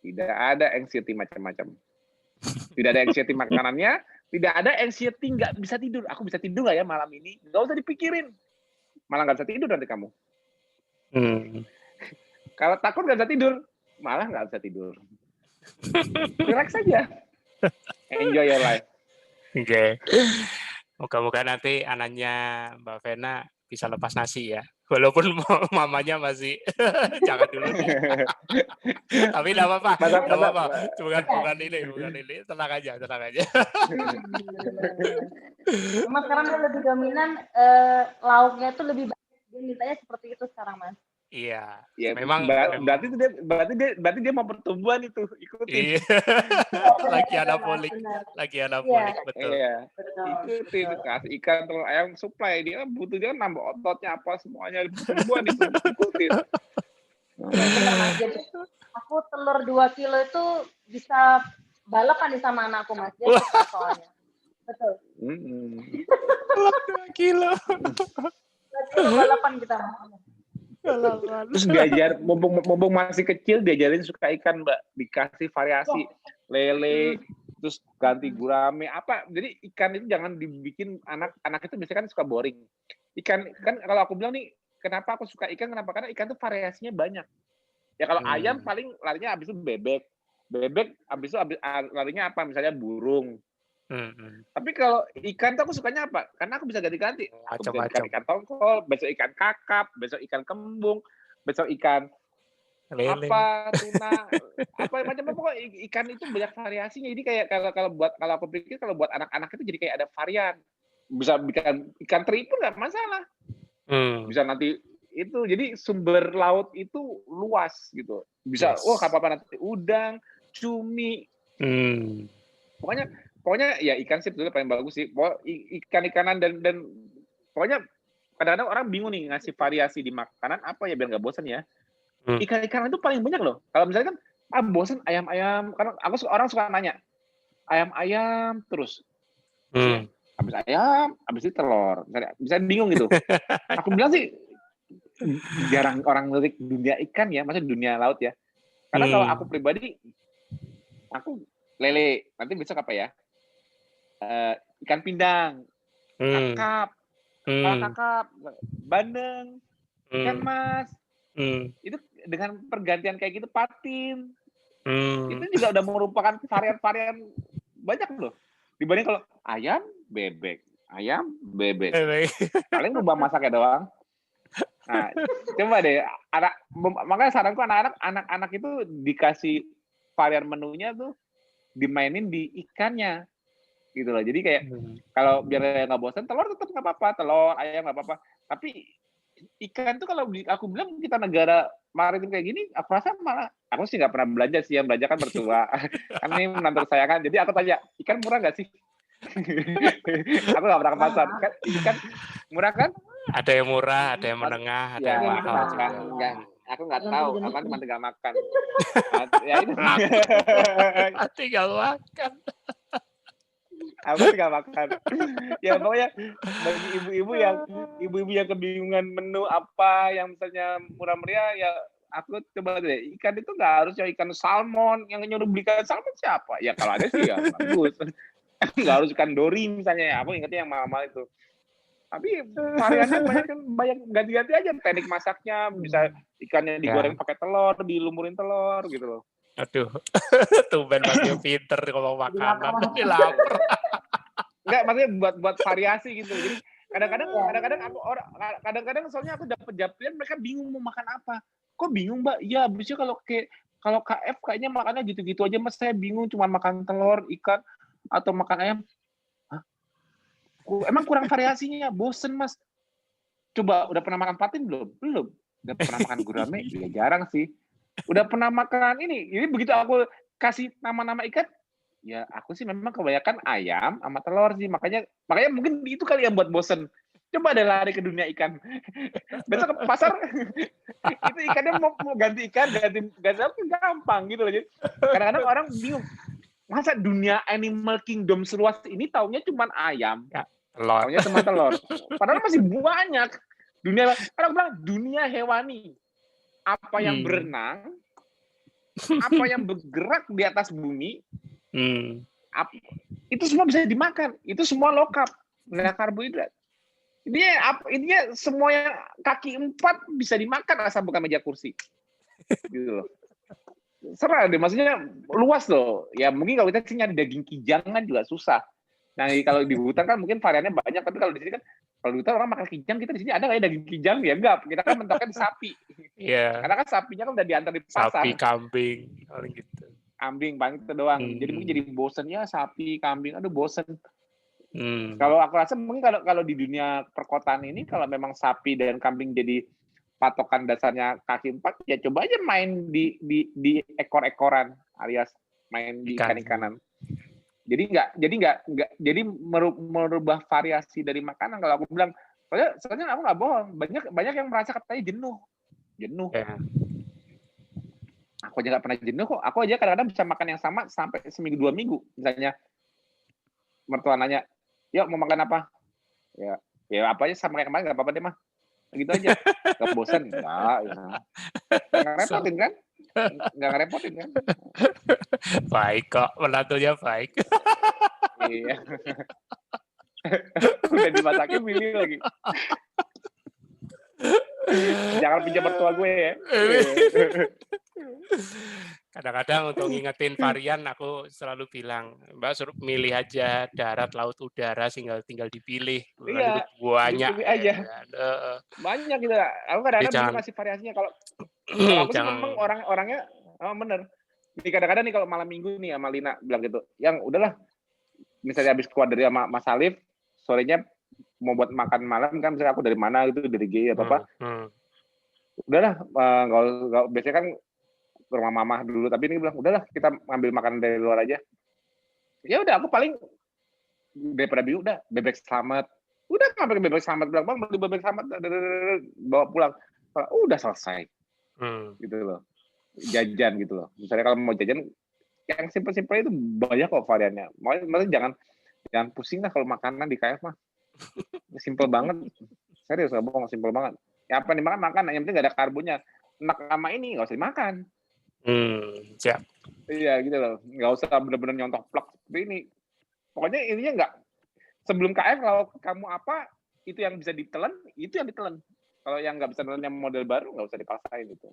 Tidak ada anxiety macam-macam. Tidak ada anxiety makanannya, tidak ada anxiety nggak bisa tidur. Aku bisa tidur nggak ya malam ini? Nggak usah dipikirin. Malah nggak bisa tidur nanti kamu. Kalau takut nggak bisa tidur, malah nggak bisa tidur. Relax saja. Enjoy your life. Oke. Moga-moga nanti anaknya Mbak Vena bisa lepas nasi ya. Walaupun mamanya masih jangan dulu nih. Tapi enggak apa-apa. Enggak apa-apa. Bukan ini. Tenang aja. Mas sekarang dia lebih dominan lauknya itu lebih banyak. Dia mintanya seperti itu sekarang, Mas. Iya. Ya, memang berarti dia mau pertumbuhan itu, ikutin. Iya. Lagi anabolik, betul. Iya. Ikutin, kasih ikan, telur ayam, supply dia butuh, dia nambah ototnya apa semuanya pertumbuhan itu, ikutin. Benar, Mas. Jadi Aku telur 2 kilo itu bisa balapan nih sama anakku, Mas. Dia suka soalnya. Betul. Telur 2 kilo. 2 kilo balapan kita, Mas. Balapan. Terus diajar, mumpung masih kecil, diajarin suka ikan, Mbak. Dikasih variasi, lele, terus ganti gurame, apa. Jadi ikan itu jangan dibikin anak itu biasanya kan suka boring. Ikan, kan kalau aku bilang nih, kenapa aku suka ikan, kenapa? Karena ikan itu variasinya banyak. Ya kalau ayam paling larinya abis itu bebek. Bebek abis itu larinya apa? Misalnya burung. Tapi kalau ikan tuh aku sukanya apa? Karena aku bisa ganti-ganti. Aku bisa ikan tongkol, besok ikan kakap, besok ikan kembung, besok ikan lele. apa, tuna, apa macam-macam. Pokoknya ikan itu banyak variasinya. Jadi kayak kalau aku pikir kalau buat anak-anak itu jadi kayak ada varian. Bisa bikin ikan teri pun nggak masalah. Bisa nanti itu, jadi sumber laut itu luas gitu. Bisa, apa-apa nanti udang, cumi. Pokoknya ya ikan sih sebetulnya paling bagus sih. Ikan-ikanan dan pokoknya kadang-kadang orang bingung nih ngasih variasi di makanan apa ya biar nggak bosan ya. Ikan-ikanan itu paling banyak loh. Kalau misalnya kan bosan ayam-ayam, karena orang suka nanya ayam-ayam terus. Habis ayam, habis itu telur. Bisa bingung gitu. Aku bilang sih jarang orang lirik dunia ikan ya, maksudnya dunia laut ya. Karena kalau aku pribadi, aku lele. Nanti besok apa ya? Ikan pindang, kakap, kakap, bandeng, ikan mas. Itu dengan pergantian kayak gitu, patin. Itu juga udah merupakan varian-varian banyak loh. Dibanding kalau ayam, bebek. Paling rubah masaknya doang. Nah, coba deh, makanya saranku anak-anak itu dikasih varian menunya tuh dimainin di ikannya, gitu loh. Jadi kayak kalau biar nggak bosan, telur tetap nggak apa-apa, telur, ayam nggak apa-apa. Tapi ikan tuh kalau aku bilang kita negara maritim kayak gini, aku rasa malah aku sih nggak pernah belanja sih, yang belanja kan mertua. Kan ini menantu saya kan, jadi aku tanya ikan murah nggak sih? Aku nggak pernah ke pasar. Ikan murah kan? Ada yang murah, ada yang menengah, ada yang mahal juga. Aku nggak tahu, aku cuma tinggal makan. Ya itu. Tinggal makan. Aku tinggal makan. Ya pokoknya bagi ibu-ibu yang kebingungan menu apa yang misalnya murah meriah, ya aku coba deh. Ikan itu nggak harus ya ikan salmon, yang nyuruh beli ikan salmon siapa? Ya kalau ada sih ya bagus. Nggak harus ikan dori misalnya ya. Aku ingatnya yang mahal-mahal itu. Tapi variannya banyak ganti-ganti aja teknik masaknya, bisa ikannya digoreng pakai telur, dilumurin telur gitu loh. Aduh, tumben Mas pinter kalau makanan, tapi lapar. Enggak, maksudnya buat variasi gitu. Jadi kadang-kadang soalnya aku dapet japrian mereka bingung mau makan apa. Kok bingung, Mbak? Iya, habisnya kalau KF kayaknya makannya gitu-gitu aja, Mas. Saya bingung cuma makan telur, ikan atau makan ayam. Emang kurang variasinya, bosen Mas. Coba udah pernah makan patin belum? Belum. Udah pernah makan gurame? Ya jarang sih. Udah pernah makan ini begitu aku kasih nama-nama ikan, ya aku sih memang kebanyakan ayam sama telur sih. Makanya mungkin itu kali yang buat bosen. Coba deh lari ke dunia ikan. Besok ke pasar, itu ikannya mau ganti ikan, ganti apa gampang gitu loh. Jadi kadang-kadang orang bingung. Masa dunia animal kingdom seluas ini taunya cuma ayam? Taunya cuma telur. Padahal masih banyak. Orang bilang dunia hewani. Apa yang berenang, apa yang bergerak di atas bumi, itu semua bisa dimakan. Itu semua low carb, nggak karbohidrat. Intinya semua yang kaki 4 bisa dimakan asal bukan meja kursi. Gitu loh. Serah deh, maksudnya luas loh. Ya mungkin kalau kita nyari daging kijang kan juga susah. Nah kalau di hutan kan mungkin variannya banyak, tapi kalau di sini kan kalau di hutan orang makan kijang, kita di sini ada nggak ya daging kijang? Ya enggak, kita kan mentoknya di sapi. Iya. Karena kan sapinya kan udah diantar di pasar. Sapi, kambing, paling gitu. Kambing paling itu doang. Jadi mungkin jadi bosen ya sapi, kambing, aduh bosen. Kalau aku rasa mungkin kalau di dunia perkotaan ini kalau memang sapi dan kambing jadi patokan dasarnya kaki 4, ya coba aja main di ekor-ekoran alias main di ikan-ikanan. Jadi merubah variasi dari makanan. Kalau aku bilang, soalnya aku nggak bohong, banyak yang merasa katanya jenuh. Ya. Aku aja nggak pernah jenuh kok. Aku aja kadang-kadang bisa makan yang sama sampai seminggu 2 minggu. Misalnya mertua nanya, "Yuk mau makan apa?" Ya apa aja sama kayak kemarin nggak apa-apa deh mah. Gitu aja. Nggak bosan? Nggak. Ya. Nggak So, ngerepotin kan? Nggak ngerepotin kan? baik kok, menantunya baik. Iya. Udah dimasakin milih lagi. Jangan pinjam mertua gue ya. Kadang-kadang untuk ngingetin varian aku selalu bilang, Mbak suruh milih aja darat, laut, udara, tinggal dipilih. Bilang itu Iya, banyak. dipilih Ya aja. kan. Banyak gitu. Aku Jadi kadang-kadang bingung jangan ngasih variasinya. Kalau aku sih jangan memang orangnya bener. Jadi kadang-kadang nih kalau malam minggu nih sama Lina bilang gitu, yang udahlah misalnya habis keluar dari sama Mas Alif, sorenya mau buat makan malam kan misalnya aku dari mana gitu, dari GI atau apa, udahlah biasanya kan ke rumah mama dulu, tapi ini bilang udahlah kita ngambil makanan dari luar aja. Ya udah aku paling daripada bingung udah bebek selamat. Udah ngambil bebek selamat, bilang bang beli bebek selamat, bawa pulang. Udah selesai. Gitu loh. Jajan gitu loh. Misalnya kalau mau jajan yang simpel-simpel itu banyak kok variannya. Maksudnya jangan pusing lah kalau makanan di KF mah. Simpel banget. Serius nggak bohong, simpel banget. Ya apa dimakan makan, yang penting nggak ada karbonya. Enak sama ini nggak usah dimakan. Siap. Iya gitu loh. Nggak usah bener-bener nyontok plak seperti ini. Pokoknya ininya nggak. Sebelum KF kalau kamu apa itu yang bisa ditelan, itu yang ditelan. Kalau yang nggak bisa nelen yang model baru nggak usah dipaksain itu.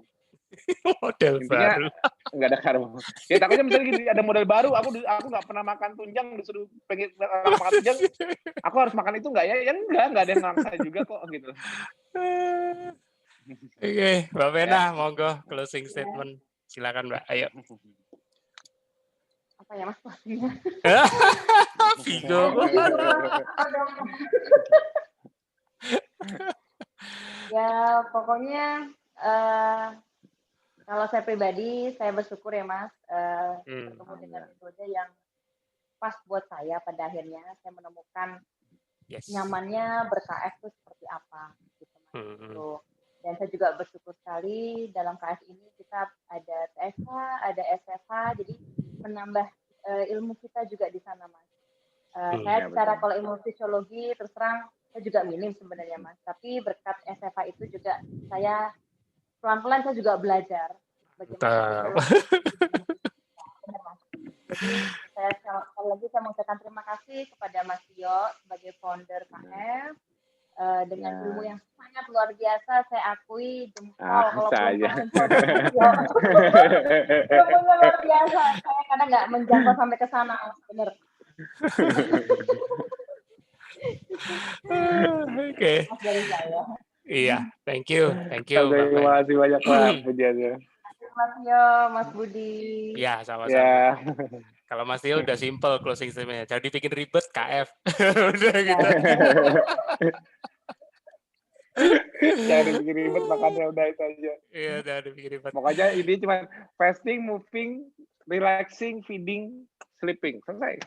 Model Intinya baru. nggak ada karbo. Ya takutnya misalnya gini, ada model baru, aku nggak pernah makan tunjang, disuruh pengen makan tunjang, aku harus makan itu nggak ya? Ya nggak ada yang maksa juga kok gitu. Oke, Mbak Vena, Ya. monggo closing statement. Silakan Mbak, ayo. Apa ya Mas maksudnya? Bingung. Ya pokoknya kalau saya pribadi saya bersyukur ya Mas bertemu dengan metode yang pas buat saya. Pada akhirnya saya menemukan nyamannya ber-KF itu seperti apa gitu Mas. Gitu. Dan saya juga bersyukur sekali dalam KF ini kita ada TSH, ada SFH, jadi menambah ilmu kita juga di sana Mas. Saya secara kalau ilmu fisiologi terus terang saya juga minim sebenarnya Mas, tapi berkat SFH itu juga saya pelan-pelan saya juga belajar bagaimana Jadi saya sekali lagi saya mengucapkan terima kasih kepada Mas Tio sebagai founder KF dengan ilmu yang sangat luar biasa. Saya akui jempol kalau belum founder Mas Tio. Ilmunya luar biasa. Saya kadang nggak menjangkau sampai ke sana, bener. Oke. Iya, thank you Terima kasih banyak Pak pujiannya. Mas Tio, Mas Budi. Ya, sama-sama. Kalau Mas Tio udah simple closing statement-nya. Jadi bikin ribet KF. Udah gitu. Jangan dibikin ribet, makannya udah itu aja. Iya, jangan dibikin ribet. Pokoknya ini cuma fasting, moving, relaxing, feeding, sleeping. Selesai.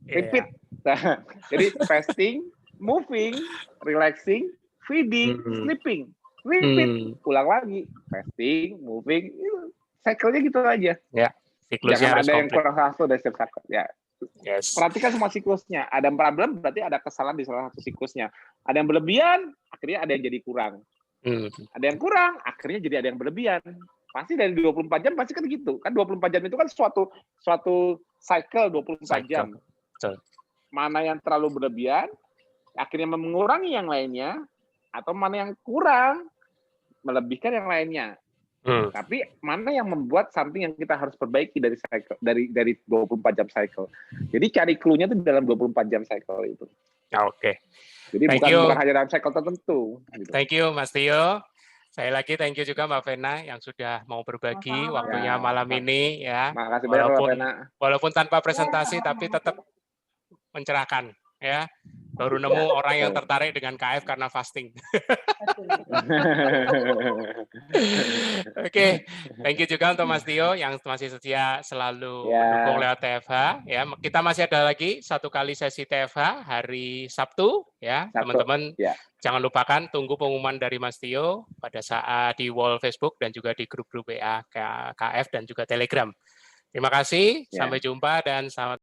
Repeat. Nah, jadi fasting, moving, relaxing, feeding, sleeping. Repeat. Ulang lagi. Fasting, moving, cycle-nya gitu aja. Ya, siklusnya jangan harus ada komplit. Yang kurang satu dari setiap cycle. Ya. Yes. Perhatikan semua siklusnya. Ada problem berarti ada kesalahan di salah satu siklusnya. Ada yang berlebihan, akhirnya ada yang jadi kurang. Ada yang kurang, akhirnya jadi ada yang berlebihan. Pasti dari 24 jam pasti kan gitu. Kan 24 jam itu kan suatu cycle 24 jam. Betul. Mana yang terlalu berlebihan, akhirnya mengurangi yang lainnya, atau mana yang kurang, melebihkan yang lainnya. Tapi mana yang membuat something yang kita harus perbaiki dari cycle, dari 24 jam cycle. Jadi cari clue-nya itu dalam 24 jam cycle itu. Oke. Jadi bukan hanya dalam cycle tertentu. Gitu. Thank you Mas Tio. Saya lagi thank you juga Mbak Vena yang sudah mau berbagi waktunya malam ini ya. Makasih banyak Mbak Vena. Walaupun tanpa presentasi tapi tetap mencerahkan ya. Baru nemu orang yang tertarik dengan KF karena fasting. Oke, thank you juga untuk Mas Tio yang masih setia selalu mendukung lewat TFH. Ya, kita masih ada lagi 1 kali sesi TFH hari Sabtu. Ya, teman-teman jangan lupakan tunggu pengumuman dari Mas Tio pada saat di wall Facebook dan juga di grup-grup WA KF dan juga Telegram. Terima kasih, sampai jumpa dan selamat